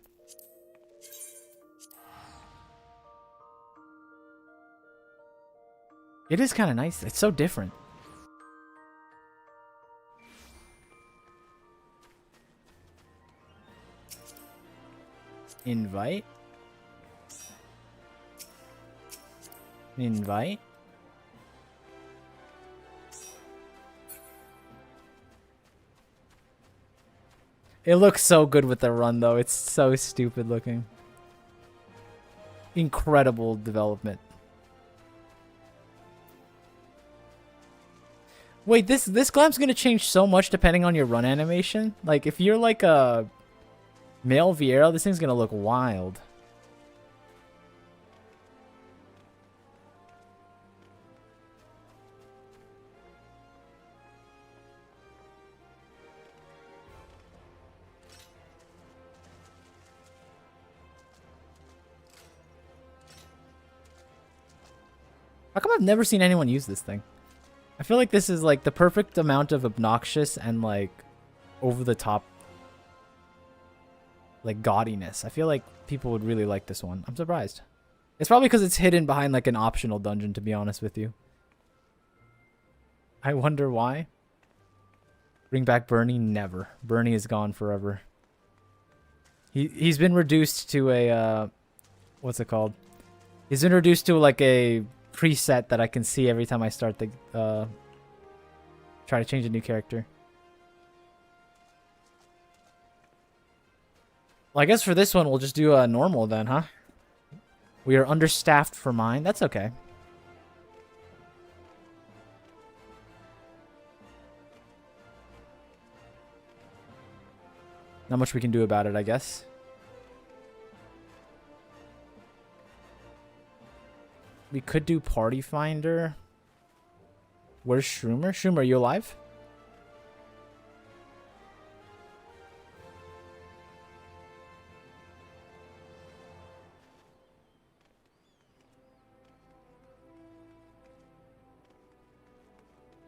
It is kind of nice. It's so different. Invite. Invite. It looks so good with the run, though. It's so stupid looking. Incredible development. Wait, this glam's gonna change so much depending on your run animation. Like, if you're like a male Vieira, this thing's gonna look wild. How come I've never seen anyone use this thing? I feel like this is like the perfect amount of obnoxious and like over the top like gaudiness. I feel like people would really like this one. I'm surprised. It's probably because it's hidden behind like an optional dungeon, to be honest with you. I wonder why. Bring back Bernie? Never. Bernie is gone forever. He's been reduced to a what's it called? He's been reduced to like a preset that I can see every time I start the Try to change a new character. Well, I guess for this one, we'll just do a normal then, huh? We are understaffed for mine. That's okay. Not much we can do about it, I guess. We could do Party Finder. Where's Shroomer? Shroomer, are you alive?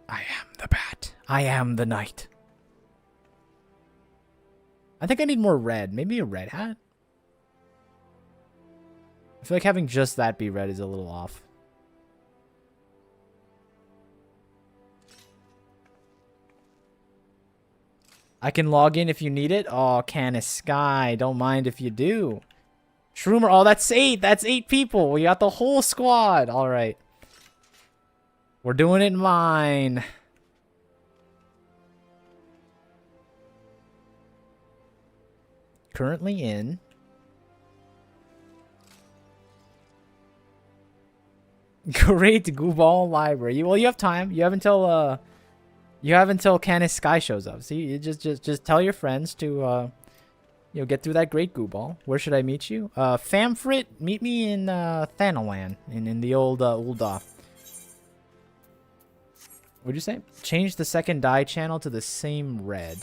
I am the bat. I am the knight. I think I need more red. Maybe a red hat? I feel like having just that be red is a little off. I can log in if you need it. Oh, Canis Sky. Don't mind if you do. Shroomer. Oh, that's 8. That's 8 people. We got the whole squad. All right. We're doing it in mine. Currently in. Great Gooball Library. Well, you have time. You have until Canis Sky shows up. See, you just tell your friends to get through that great Gooball. Where should I meet you? Famfrit, meet me in Thanalan in the old Ul'dah. What'd you say? Change the second dye channel to the same red.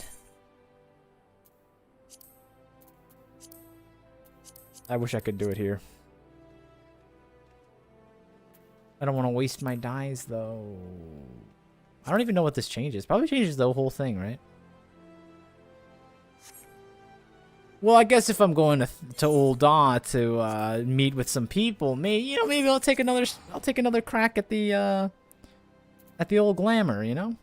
I wish I could do it here. I don't want to waste my dyes, though. I don't even know what this changes. Probably changes the whole thing, right? Well, I guess if I'm going to Ul'dah to meet with some people, maybe I'll take another crack at the old glamour, you know?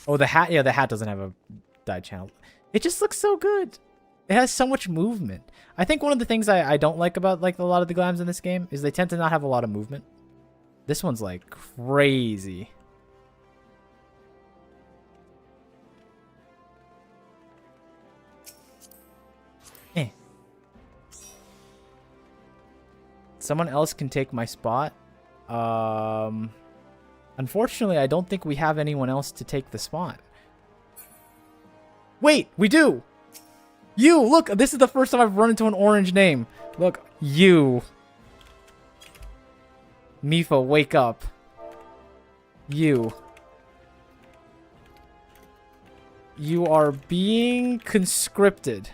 Oh, the hat. Yeah, the hat doesn't have a dye channel. It just looks so good. It has so much movement. I think one of the things I don't like about a lot of the glams in this game is they tend to not have a lot of movement. This one's like crazy. Someone else can take my spot. Unfortunately, I don't think we have anyone else to take the spot. Wait, we do! You! Look, this is the first time I've run into an orange name. Look, you. Mifa, wake up. You. You are being conscripted.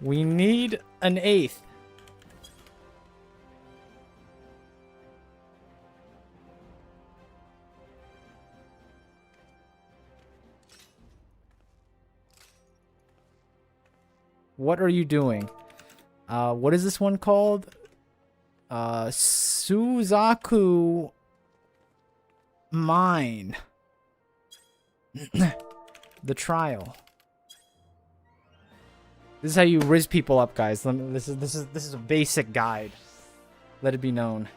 We need an 8th. What are you doing? What is this one called? Suzaku Mine. The trial. This is how you riz people up, guys. This is a basic guide. Let it be known.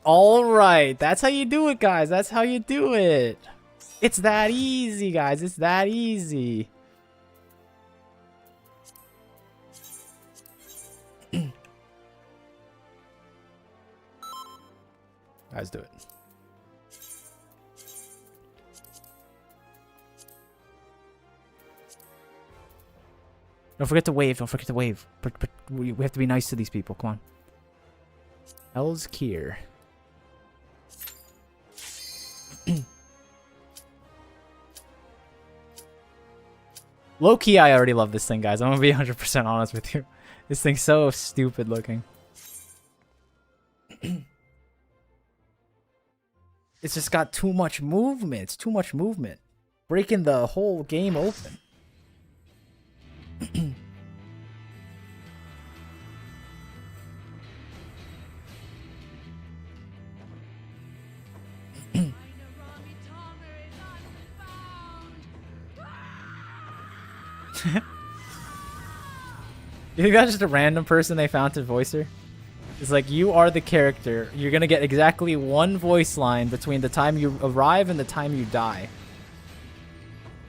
All right, that's how you do it, guys. That's how you do it. It's that easy, guys. It's that easy. Guys, do it. Don't forget to wave. Don't forget to wave. But we have to be nice to these people. Come on. El's Kier. Low key, I already love this thing, guys. I'm gonna be 100% honest with you. This thing's so stupid looking. It's just got too much movement. It's too much movement. Breaking the whole game open. You think that's just a random person they found to voice her? It's like, you are the character. You're gonna get exactly one voice line between the time you arrive and the time you die.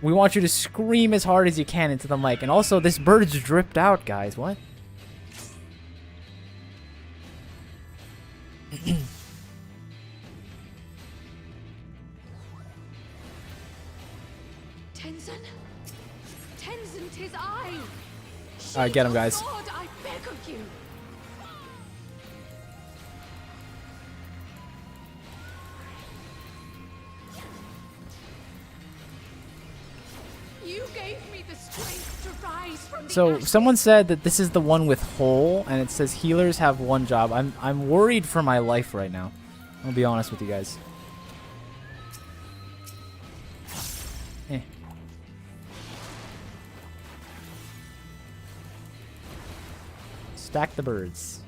We want you to scream as hard as you can into the mic. And also, this bird's dripped out, guys. What? Tenzin? Tenzin, 'tis I! Alright, get him, guys. Sword, I beg of you! You gave me the strength to rise from the So, ashes. someone said that this is the one with hole, and it says healers have one job. I'm worried for my life right now. I'll be honest with you guys. Eh. Stack the birds.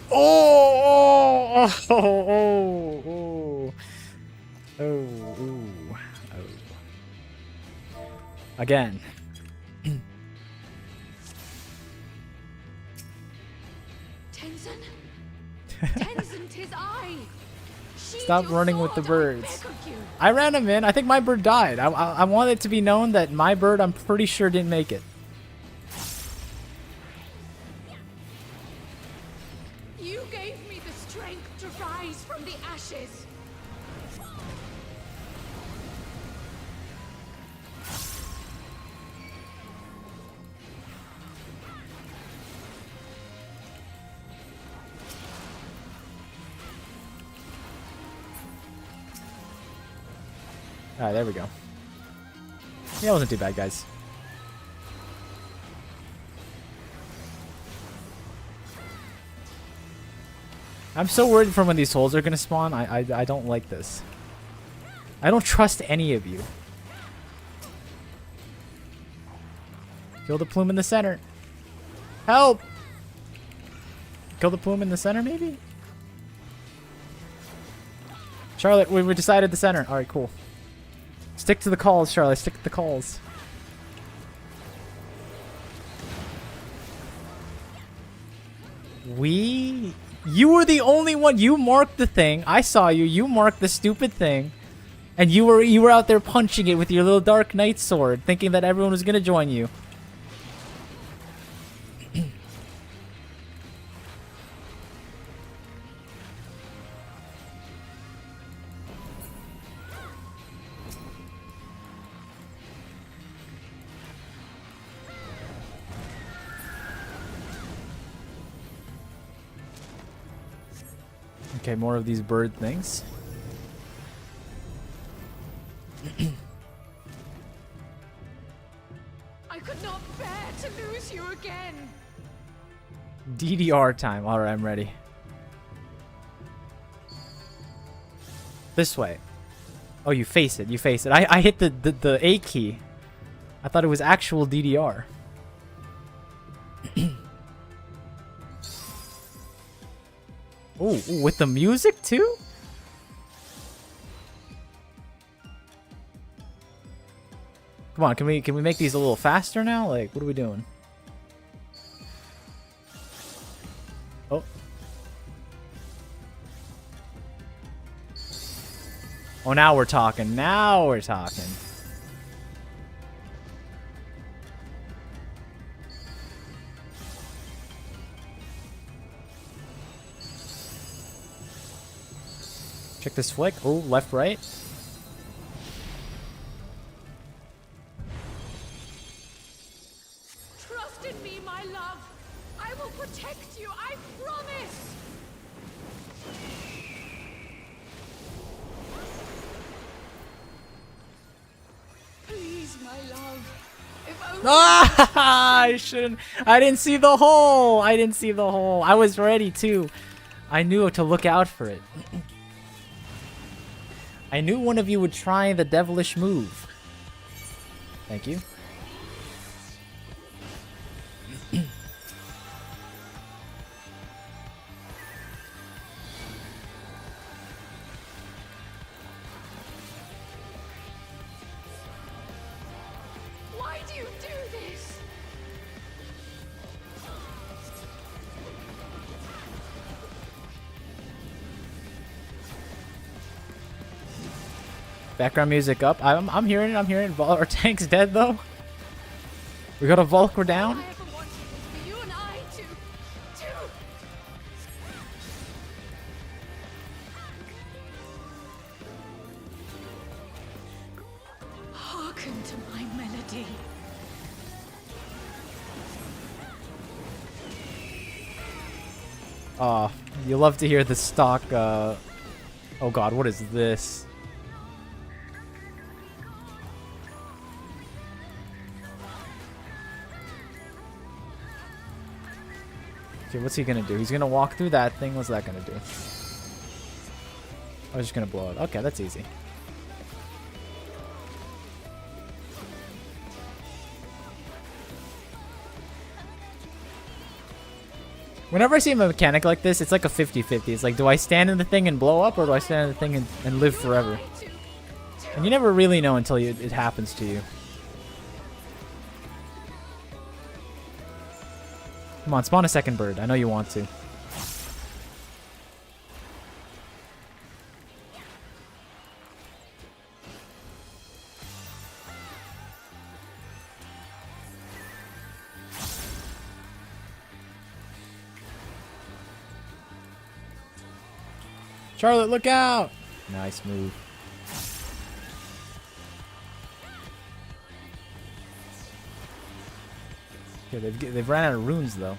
Oh, oh, oh, oh, oh, oh, oh. Again. Tenzin? Tenzin, 'tis I! Sheathe Stop your running with the sword, birds. I beg of you. I ran him in. I think my bird died. I want it to be known that my bird, I'm pretty sure, didn't make it. You gave me the strength to rise from the ashes. Alright, there we go. Yeah, it wasn't too bad, guys. I'm so worried for when these souls are gonna spawn. I don't like this. I don't trust any of you. Kill the plume in the center. Help! Kill the plume in the center, maybe? Charlotte, we decided the center. Alright, cool. Stick to the calls, Charlotte. Stick to the calls. You were the only one. You marked the thing. I saw you. You marked the stupid thing. And you were out there punching it with your little Dark Knight sword, thinking that everyone was gonna join you. Okay, more of these bird things. I could not bear to lose you again. DDR time. Alright, I'm ready. This way. Oh, you face it. You face it. I hit the A key. I thought it was actual DDR. Ooh, with the music too? Come on, can we make these a little faster now? Like, what are we doing? Oh. Oh, now we're talking. Now we're talking. Check this flick. Oh, left, right. Trust in me, my love. I will protect you. I promise. Please, my love. If only Ah, I shouldn't. I didn't see the hole. I didn't see the hole. I was ready too. I knew to look out for it. I knew one of you would try the devilish move. Thank you. Background music up. I'm hearing it. I'm hearing it. Our tank's dead though. We got a Volk. We're down. All I ever wanted was for you and I to hearken to my melody. Oh, you love to hear the stock. Oh God, what is this? Okay, what's he gonna do? He's gonna walk through that thing. What's that gonna do? I was just gonna blow it. Okay, that's easy. Whenever I see a mechanic like this, it's like a 50-50. It's like, do I stand in the thing and blow up, or do I stand in the thing and live forever? And you never really know until it happens to you. Come on, spawn a second bird. I know you want to. Charlotte, look out! Nice move. Okay, they've ran out of runes though.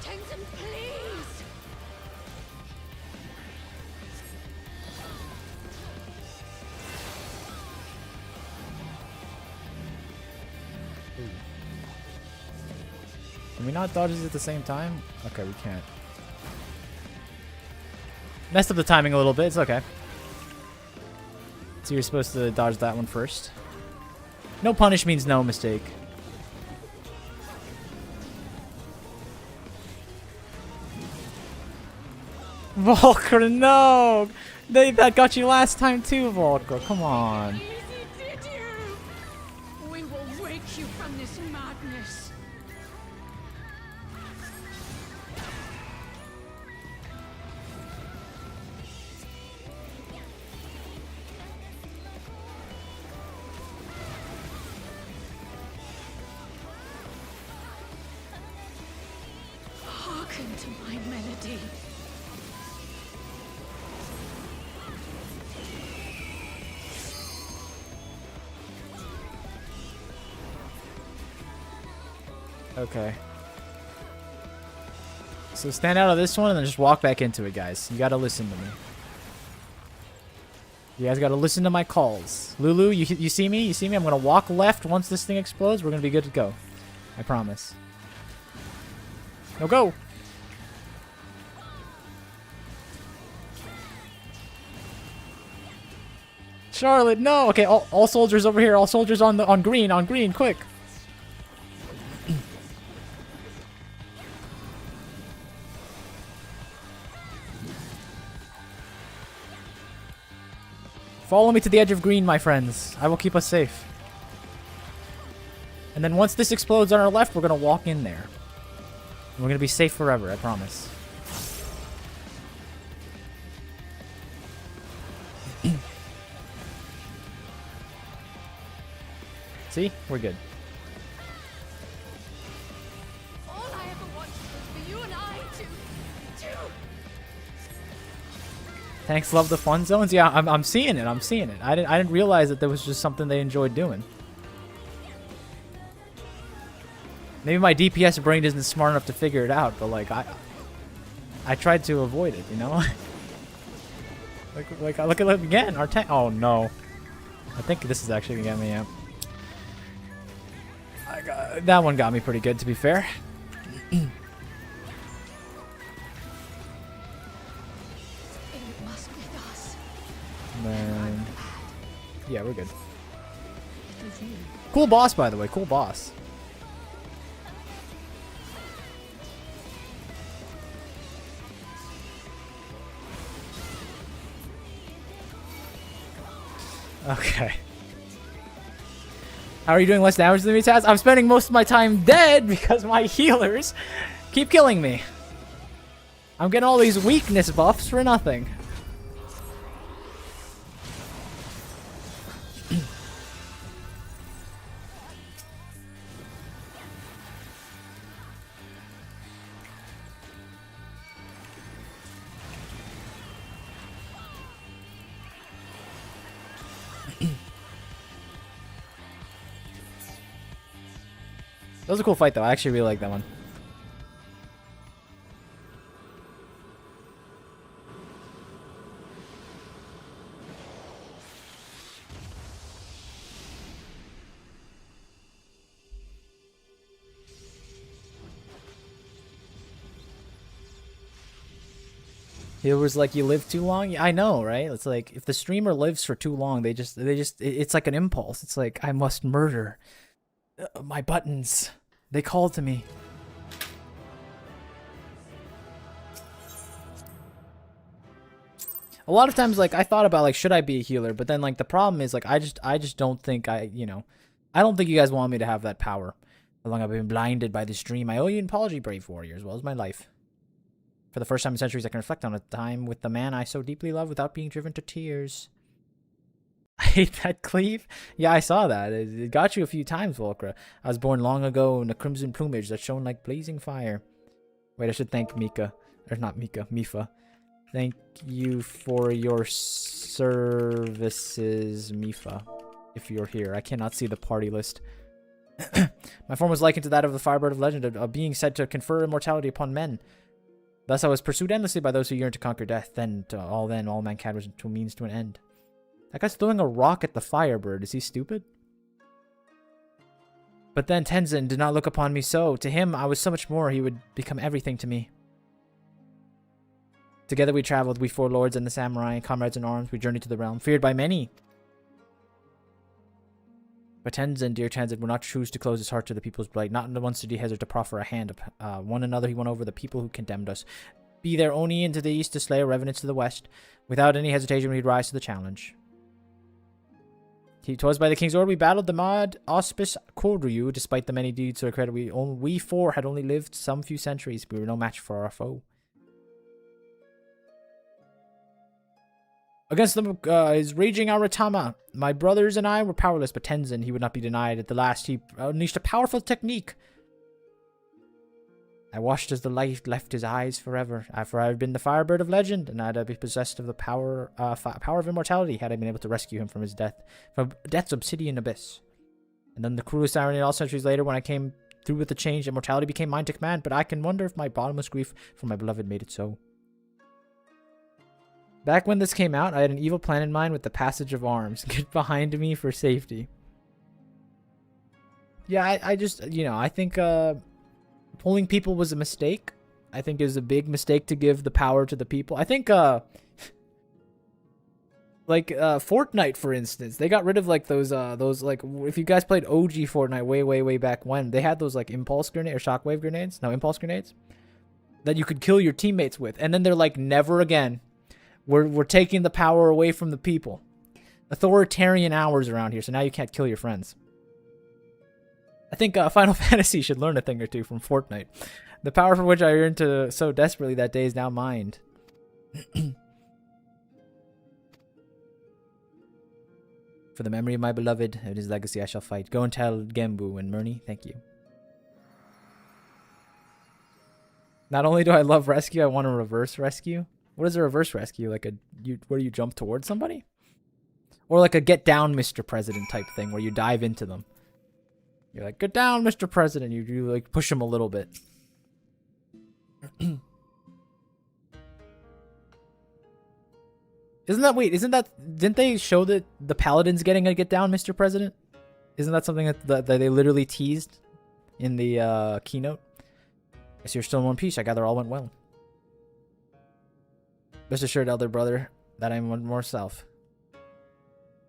Tenzin, please. Can we not dodge these at the same time? Okay, we can't. Messed up the timing a little bit. It's okay. So you're supposed to dodge that one first. No punish means no mistake. Volker, no! That got you last time too, Volker. Come on. Easy, did you? We will wake you from this madness. Hearken to my melody. Okay. So stand out of this one and then just walk back into it, guys. You gotta listen to me. You guys gotta listen to my calls. Lulu, you see me? You see me? I'm gonna walk left once this thing explodes. We're gonna be good to go. I promise. No, go! Charlotte, no! Okay, all soldiers over here. All soldiers on green, quick! Follow me to the edge of green, my friends. I will keep us safe. And then once this explodes on our left, we're going to walk in there. And we're going to be safe forever, I promise. See? We're good. All I ever wanted was for you and I to Tanks love the fun zones. Yeah, I'm seeing it. I'm seeing it. I didn't realize that there was just something they enjoyed doing. Maybe my DPS brain isn't smart enough to figure it out, but like I tried to avoid it, you know. like look at it again. Our tank. Oh no. I think this is actually gonna get me. That one got me pretty good, to be fair. It must be thus. Man. Yeah, we're good. Cool boss, by the way. Cool boss. Okay. How are you doing less damage than me, Taz? I'm spending most of my time dead because my healers keep killing me. I'm getting all these weakness buffs for nothing. That was a cool fight, though. I actually really like that one. It was like, you live too long. Yeah, I know, right? It's like, if the streamer lives for too long, it's like an impulse. It's like, I must murder my buttons. They call to me. A lot of times, like, I thought about, like, should I be a healer? But then, like, the problem is, like, I just don't think I don't think you guys want me to have that power. How long I've been blinded by the stream. I owe you an apology, brave warrior, as well as my life. For the first time in centuries, I can reflect on a time with the man I so deeply love without being driven to tears. I hate that cleave. Yeah, I saw that. It got you a few times, Volcra. I was born long ago in a crimson plumage that shone like blazing fire. Wait, I should thank Mika. Or not Mika, Mifa. Thank you for your services, Mifa. If you're here. I cannot see the party list. My form was likened to that of the Firebird of Legend, a being said to confer immortality upon men. Thus I was pursued endlessly by those who yearned to conquer death. Then, all mankind was to a means to an end. That guy's throwing a rock at the Firebird. Is he stupid? But then Tenzin did not look upon me so. To him, I was so much more. He would become everything to me. Together we traveled, we four lords and the samurai, comrades in arms. We journeyed to the realm, feared by many. But Tenzin, dear Tenzin, would not choose to close his heart to the people's blight. Not once did he hesitate to proffer a hand. One another he won over the people who condemned us. Be there Oni into the east to slay, or revenants to the west. Without any hesitation, we'd rise to the challenge. 'Twas by the king's order we battled the Mad Auspice Koryu. Despite the many deeds to our credit, we four had only lived some few centuries. We were no match for our foe. Against them is raging Aratama. My brothers and I were powerless, but Tenzin, he would not be denied. At the last, he unleashed a powerful technique. I watched as the light left his eyes forever. For I had been the Firebird of Legend, and I'd be possessed of the power of immortality had I been able to rescue him from his death, from death's obsidian abyss. And then the cruelest irony, all centuries later, when I came through with the change, immortality became mine to command. But I can wonder if my bottomless grief for my beloved made it so. Back when this came out, I had an evil plan in mind with the passage of arms. Get behind me for safety. Yeah, I just, I think pulling people was a mistake. I think it was a big mistake to give the power to the people. I think, Fortnite, for instance, they got rid of, like, those, like, if you guys played OG Fortnite way back when, they had those, like, impulse grenades, or shockwave grenades? No, impulse grenades? That you could kill your teammates with. And then they're like, never again. We're taking the power away from the people. Authoritarian hours around here, so now you can't kill your friends. I think Final Fantasy should learn a thing or two from Fortnite. The power for which I yearned to so desperately that day is now mine. For the memory of my beloved and his legacy I shall fight. Go and tell Gembu and Murni, thank you. Not only do I love rescue, I want a reverse rescue. What is a reverse rescue? Like where you jump towards somebody? Or like a get down, Mr. President type thing where you dive into them. You're like, get down, Mr. President. You like push them a little bit. Isn't that, didn't they show that the Paladins getting a get down, Mr. President? Isn't that something that they literally teased in the keynote? I see you're still in one piece. I gather all went well. Rest assured, elder brother, that I am one more self.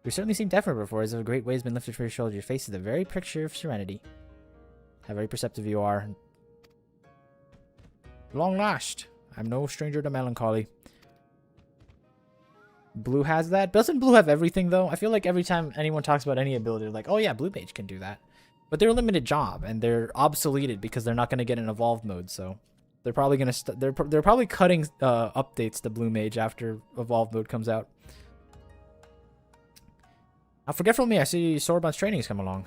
You certainly seem different before, as if a great weight has been lifted from your shoulder. Your face is the very picture of serenity. How very perceptive you are. Long last, I'm no stranger to melancholy. Blue has that. Doesn't Blue have everything, though? I feel like every time anyone talks about any ability, they're like, oh yeah, Blue Mage can do that. But they're a limited job, and they're obsoleted because they're not going to get an evolved mode, so they're probably going to they're probably cutting updates to Blue Mage after evolved mode comes out. Now, forgetful me, I see Sorbon's training's come along.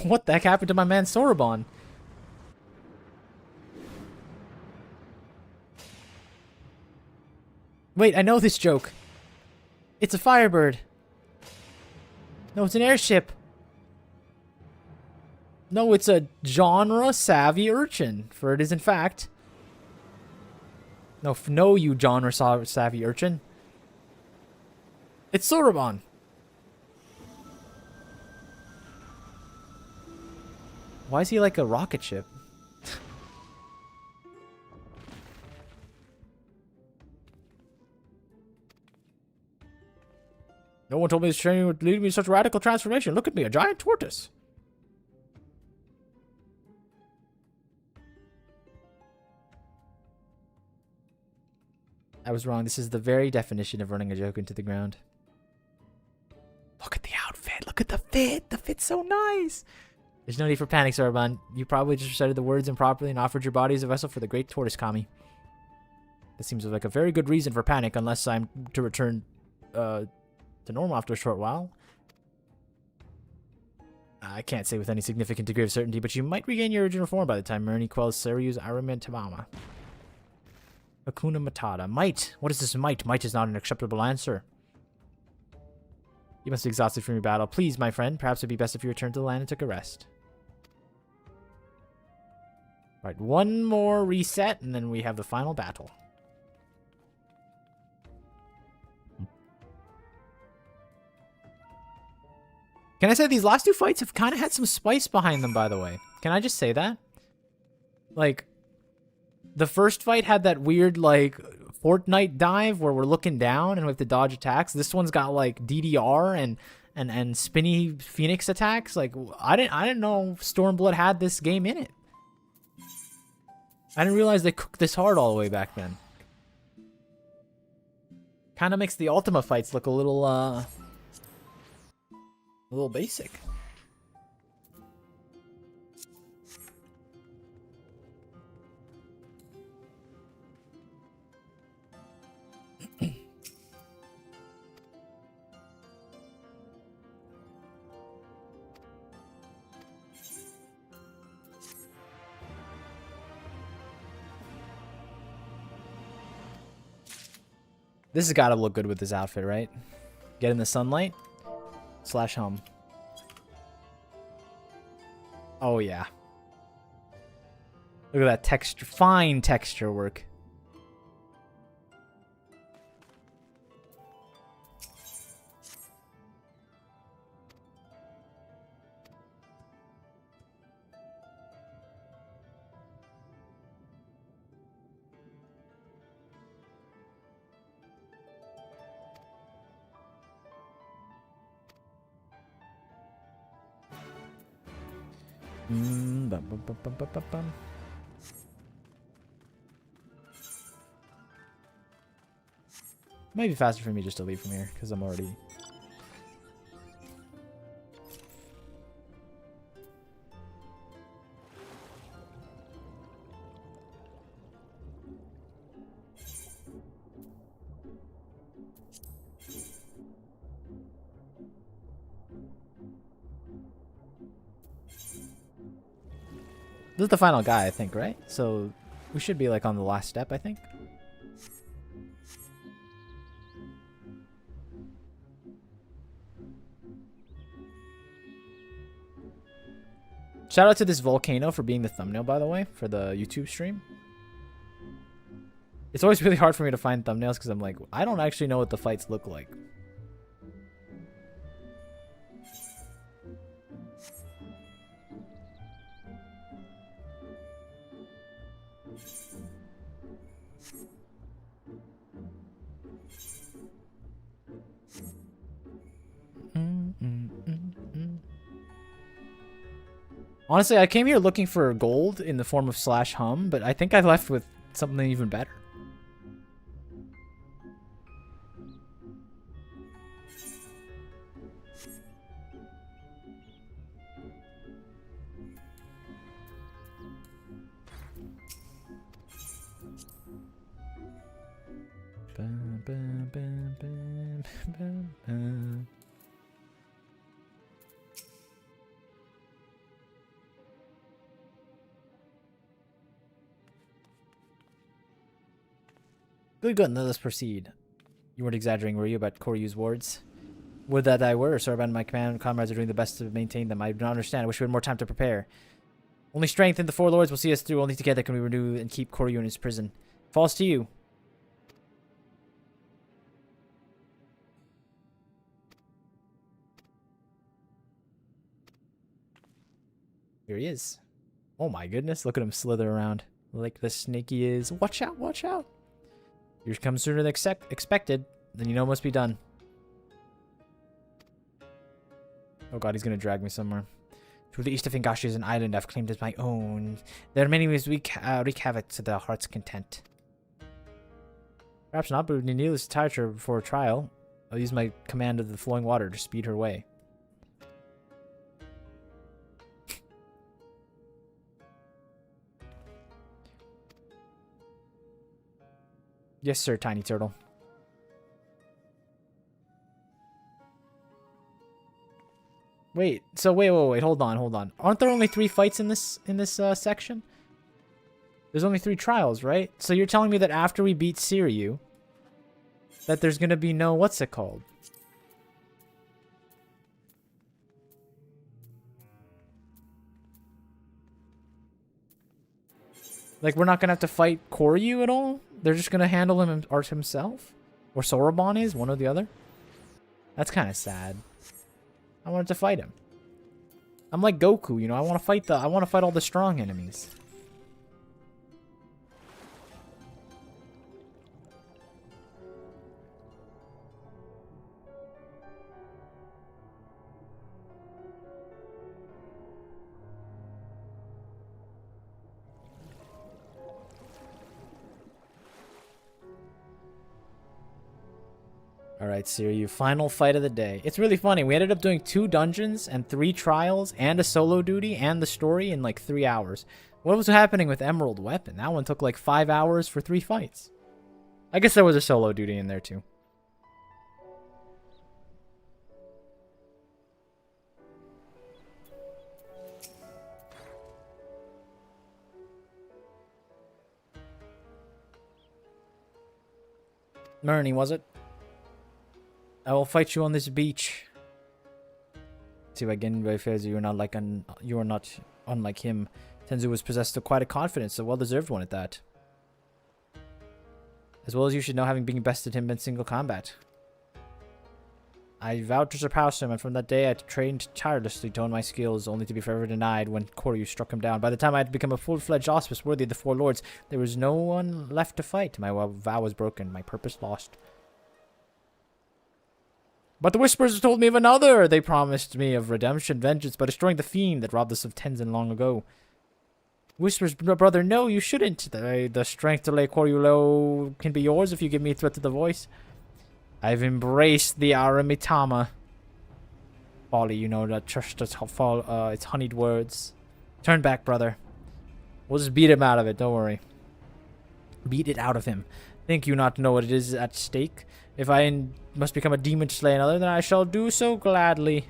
What the heck happened to my man Sorbon? Wait, I know this joke. It's a Firebird. No, it's an airship. No, it's a genre-savvy urchin, for it is in fact. No, you genre-savvy urchin. It's Sorbon. Why is he like a rocket ship? No one told me this training would lead me to such radical transformation. Look at me, a giant tortoise. I was wrong. This is the very definition of running a joke into the ground. Look at the outfit. Look at the fit. The fit's so nice. There's no need for panic, Sorbon. You probably just recited the words improperly and offered your body as a vessel for the great tortoise kami. That seems like a very good reason for panic, unless I'm to return to normal after a short while. I can't say with any significant degree of certainty, but you might regain your original form by the time Murni quells Seryu's Aramintabama. Hakuna Matata. Might. What is this might? Might is not an acceptable answer. You must be exhausted from your battle. Please, my friend, perhaps it would be best if you returned to the land and took a rest. Alright, one more reset, and then we have the final battle. Can I say these last two fights have kind of had some spice behind them, by the way? Can I just say that? Like, the first fight had that weird, like, Fortnite dive where we're looking down and we have to dodge attacks. This one's got, like, DDR and spinny Phoenix attacks. Like, I didn't know Stormblood had this game in it. I didn't realize they cooked this hard all the way back then. Kind of makes the Ultima fights look a little basic. This has got to look good with this outfit, right? Get in the sunlight. / home. Oh, yeah. Look at that texture. Fine texture work. Bum, bum, bum, bum, bum, bum, bum. Might be faster for me just to leave from here because I'm already. This is the final guy, I think, right? So we should be like on the last step, I think. Shout out to this volcano for being the thumbnail, by the way, for the YouTube stream. It's always really hard for me to find thumbnails because I'm like, I don't actually know what the fights look like. Honestly, I came here looking for gold in the form of /hum, but I think I left with something even better. Bum, bum, bum, bum, bum, bum. Good, good. Now let's proceed. You weren't exaggerating, were you, about Koryu's words? Would that I were. Sorry about my command. Comrades are doing the best to maintain them. I do not understand. I wish we had more time to prepare. Only strength and the four lords will see us through. Only together can we renew and keep Koryu in his prison. Falls to you. Here he is. Oh my goodness. Look at him slither around. Like the snake he is. Watch out, watch out. Yours comes sooner than expected. Then you know it must be done. Oh god, he's gonna drag me somewhere. To the east of Ingashi is an island I've claimed as my own. There are many ways we wreak havoc to the heart's content. Perhaps not, but needless to touch her before trial. I'll use my command of the flowing water to speed her way. Yes, sir, Tiny Turtle. Wait, so wait, hold on. Aren't there only 3 fights in this section? There's only 3 trials, right? So you're telling me that after we beat Siryu, that there's gonna be no, what's it called? Like, we're not gonna have to fight Koryu at all? They're just gonna handle him himself? Or Soroban is, one or the other? That's kind of sad. I wanted to fight him. I'm like Goku, you know, I want to fight all the strong enemies. Alright, Siryu, final fight of the day. It's really funny. We ended up doing 2 dungeons and 3 trials and a solo duty and the story in like 3 hours. What was happening with Emerald Weapon? That one took like 5 hours for 3 fights. I guess there was a solo duty in there too. Murney, was it? I will fight you on this beach. See again, Wayfares, you are not unlike him. Tenzu was possessed of quite a confidence, a well-deserved one at that. As well as you should know, having been bested him in single combat. I vowed to surpass him, and from that day I trained tirelessly to hone my skills, only to be forever denied when Koryu struck him down. By the time I had become a full-fledged auspice worthy of the 4 lords, there was no one left to fight. My vow was broken, my purpose lost. But the Whispers told me of another. They promised me of redemption, vengeance, by destroying the fiend that robbed us of Tenzin long ago. Whispers, brother, no, you shouldn't. The strength to lay Koryu low can be yours if you give me a threat to the voice. I've embraced the Aramitama. Folly, you know, that trust its honeyed words. Turn back, brother. We'll just beat him out of it, don't worry. Beat it out of him. Think you not know what it is at stake? If I must become a demon to slay another, then I shall do so gladly.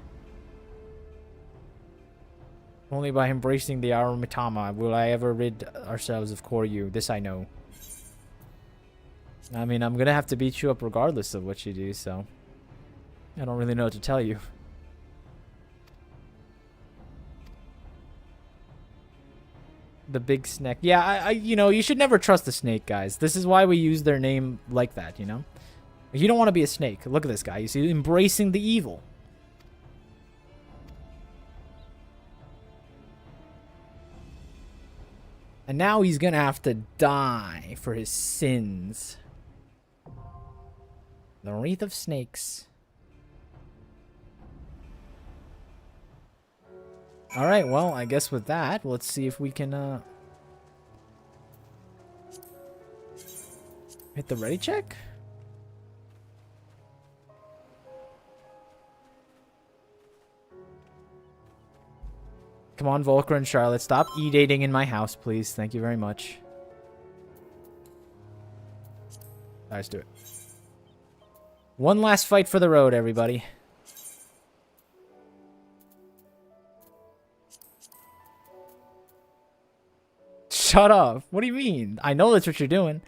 Only by embracing the Aramitama will I ever rid ourselves of Koryu. This I know. I mean, I'm gonna have to beat you up regardless of what you do, so I don't really know what to tell you. The big snake. Yeah, you know, you should never trust the snake, guys. This is why we use their name like that, you know? You don't want to be a snake. Look at this guy. You see, embracing the evil. And now he's gonna have to die for his sins. The Wreath of Snakes. Alright, well, I guess with that, let's see if we can, hit the ready check? Come on, Volker and Charlotte, stop e-dating in my house, please. Thank you very much. Alright, let's do it. One last fight for the road, everybody. Shut up. What do you mean? I know that's what you're doing.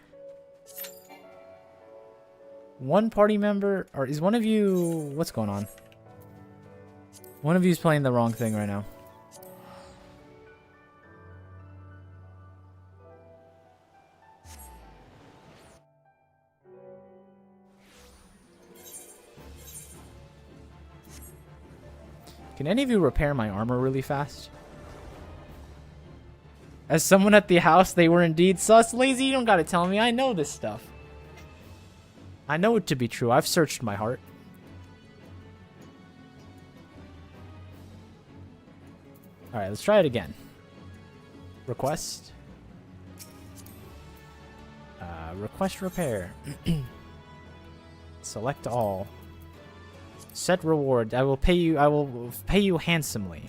One party member, or is one of you... What's going on? One of you is playing the wrong thing right now. Can any of you repair my armor really fast? As someone at the house, they were indeed sus. Lazy, you don't gotta tell me. I know this stuff. I know it to be true. I've searched my heart. Alright, let's try it again. Request. Request repair. Select all. Set reward. I will pay you handsomely.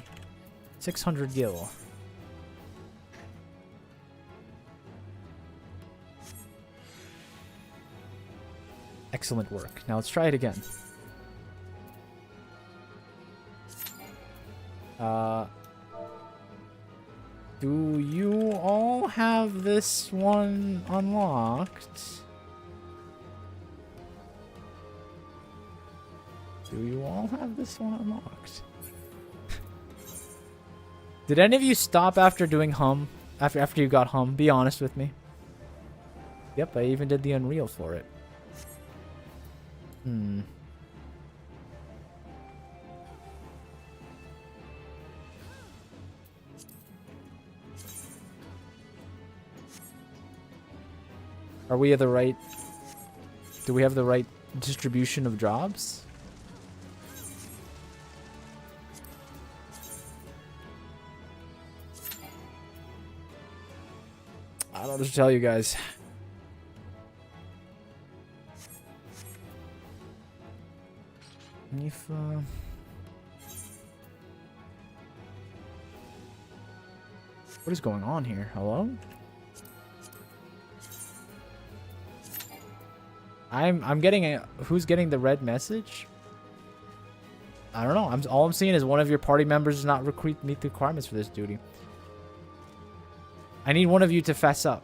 600 gil. Excellent work. Now let's try it again. Do you all have this one unlocked? Do you all have this one unlocked? Did any of you stop after doing hum? After you got hum? Be honest with me. Yep, I even did the Unreal for it. Are we at the right... Do we have the right distribution of jobs? I don't know what to tell you guys. If, what is going on here? Hello? I'm getting a... Who's getting the red message? I don't know. All I'm seeing is one of your party members does not meet the requirements for this duty. I need one of you to fess up.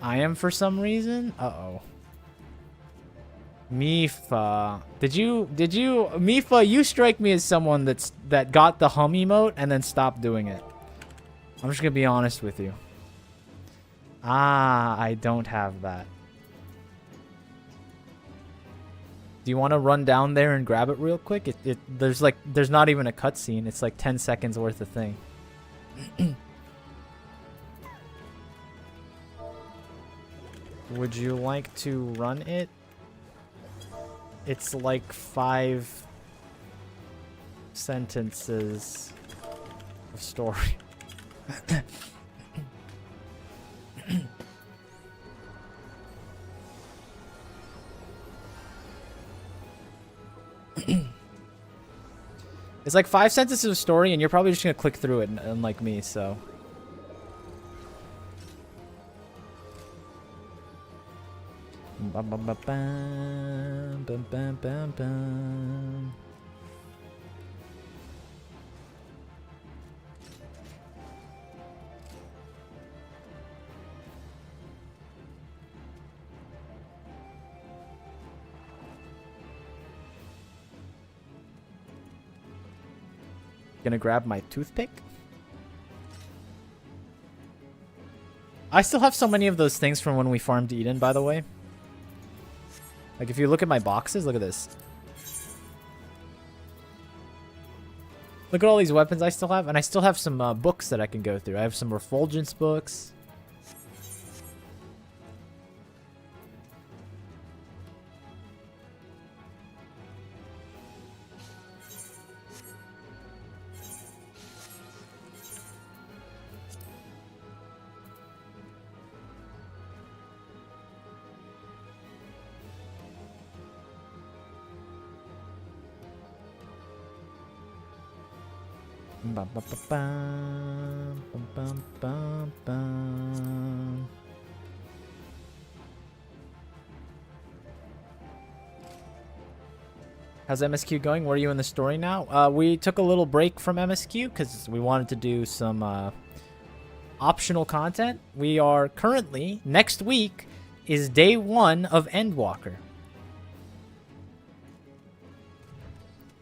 I am for some reason? Uh-oh. Mifa. Did you... Mifa, you strike me as someone that got the hum emote and then stopped doing it. I'm just gonna be honest with you. Ah, I don't have that. Do you want to run down there and grab it real quick? There's not even a cutscene. It's like 10 seconds worth of thing. Would you like to run it? It's like 5 sentences of story. It's like 5 sentences of story, and you're probably just gonna click through it, unlike me, so. Bum, bum, bum, bum, bum, bum, bum, bum. Gonna grab my toothpick. I still have so many of those things from when we farmed Eden, by the way. Like, if you look at my boxes, look at this. Look at all these weapons I still have. And I still have some books that I can go through. I have some Refulgence books. Bum, bum, bum, bum, bum, bum, bum, bum. How's MSQ going? Where are you in the story now? We took a little break from MSQ because we wanted to do some optional content. We are currently, next week is day 1 of Endwalker.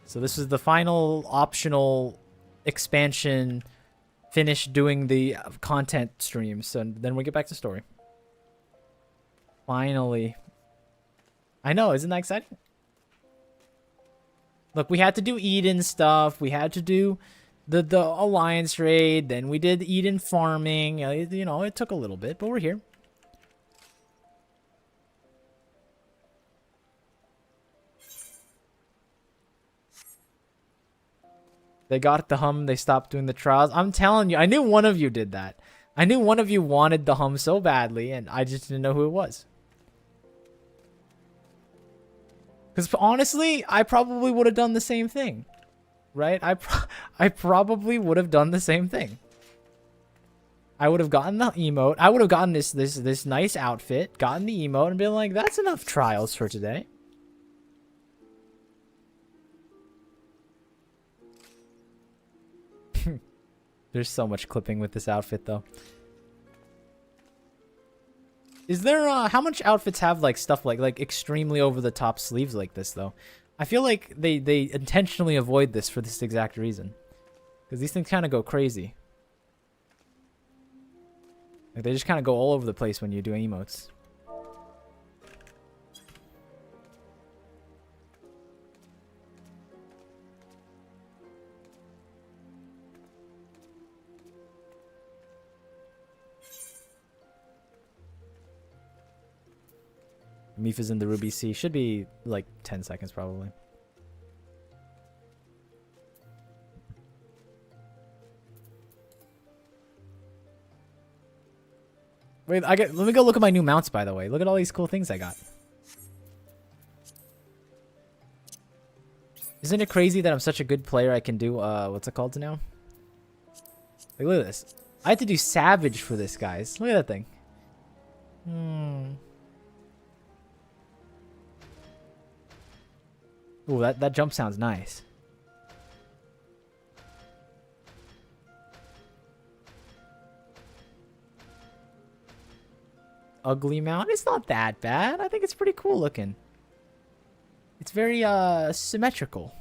So this is the final optional expansion, finish doing the content streams, and then we get back to story. Finally. I know, isn't that exciting? Look, we had to do Eden stuff. We had to do the Alliance raid. Then we did Eden farming. You know, it took a little bit, but we're here. They got the hum. They stopped doing the trials. I'm telling you, I knew one of you did that. I knew one of you wanted the hum so badly, and I just didn't know who it was. Because honestly, I probably would have done the same thing, right? I probably would have done the same thing. I would have gotten the emote. I would have gotten this nice outfit, gotten the emote, and been like, "That's enough trials for today." There's so much clipping with this outfit, though. Is there how much outfits have like stuff like extremely over the top sleeves like this though? I feel like they intentionally avoid this for this exact reason. Cuz these things kind of go crazy. Like they just kind of go all over the place when you do emotes. Mifa's in the Ruby Sea. Should be like 10 seconds probably. Wait, let me go look at my new mounts, by the way. Look at all these cool things I got. Isn't it crazy that I'm such a good player I can do, what's it called now? Like, look at this. I had to do Savage for this, guys. Look at that thing. Ooh, that jump sounds nice. Ugly mount? It's not that bad. I think it's pretty cool looking. It's very symmetrical.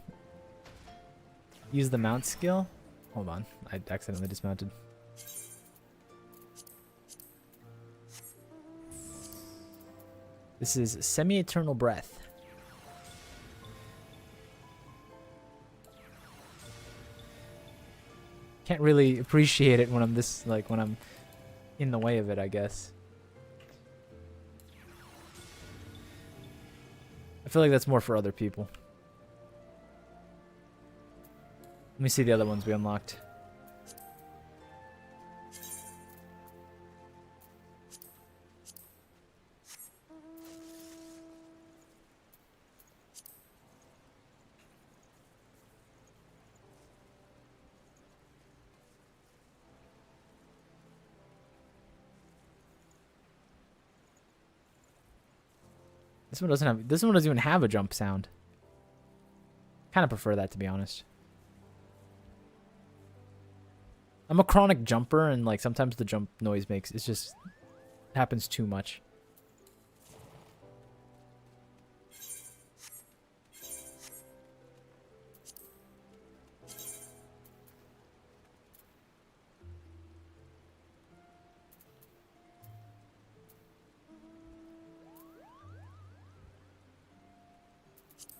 Use the mount skill. Hold on. I accidentally dismounted. This is Semi-Eternal Breath. Can't really appreciate it when I'm this, like, when I'm in the way of it, I guess. I feel like that's more for other people. Let me see the other ones we unlocked. This one doesn't have. This one doesn't even have a jump sound. Kind of prefer that, to be honest. I'm a chronic jumper, and like sometimes the jump noise makes it just happens too much.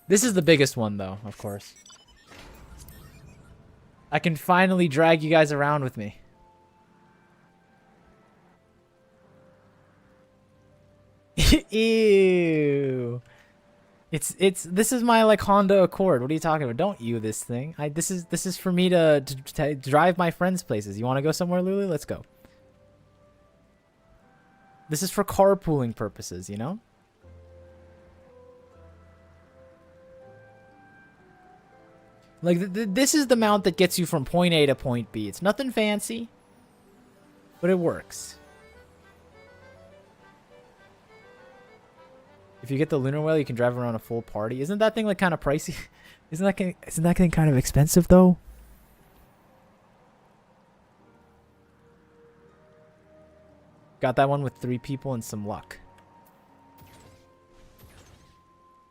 This is the biggest one, though, of course. I can finally drag you guys around with me. Ew. This is my like Honda Accord. What are you talking about? Don't you this thing. This is for me to drive my friends places. You want to go somewhere, Lulu? Let's go. This is for carpooling purposes, you know? Like, this is the mount that gets you from point A to point B. It's nothing fancy, but it works. If you get the lunar whale, you can drive around a full party. Isn't that thing like kind of pricey? Isn't that thing kind of expensive though? Got that one with 3 people and some luck.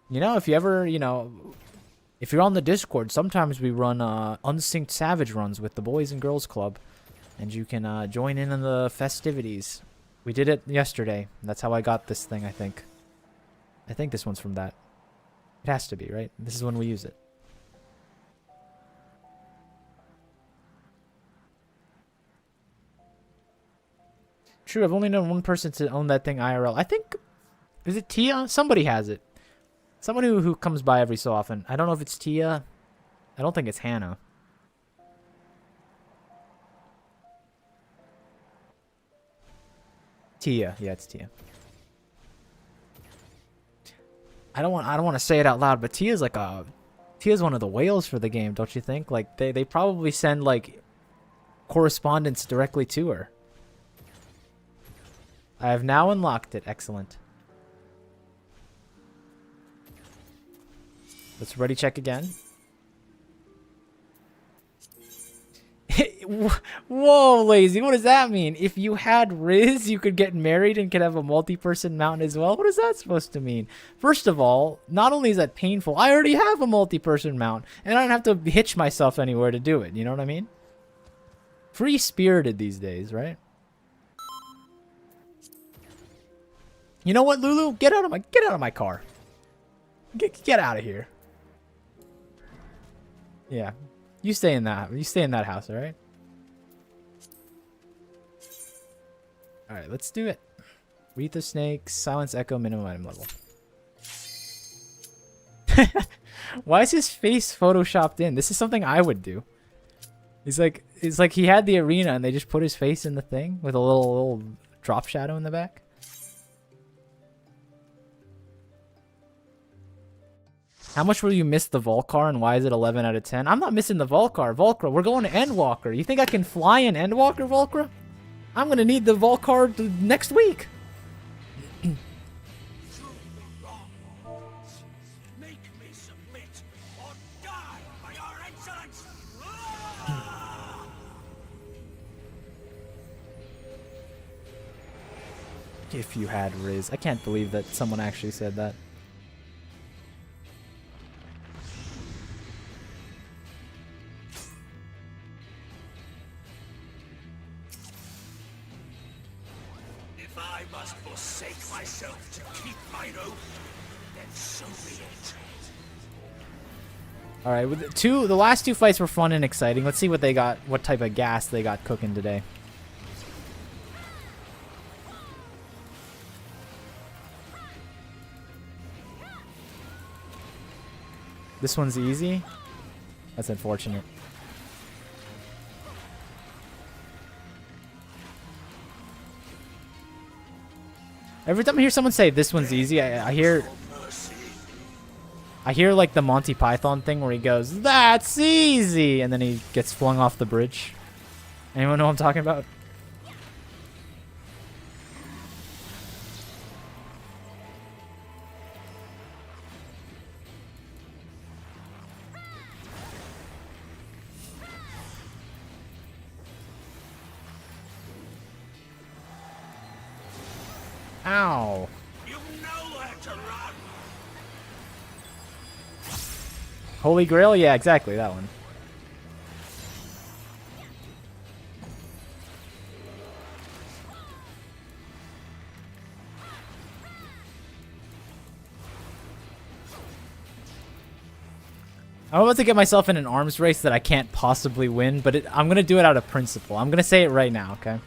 You know, if you ever, you know, if you're on the Discord, sometimes we run unsynced savage runs with the Boys and Girls Club, and you can join in on the festivities. We did it yesterday. That's how I got this thing, I think. I think this one's from that. It has to be, right? This is when we use it. True, I've only known one person to own that thing IRL. I think, is it Tia? Somebody has it. Someone who comes by every so often. I don't know if it's Tia. I don't think it's Hannah. Tia. Yeah, it's Tia. I don't want to say it out loud, but Tia's one of the whales for the game, don't you think? Like they probably send like correspondence directly to her. I have now unlocked it. Excellent. Let's ready check again. Whoa, lazy. What does that mean? If you had Riz, you could get married and could have a multi-person mount as well? What is that supposed to mean? First of all, not only is that painful, I already have a multi-person mount, and I don't have to hitch myself anywhere to do it. You know what I mean? Free-spirited these days, right? You know what, Lulu? Get out of my car. Get out of here. Yeah. You stay in that house, all right? All right, let's do it. Wreath of Snakes, Silence Echo, minimum item level. Why is his face photoshopped in? This is something I would do. It's like he had the arena and they just put his face in the thing with a little drop shadow in the back. How much will you miss the Volcar and why is it 11 out of 10? I'm not missing the Volcar. Volcar, we're going to Endwalker. You think I can fly in Endwalker, Volcar? I'm going to need the Volcar next week. Make me submit or die by your excellence. If you had Riz. I can't believe that someone actually said that. All right, with the last 2 fights were fun and exciting. Let's see what they got, what type of gas they got cooking today. This one's easy. That's unfortunate. Every time I hear someone say this one's easy, I hear like the Monty Python thing where he goes, "That's easy," and then he gets flung off the bridge. Anyone know what I'm talking about? Ow. You know where to run. Holy Grail? Yeah, exactly, that one. I'm about to get myself in an arms race that I can't possibly win, but I'm going to do it out of principle. I'm going to say it right now, okay?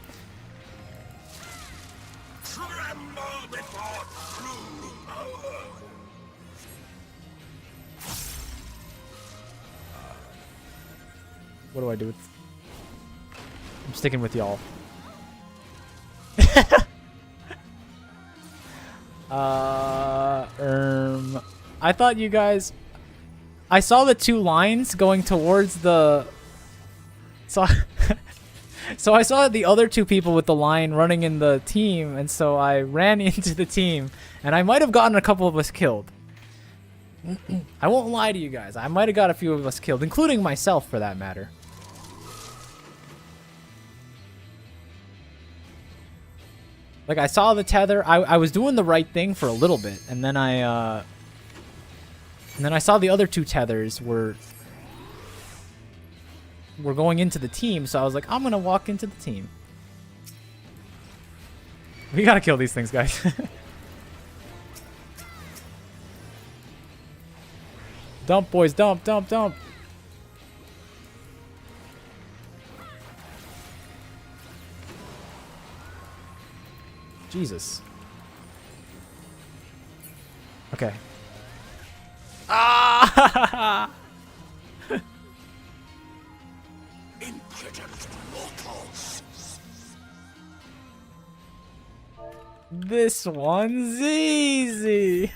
What do I do with... I'm sticking with y'all. I thought you guys... I saw the two lines going towards the. So, so I saw the other two people with the line running in the team, and so I ran into the team, and I might have gotten a couple of us killed. I won't lie to you guys. I might have got a few of us killed, including myself, for that matter. Like, I saw the tether. I was doing the right thing for a little bit, and then I saw the other two tethers were going into the team, so I was like, I'm gonna walk into the team. We gotta kill these things, guys. Dump, boys, dump, dump, dump. Jesus. Okay. Ah! Impudent mortals. This one's easy.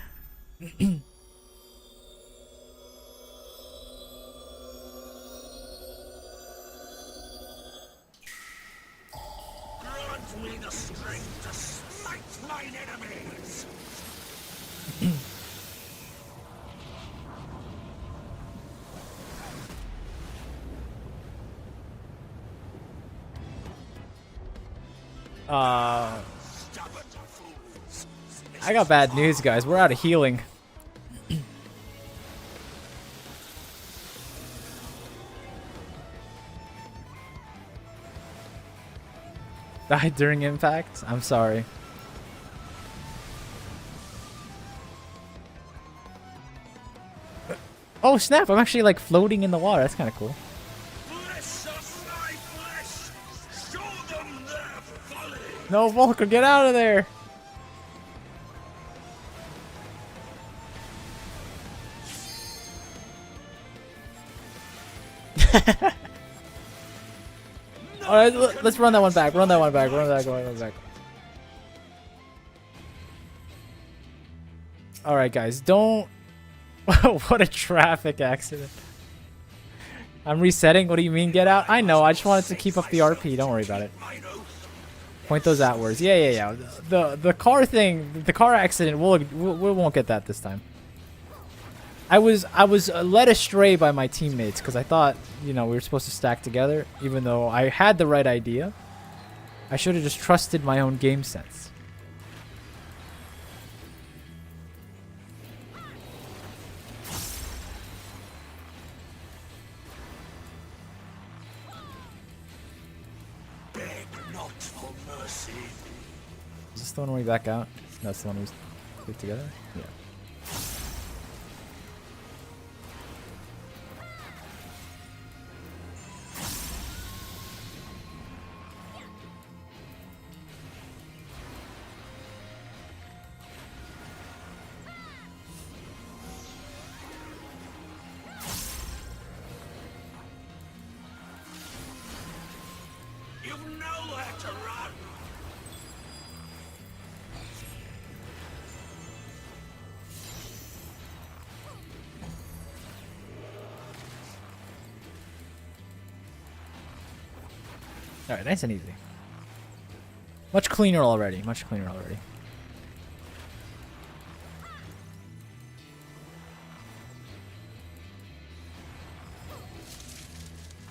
Grant me the strength to smite mine enemies. Stubborn fools. I got bad news, guys. We're out of healing. Died during impact? I'm sorry. Oh snap, I'm actually like floating in the water. That's kind of cool. Flesh of my flesh. Show them their folly. No, Volker, get out of there. Alright, let's run that one back. Run that one back. Run that one back. Alright, guys. Don't... What a traffic accident. I'm resetting. What do you mean, get out? I know. I just wanted to keep up the RP. Don't worry about it. Point those outwards. Yeah. The car thing, the car accident, we won't get that this time. I was led astray by my teammates because I thought, you know, we were supposed to stack together, even though I had the right idea. I should have just trusted my own game sense. Beg not for mercy. Is this the one where we back out? That's the one we put together? Yeah. You've nowhere to run. Alright, nice and easy. Much cleaner already. Much cleaner already.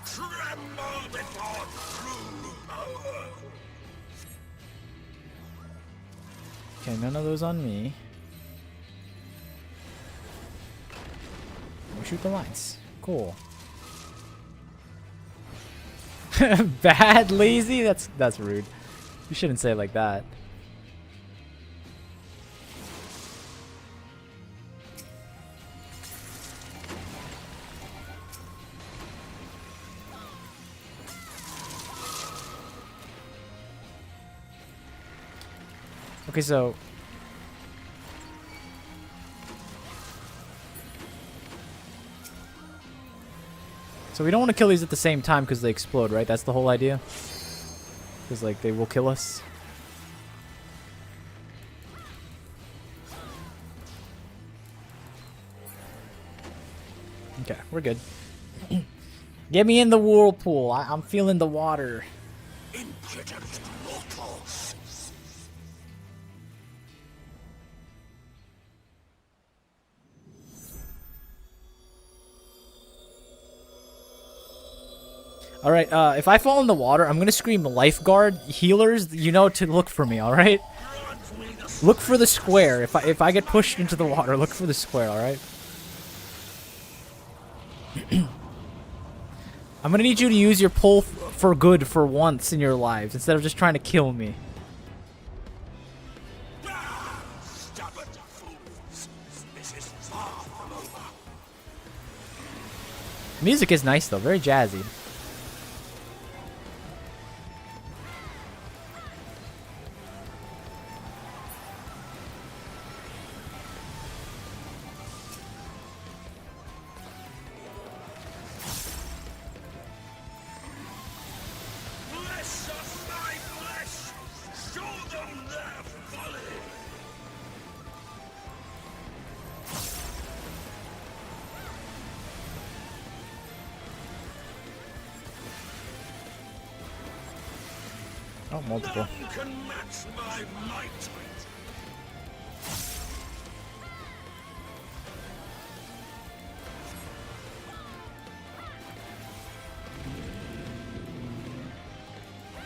Tremble before true power. Okay, none of those on me. We'll shoot the lines. Cool. Bad, lazy? That's rude. You shouldn't say it like that. Okay, so we don't want to kill these at the same time because they explode, right? That's the whole idea. Because like they will kill us. Okay, we're good. Get me in the whirlpool. I'm feeling the water. Impudent mortals. All right, if I fall in the water, I'm gonna scream lifeguard, healers, you know, to look for me. All right, look for the square. If I get pushed into the water, look for the square. All right. I'm gonna need you to use your pull for good for once in your lives instead of just trying to kill me. Stubborn fools. This is far from over. Music is nice though, very jazzy. Flesh of my flesh. Show them their folly. Oh, multiple. None can match my might.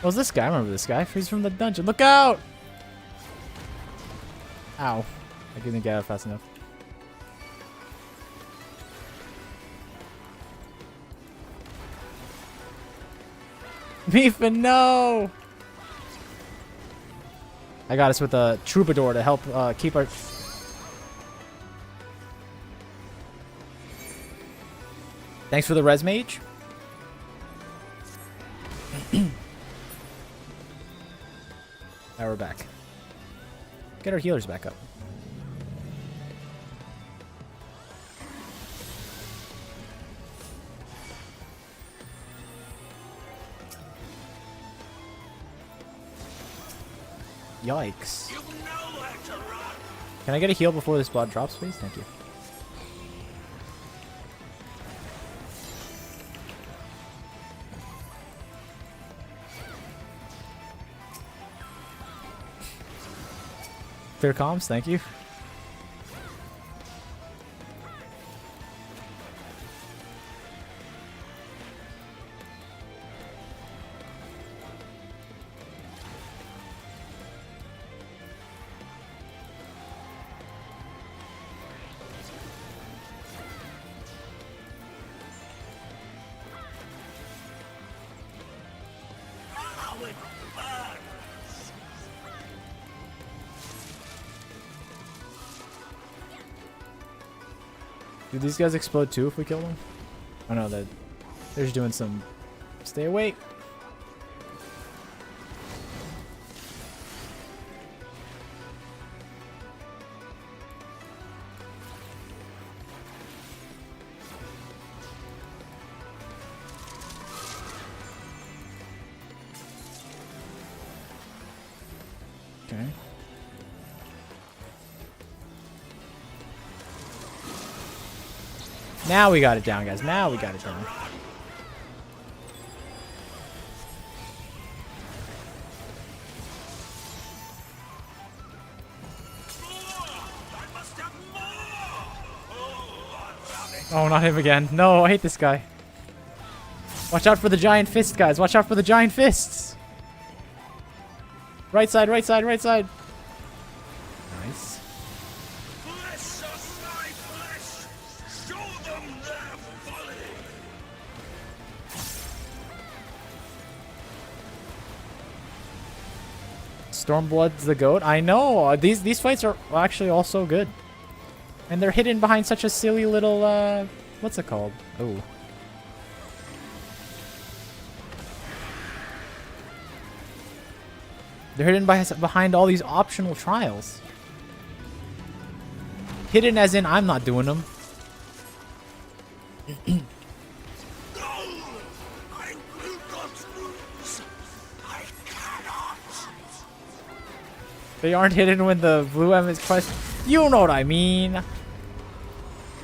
What was this guy? I remember this guy. He's from the dungeon. Look out! Ow. I couldn't get out fast enough. Mifa, no! I got us with a troubadour to help keep our... Thanks for the res mage. Now we're back. Get our healers back up. Yikes. You know where to run. Can I get a heal before this bot drops, please? Thank you. Clear comms, thank you. How it burns. Do these guys explode too if we kill them? Oh no, they're just doing some... Stay awake. Okay. Now we got it down, guys. Now we got it down. I must have more. Oh, I'm running. Oh, not him again. No, I hate this guy. Watch out for the giant fist, guys. Watch out for the giant fists. Right side, right side, right side. Nice. Flesh of my flesh. Show them their folly. Stormblood's the goat. I know. These fights are actually all so good. And they're hidden behind such a silly little, what's it called? Oh. They're hidden behind all these optional trials. Hidden as in I'm not doing them. No! I will not lose. I cannot. They aren't hidden when the blue M is quest. You know what I mean.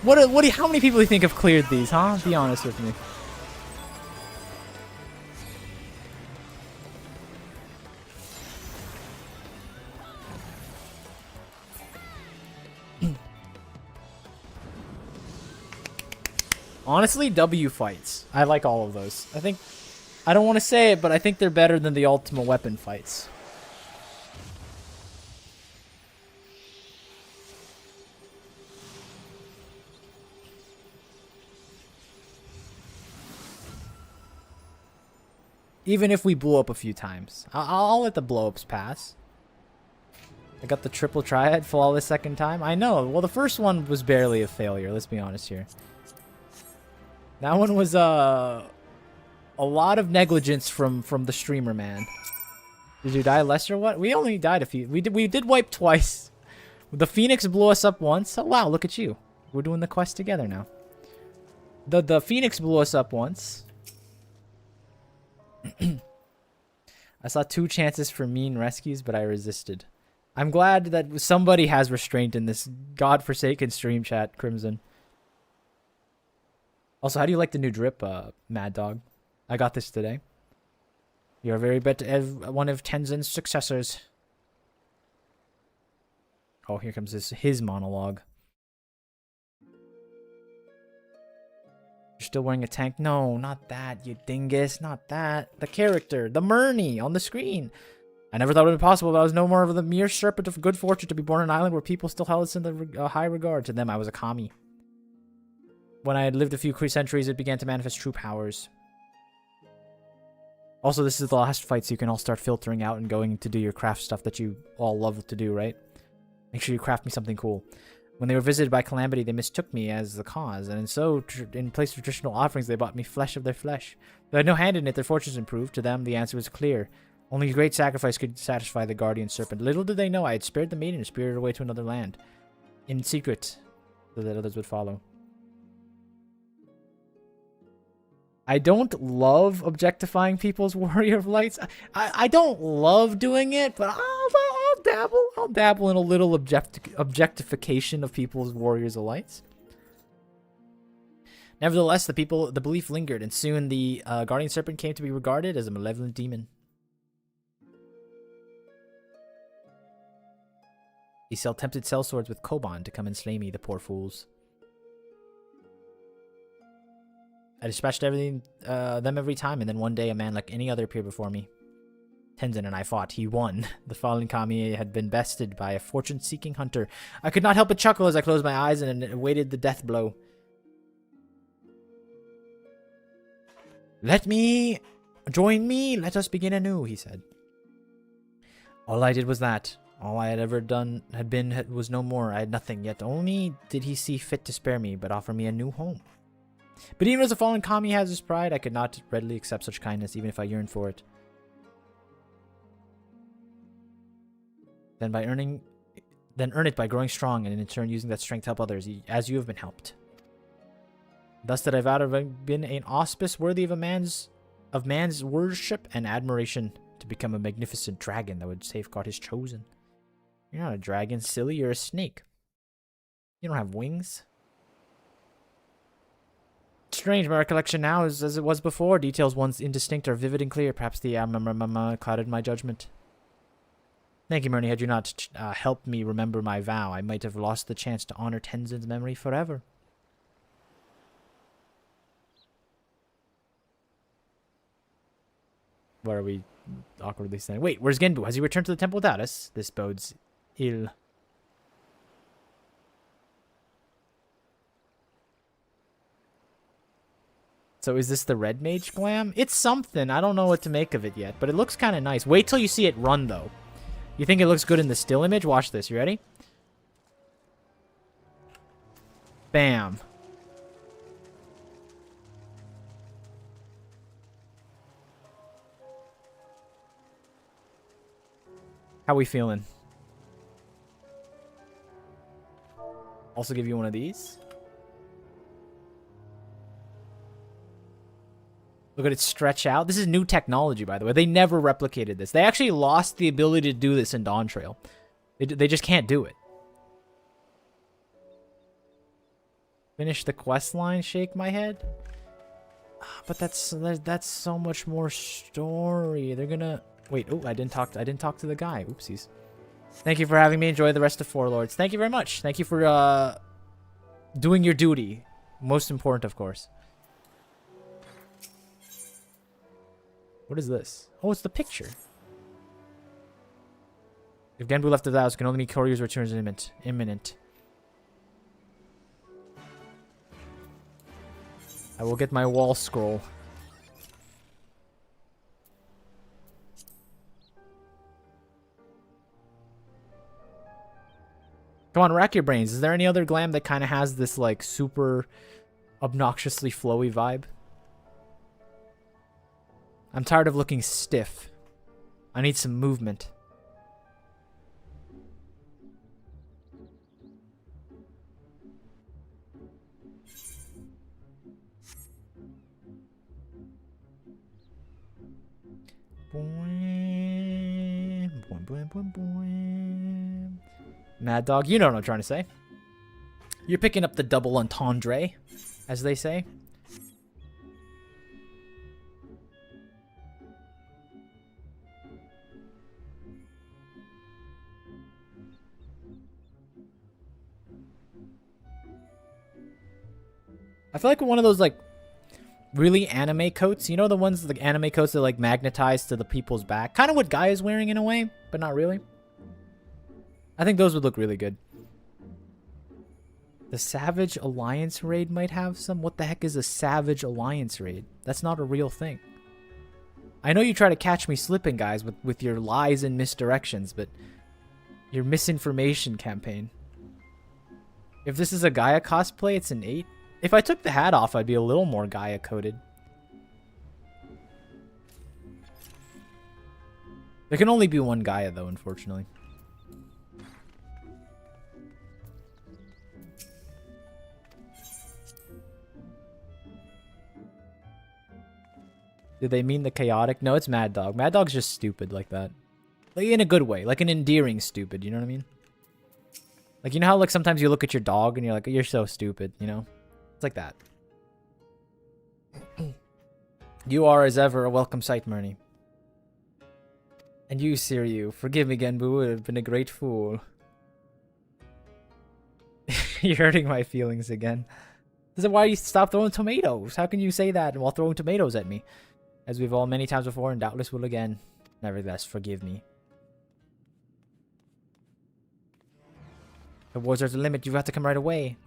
How many people do you think have cleared these, huh? Be honest with me. Honestly, W fights. I like all of those. I don't want to say it, but I think they're better than the Ultimate Weapon fights. Even if we blew up a few times. I'll let the blow-ups pass. I got the triple triad flawless second time. I know. Well, the first one was barely a failure. Let's be honest here. That one was a lot of negligence from the streamer, man. Did you die less or what? We only died a few. We did wipe twice. The Phoenix blew us up once. Oh wow, look at you. We're doing the quest together now. The Phoenix blew us up once. I saw 2 chances for mean rescues, but I resisted. I'm glad that somebody has restraint in this godforsaken stream chat, Crimson. Also, how do you like the new drip, Mad Dog? I got this today. You're very one of Tenzin's successors. Oh, here comes his monologue. You're still wearing a tank? No, not that, you dingus. Not that. The character. The Murney on the screen. I never thought it would be possible, but I was no more of the mere serpent of good fortune to be born on an island where people still held us in the high regard. To them, I was a kami. When I had lived a few centuries, it began to manifest true powers. Also, this is the last fight, so you can all start filtering out and going to do your craft stuff that you all love to do, right? Make sure you craft me something cool. When they were visited by Calamity, they mistook me as the cause, and so, in place of traditional offerings, they bought me flesh of their flesh. Though I had no hand in it, their fortunes improved. To them, the answer was clear. Only great sacrifice could satisfy the guardian serpent. Little did they know I had spared the maiden and spirited her away to another land. In secret, so that others would follow. I don't love objectifying people's warrior of lights. I don't love doing it, but I'll dabble. I'll dabble in a little objectification of people's warriors of lights. Nevertheless, the belief lingered, and soon the guardian serpent came to be regarded as a malevolent demon. He tempted sellswords with Koban to come and slay me, the poor fools. I dispatched them every time, and then one day a man like any other appeared before me. Tenzin and I fought. He won. The fallen kami had been bested by a fortune-seeking hunter. I could not help but chuckle as I closed my eyes and awaited the death blow. Join me, let us begin anew, he said. All I did was that. All I had ever done was no more. I had nothing, yet only did he see fit to spare me, but offer me a new home. But even as a fallen kami has his pride, I could not readily accept such kindness, even if I yearned for it. Then earn it by growing strong, and in turn using that strength to help others, as you have been helped. Thus did I vow to have been an auspice worthy of man's worship and admiration, to become a magnificent dragon that would safeguard his chosen. You're not a dragon, silly. You're a snake. You don't have wings. Strange, my recollection now is as it was before. Details once indistinct are vivid and clear. Perhaps the clouded my judgment. Thank you, Murney. Had you not helped me remember my vow, I might have lost the chance to honor Tenzin's memory forever. What are we awkwardly saying? Wait, where's Genbu? Has he returned to the temple without us? This bodes ill. So is this the red mage glam? It's something. I don't know what to make of it yet, but it looks kind of nice. Wait till you see it run, though. You think it looks good in the still image? Watch this. You ready? Bam. How we feeling? Also give you one of these. Look at it stretch out. This is new technology, by the way. They never replicated this. They actually lost the ability to do this in Dawn Trail. They just can't do it. Finish the quest line, shake my head. But that's so much more story. They're gonna wait. Oh, I didn't talk to the guy. Oopsies. Thank you for having me. Enjoy the rest of Four Lords. Thank you very much. Thank you for doing your duty. Most important, of course. What is this? Oh, it's the picture. If Genbu left the house, can only mean Koryu's return is imminent. I will get my wall scroll. Come on, rack your brains. Is there any other glam that kind of has this, like, super obnoxiously flowy vibe? I'm tired of looking stiff. I need some movement. Mad Dog, you know what I'm trying to say. You're picking up the double entendre, as they say. I feel like one of those, like, really anime coats. You know the ones, the anime coats that, like, magnetize to the people's back? Kind of what Guy is wearing in a way, but not really. I think those would look really good. The Savage Alliance raid might have some. What the heck is a Savage Alliance raid? That's not a real thing. I know you try to catch me slipping, guys, with your lies and misdirections, but your misinformation campaign. If this is a Gaia cosplay, it's an 8. If I took the hat off, I'd be a little more Gaia coated. There can only be one Gaia, though, unfortunately. Did they mean the chaotic? No, it's Mad Dog. Mad Dog's just stupid like that. Like, in a good way. Like, an endearing stupid, you know what I mean? Like, you know how, like, sometimes you look at your dog and you're like, you're so stupid, you know? It's like that. You are, as ever, a welcome sight, Murney. And you, Siryu, forgive me, Genbu, would have been a great fool. You're hurting my feelings again. This is why you stop throwing tomatoes. How can you say that while throwing tomatoes at me? As we've all many times before and doubtless will again. Nevertheless, forgive me. The wars are the limit. You've got to come right away.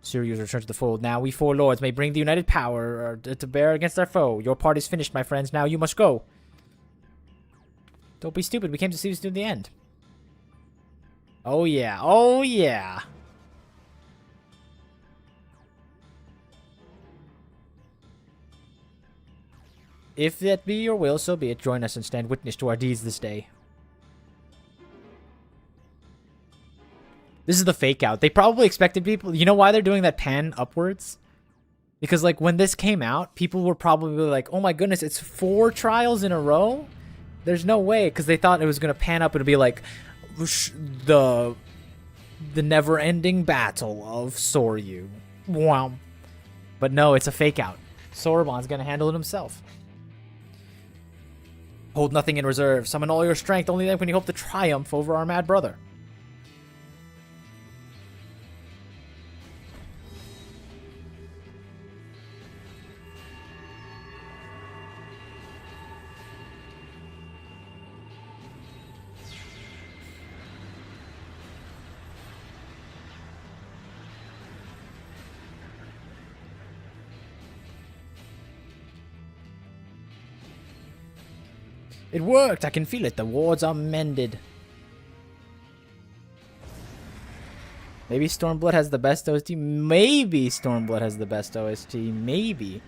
Sirius return to the fold. Now we 4 lords may bring the united power to bear against our foe. Your part is finished, my friends. Now you must go. Don't be stupid. We came to see this to the end. Oh yeah. Oh yeah. If that be your will, so be it. Join us and stand witness to our deeds this day. This is the fake out. They probably expected people... You know why they're doing that pan upwards? Because, like, when this came out, people were probably like, oh my goodness, it's 4 trials in a row? There's no way, because they thought it was going to pan up and be like, the never-ending battle of Soryu. Wow. But no, it's a fake out. Soromon's going to handle it himself. Hold nothing in reserve. Summon all your strength. Only then can you hope to triumph over our mad brother. It worked! I can feel it. The wards are mended. Maybe Stormblood has the best OST. Maybe Stormblood has the best OST. Maybe.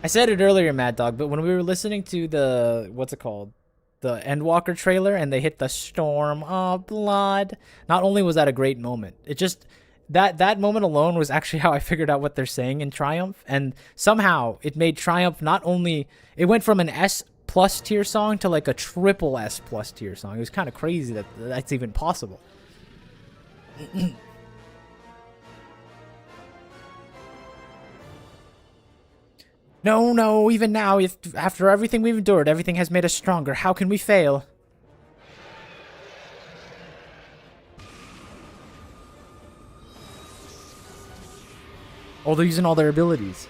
I said it earlier, Mad Dog, but when we were listening to the... What's it called? The Endwalker trailer, and they hit the Storm of Blood. Not only was that a great moment, it just... That moment alone was actually how I figured out what they're saying in Triumph. And somehow, it made Triumph not only... It went from an S+ tier song to like a triple S+ tier song. It was kind of crazy that that's even possible. No, no, even now, if after everything we've endured, everything has made us stronger. How can we fail? Oh, they're using all their abilities.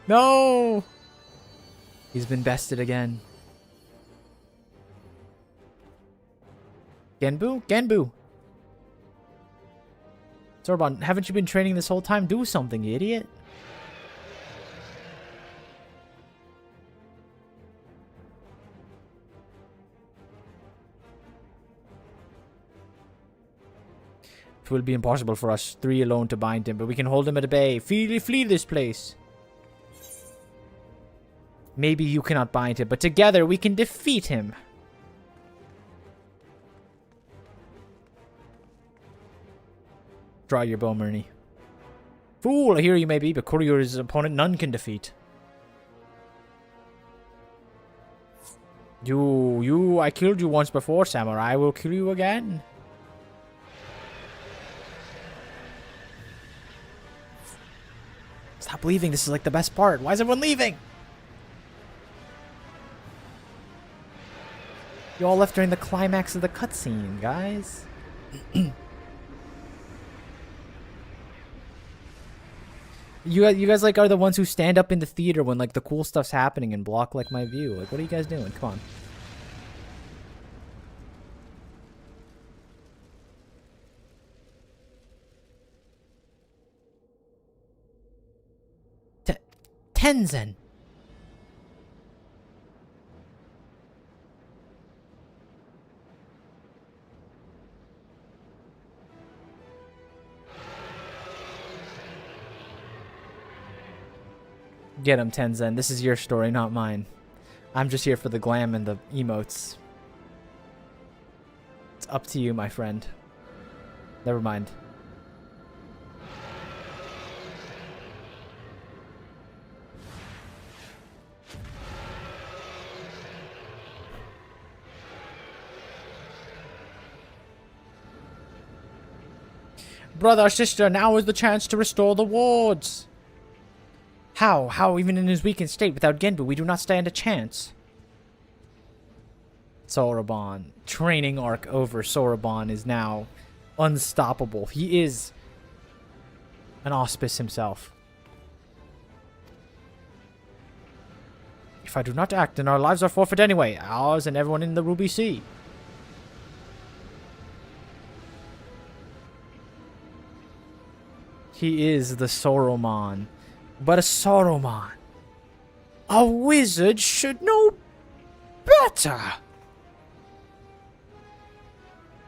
No! He's been bested again. Genbu? Genbu! Sorbonne, haven't you been training this whole time? Do something, you idiot. It will be impossible for us three alone to bind him, but we can hold him at bay. Flee this place. Maybe you cannot bind him, but together we can defeat him. Draw your bow, Murney. Fool, I hear you may be, but Kuryu's opponent none can defeat. I killed you once before, Samurai. I will kill you again. Stop leaving. This is like the best part. Why is everyone leaving? You all left during the climax of the cutscene, guys. You guys like are the ones who stand up in the theater when like the cool stuff's happening and block like my view. Like, what are you guys doing? Come on. Tenzen. Get him, Tenzen. This is your story, not mine. I'm just here for the glam and the emotes. It's up to you, my friend. Never mind. Brother, sister, now is the chance to restore the wards. How? How, even in his weakened state, without Genbu, we do not stand a chance. Soraban. Training arc over. Soraban is now unstoppable. He is an auspice himself. If I do not act, then our lives are forfeit anyway. Ours and everyone in the Ruby Sea. He is the Soroman. But a Saruman. A wizard should know better.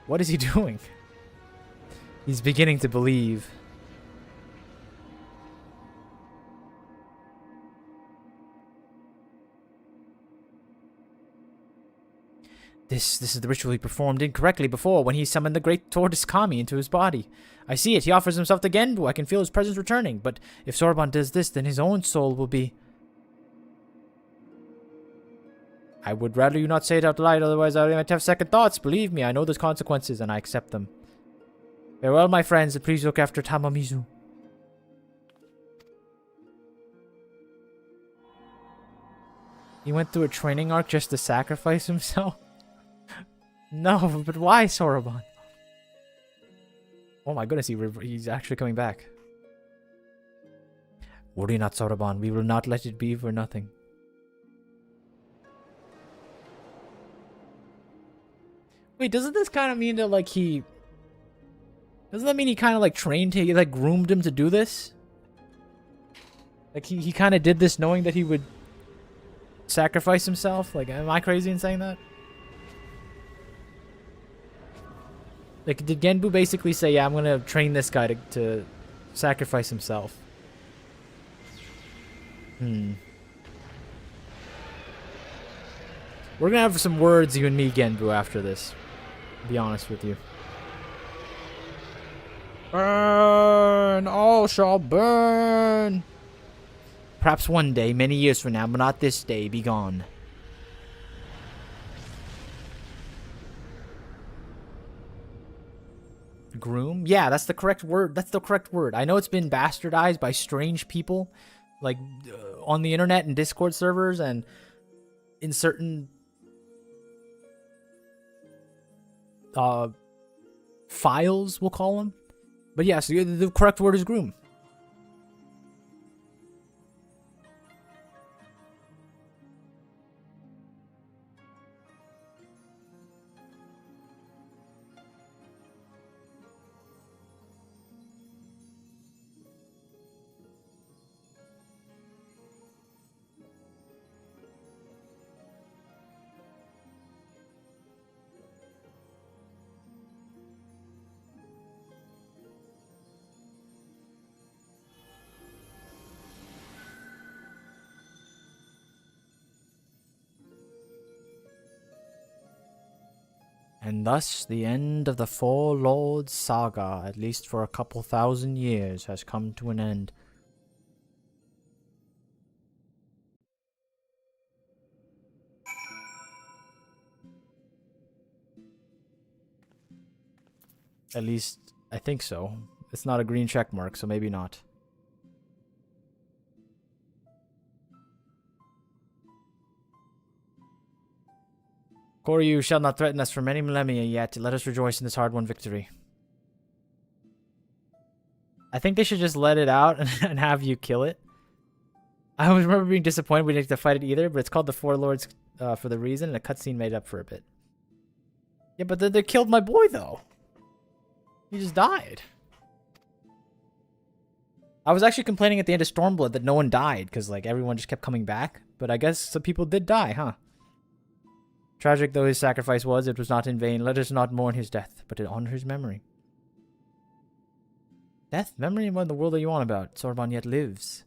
What is he doing? He's beginning to believe. This is the ritual he performed incorrectly before when he summoned the great tortoise Kami into his body. I see it. He offers himself to Genbu. I can feel his presence returning. But if Soraban does this, then his own soul will be... I would rather you not say it out loud, otherwise I might have second thoughts. Believe me, I know there's consequences, and I accept them. Farewell, my friends, and please look after Tamamizu. He went through a training arc just to sacrifice himself? No, but why, Soraban? Oh my goodness, he's actually coming back. Worry not, Soraban. We will not let it be for nothing. Wait, doesn't this kind of mean that, like, he... Doesn't that mean he kind of, like, trained, he, like, groomed him to do this? Like, he kind of did this knowing that he would sacrifice himself? Like, am I crazy in saying that? Like, did Genbu basically say, yeah, I'm gonna train this guy to sacrifice himself? We're gonna have some words, you and me, Genbu, after this. To be honest with you. Burn! All shall burn! Perhaps one day, many years from now, but not this day, be gone. Groom? Yeah, that's the correct word. That's the correct word. I know it's been bastardized by strange people, like on the internet and Discord servers and in certain files, we'll call them. But yeah, so the correct word is groom. And thus the end of the Four Lords saga, at least for a couple thousand years, has come to an end. At least, I think so. It's not a green check mark, so maybe not. Koryu shall not threaten us for many millennia yet. Let us rejoice in this hard-won victory. I think they should just let it out and have you kill it. I always remember being disappointed we didn't get to fight it either, but it's called the Four Lords for the reason, and a cutscene made up for a bit. Yeah, but they killed my boy, though. He just died. I was actually complaining at the end of Stormblood that no one died, because like everyone just kept coming back. But I guess some people did die, huh? Tragic though his sacrifice was, it was not in vain. Let us not mourn his death, but honor his memory. Death? Memory? What in the world are you on about? Sorbonne yet lives.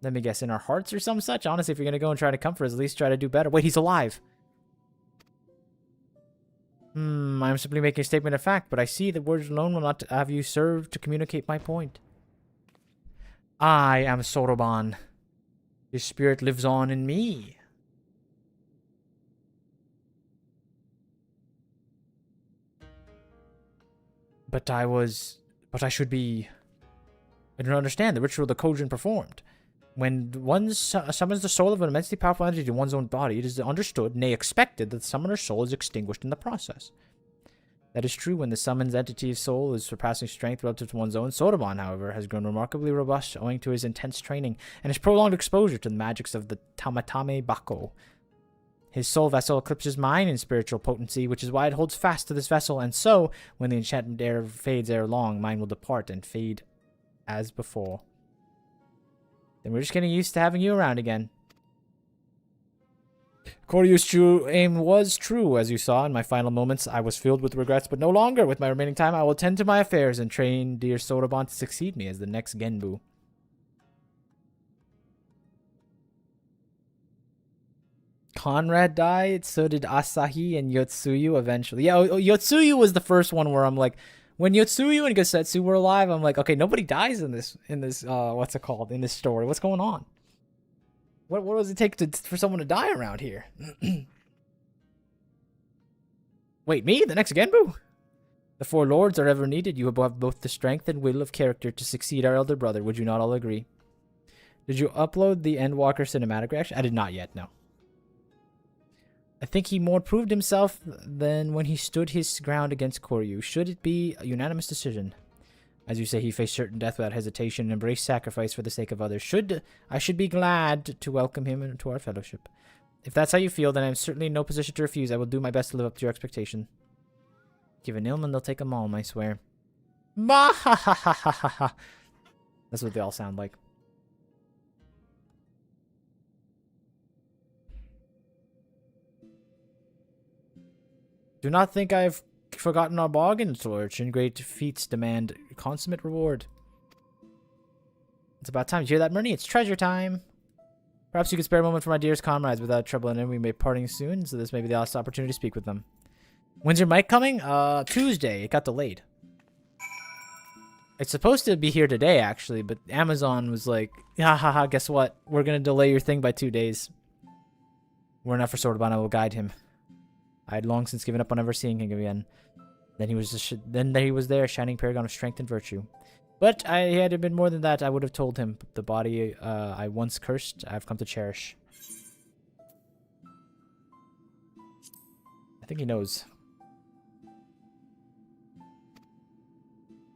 Let me guess, in our hearts or some such? Honestly, if you're gonna go and try to comfort us, at least try to do better. Wait, he's alive! I'm simply making a statement of fact, but I see that words alone will not have you serve to communicate my point. I am Soroban. His spirit lives on in me. But I should be... I don't understand the ritual the Kojin performed. When one summons the soul of an immensely powerful entity to one's own body, it is understood, nay expected, that the summoner's soul is extinguished in the process. That is true when the summoned entity's soul is surpassing strength relative to one's own. Soroban, however, has grown remarkably robust owing to his intense training and his prolonged exposure to the magics of the Tamatame Bako. His soul vessel eclipses mine in spiritual potency, which is why it holds fast to this vessel, and so, when the enchantment fades ere long, mine will depart and fade as before. Then we're just getting used to having you around again. Koryu's true aim was true, as you saw. In my final moments, I was filled with regrets, but no longer. With my remaining time, I will attend to my affairs and train dear Soroban to succeed me as the next Genbu. Conrad died, so did Asahi and Yotsuyu eventually. Yeah, Yotsuyu was the first one where I'm like, when Yotsuyu and Gosetsu were alive, I'm like, okay, nobody dies in this what's it called, in this story. What's going on? What does it take for someone to die around here? Wait, me? The next Genbu? The Four Lords are ever needed. You have both the strength and will of character to succeed our elder brother. Would you not all agree? Did you upload the Endwalker cinematic reaction? I did not yet, no. I think he more proved himself than when he stood his ground against Koryu. Should it be a unanimous decision? As you say, he faced certain death without hesitation and embraced sacrifice for the sake of others. I should be glad to welcome him into our fellowship. If that's how you feel, then I'm certainly in no position to refuse. I will do my best to live up to your expectation. Give an Ilman, they'll take 'em all, I swear. Ma ha ha ha ha ha ha. That's what they all sound like. Do not think I have forgotten our bargains, Lurchin. Great feats demand consummate reward. It's about time. Did you hear that, Murni? It's treasure time. Perhaps you could spare a moment for my dearest comrades without trouble, and then we may be parting soon, so this may be the last opportunity to speak with them. When's your mic coming? Tuesday. It got delayed. It's supposed to be here today, actually, but Amazon was like, ha ha ha, guess what? We're going to delay your thing by 2 days. Were enough for Soroban, I will guide him. I had long since given up on ever seeing him again. Then he was there, shining paragon of strength and virtue. But had it been more than that, I would have told him. The body I once cursed, I've come to cherish. I think he knows.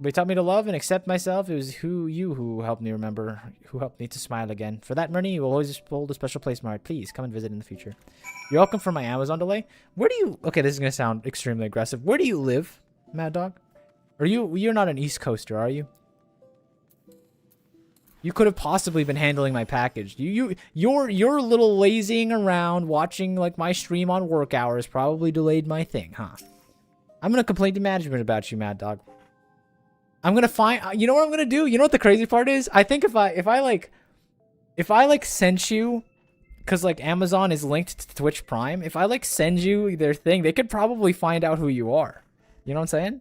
But he taught me to love and accept myself. It was who helped me remember, who helped me to smile again. For that, Murney, you will always hold a special place in my heart. Please, come and visit in the future. You're welcome for my Amazon delay. Where do you... Okay, this is going to sound extremely aggressive. Where do you live, Mad Dog? You're not an East Coaster, are you? You could have possibly been handling my package. Your little lazying around, watching like my stream on work hours probably delayed my thing, huh? I'm going to complain to management about you, Mad Dog. I'm gonna find. You know what I'm gonna do? You know what the crazy part is? I think if I like sent you, because like Amazon is linked to Twitch Prime. If I like send you their thing, they could probably find out who you are. You know what I'm saying?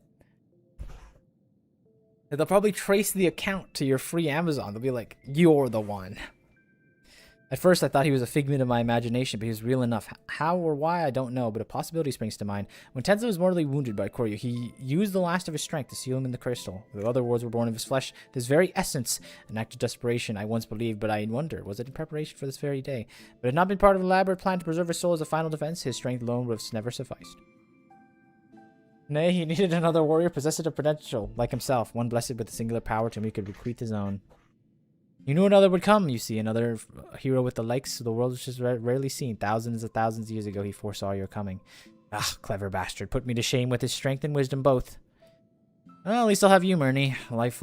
They'll probably trace the account to your free Amazon. They'll be like, "You're the one." At first, I thought he was a figment of my imagination, but he was real enough. How or why, I don't know, but a possibility springs to mind. When Tenzo was mortally wounded by Koryu, he used the last of his strength to seal him in the crystal. The other words were born of his flesh, this very essence, an act of desperation, I once believed, but I wonder, was it in preparation for this very day? But it had not been part of an elaborate plan to preserve his soul as a final defense, his strength alone would have never sufficed. Nay, he needed another warrior possessed of potential, like himself, one blessed with a singular power to whom he could bequeath his own. You knew another would come, you see, another hero with the likes of the world which is rarely seen. Thousands and thousands of years ago, he foresaw your coming. Ah, clever bastard, put me to shame with his strength and wisdom both. Well, at least I'll have you, Murney. Live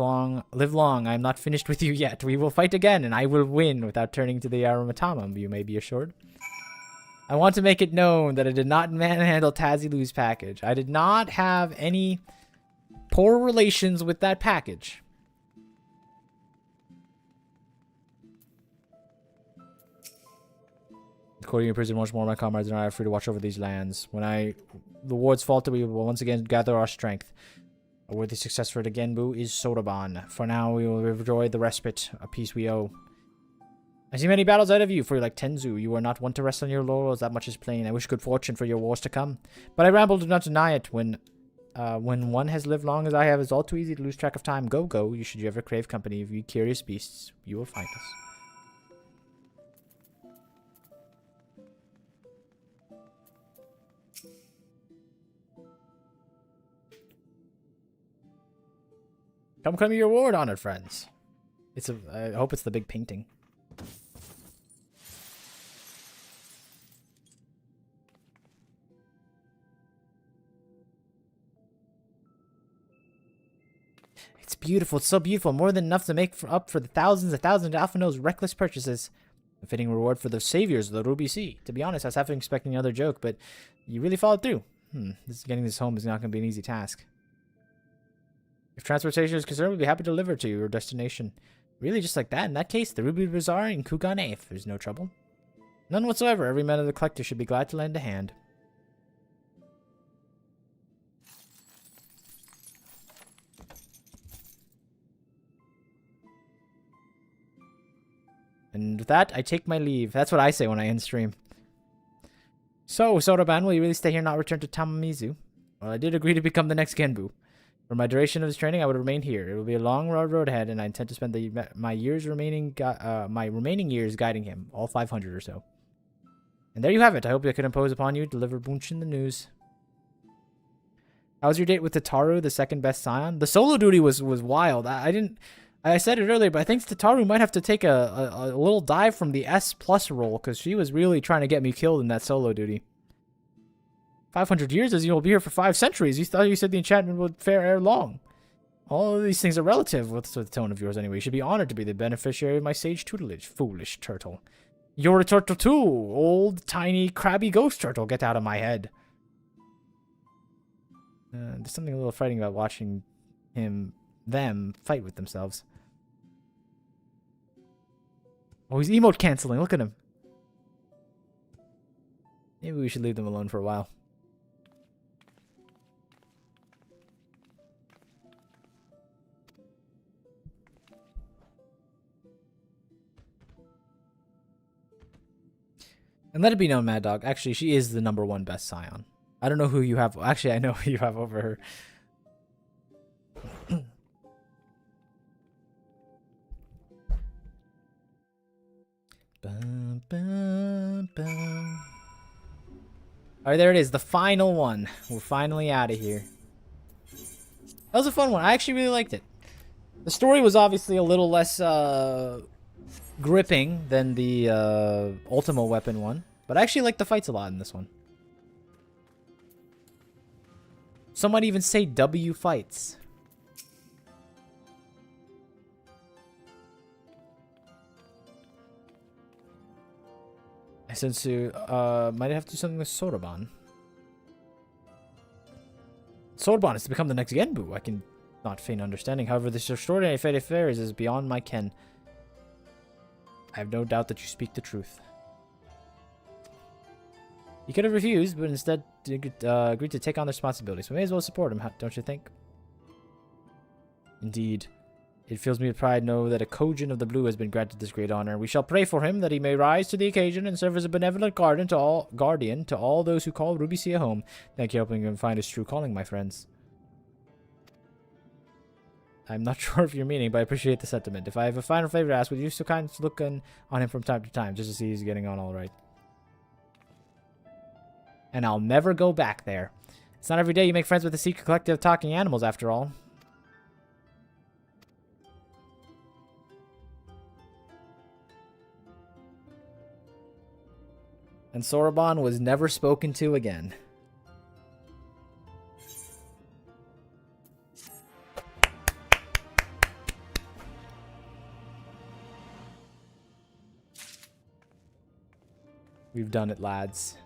long, I am not finished with you yet. We will fight again, and I will win without turning to the Aromatamum, you may be assured. I want to make it known that I did not manhandle Tazilu's package. I did not have any poor relations with that package. According to prison, once more my comrades and I are free to watch over these lands. When the wards falter, we will once again gather our strength. A worthy successor to Genbu is Sodaban. For now, we will enjoy the respite, a peace we owe. I see many battles ahead of you, for you're like Tenzu. You are not one to rest on your laurels, that much is plain. I wish good fortune for your wars to come. But I ramble, do not deny it. When one has lived long as I have, it's all too easy to lose track of time. Go, you should you ever crave company of you curious beasts, you will find us. Come claim your reward, honored friends. I hope it's the big painting. It's beautiful. It's so beautiful. More than enough to make up for the thousands and thousands of Alphino's reckless purchases. A fitting reward for the saviors of the Ruby Sea. To be honest, I was half expecting another joke, but you really followed through. Getting this home is not going to be an easy task. If transportation is concerned, we'd be happy to deliver to your destination. Really, just like that? In that case, the Ruby Bazaar in Kugane, if there's no trouble. None whatsoever. Every man of the collector should be glad to lend a hand. And with that, I take my leave. That's what I say when I end stream. So, Sodaban, will you really stay here and not return to Tamamizu? Well, I did agree to become the next Genbu. For my duration of this training, I would remain here. It will be a long road ahead, and I intend to spend my remaining years guiding him, all 500 or so. And there you have it. I hope I could impose upon you, deliver Bunshin the news. How was your date with Tataru, the second best scion? The solo duty was wild. I said it earlier, but I think Tataru might have to take a little dive from the S+ role, because she was really trying to get me killed in that solo duty. 500 years as you'll be here for 5 centuries. You thought you said the enchantment would fare ere long. All of these things are relative. What's the tone of yours anyway? You should be honored to be the beneficiary of my sage tutelage. Foolish turtle. You're a turtle too. Old, tiny, crabby ghost turtle. Get out of my head. There's something a little frightening about watching them fight with themselves. Oh, he's emote canceling. Look at him. Maybe we should leave them alone for a while. And let it be known, Mad Dog, actually, she is the #1 best scion. I don't know who you have. Actually, I know who you have over her. Bum, bum, bum. All right, there it is. The final one. We're finally out of here. That was a fun one. I actually really liked it. The story was obviously a little less gripping than the Ultima Weapon one. But I actually like the fights a lot in this one. Some might even say W fights. Sensu might have to do something with Soraban. Soraban is to become the next Genbu. I can not feign understanding. However, this extraordinary fate of affairs is beyond my ken. I have no doubt that you speak the truth. He could have refused, but instead agreed to take on the responsibilities. So we may as well support him, don't you think? Indeed. It fills me with pride to know that a Kojin of the Blue has been granted this great honor. We shall pray for him that he may rise to the occasion and serve as a benevolent guardian to all those who call Ruby Sea home. Thank you for helping him find his true calling, my friends. I'm not sure of your meaning, but I appreciate the sentiment. If I have a final favor to ask, would you so kind to look on him from time to time, just to see he's getting on all right? And I'll never go back there. It's not every day you make friends with a secret collective of talking animals, after all. And Soraban was never spoken to again. We've done it, lads.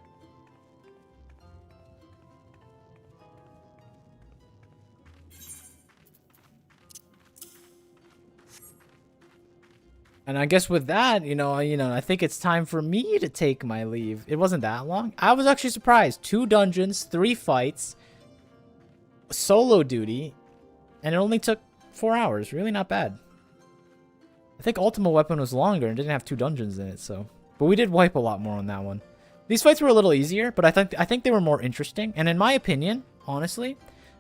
And I guess with that, I think it's time for me to take my leave. It wasn't that long. I was actually surprised. 2 dungeons, 3 fights, solo duty, and it only took 4 hours. Really not bad. I think Ultima Weapon was longer and didn't have 2 dungeons in it, so. But we did wipe a lot more on that one. These fights were a little easier, but I think they were more interesting. And in my opinion, honestly,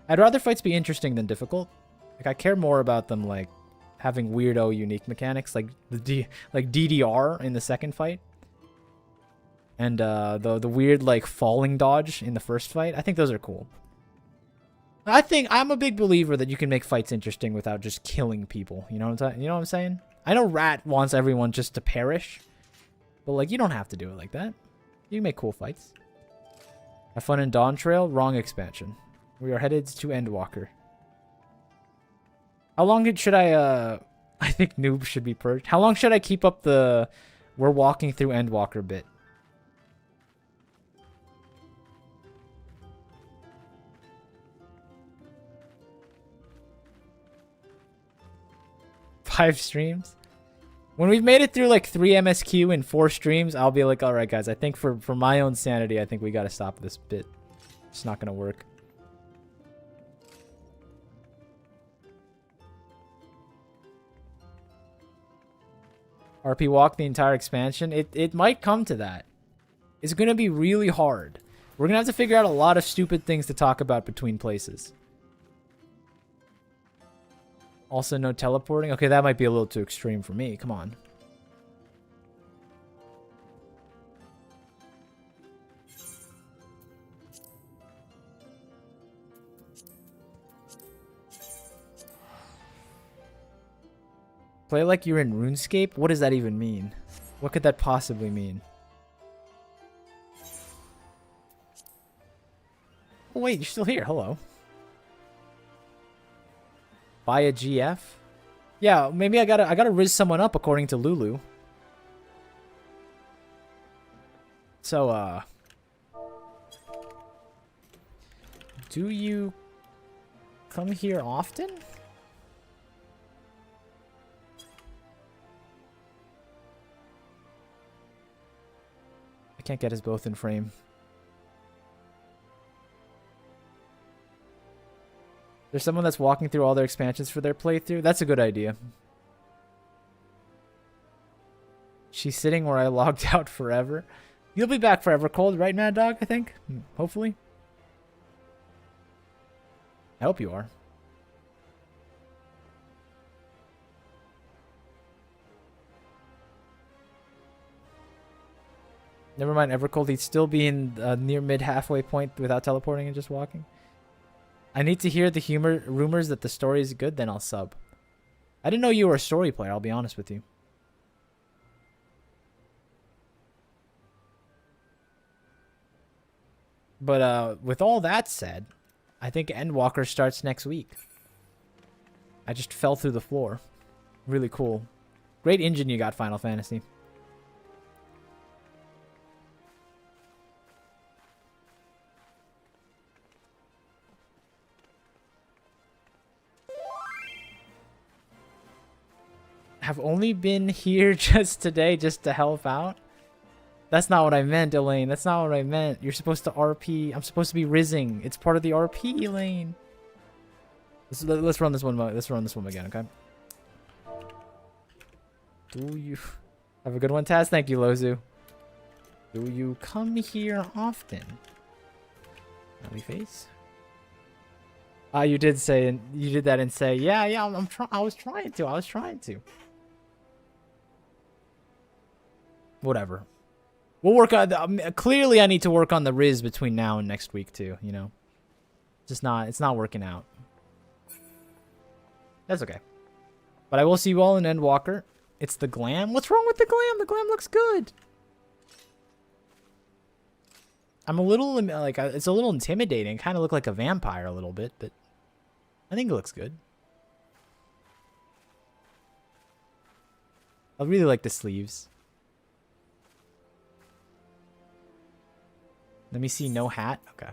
I'd rather fights be interesting than difficult. Like, I care more about them, like, having weirdo unique mechanics like DDR in the second fight, and the weird like falling dodge in the first fight. I think those are cool. I think I'm a big believer that you can make fights interesting without just killing people. You know what I'm saying? I know Rat wants everyone just to perish, but like you don't have to do it like that. You can make cool fights. Have fun in Dawn Trail. Wrong expansion. We are headed to Endwalker. How long should I think Noob should be purged. How long should I keep up the we're walking through Endwalker bit? Five streams? When we've made it through like 3 MSQ in 4 streams, I'll be like, alright guys, I think for my own sanity, I think we gotta stop this bit. It's not gonna work. RP walk the entire expansion. It might come to that. It's going to be really hard. We're going to have to figure out a lot of stupid things to talk about between places. Also, no teleporting. Okay, that might be a little too extreme for me. Come on. Play like you're in RuneScape? What does that even mean? What could that possibly mean? Oh, wait, you're still here. Hello. Buy a GF? Yeah, maybe I gotta riz someone up according to Lulu. So, do you come here often? I can't get us both in frame. There's someone that's walking through all their expansions for their playthrough. That's a good idea. She's sitting where I logged out forever. You'll be back forever, Cold, right, Mad Dog? I think? Hopefully. I hope you are. Never mind Evercold, he'd still be in near mid halfway point without teleporting and just walking. I need to hear the rumors that the story is good, then I'll sub. I didn't know you were a story player, I'll be honest with you. But with all that said, I think Endwalker starts next week. I just fell through the floor. Really cool. Great engine you got, Final Fantasy. Have only been here just today just to help out? That's not what I meant, Elaine. That's not what I meant. You're supposed to RP. I'm supposed to be rizzing. It's part of the RP, Elaine. Let's run this one. Let's run this one again, okay? Do you have a good one, Taz? Thank you, Lozu. Do you come here often? Smiley face. You did say, you did that and say, yeah, I was trying to. Whatever. We'll work on clearly I need to work on the Riz between now and next week too, you know. It's not working out. That's okay. But I will see you all in Endwalker. It's the glam. What's wrong with the glam? The glam looks good. I'm a little like it's a little intimidating. Kind of look like a vampire a little bit, but I think it looks good. I really like the sleeves. Let me see. No hat. Okay.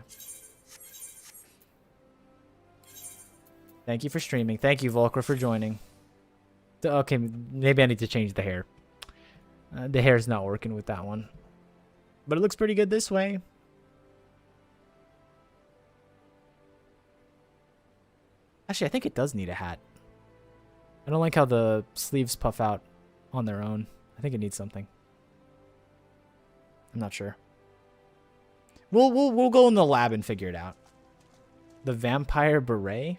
Thank you for streaming. Thank you, Volker, for joining. Okay, maybe I need to change the hair. The hair's not working with that one. But it looks pretty good this way. Actually, I think it does need a hat. I don't like how the sleeves puff out on their own. I think it needs something. I'm not sure. We'll go in the lab and figure it out. The vampire beret?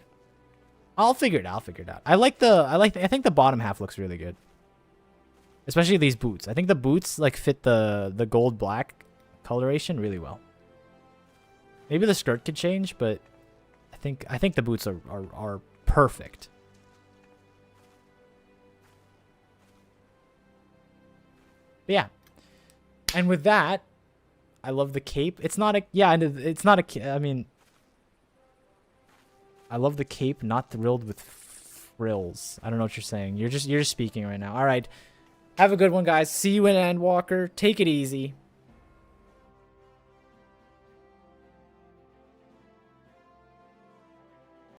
I'll figure it out. I think the bottom half looks really good. Especially these boots. I think the boots like fit the gold black coloration really well. Maybe the skirt could change, but I think the boots are perfect. But yeah. And with that, I love the cape. It's not a I mean, I love the cape, not thrilled with frills. I don't know what you're saying. You're just speaking right now. All right. Have a good one, guys. See you in Endwalker. Take it easy.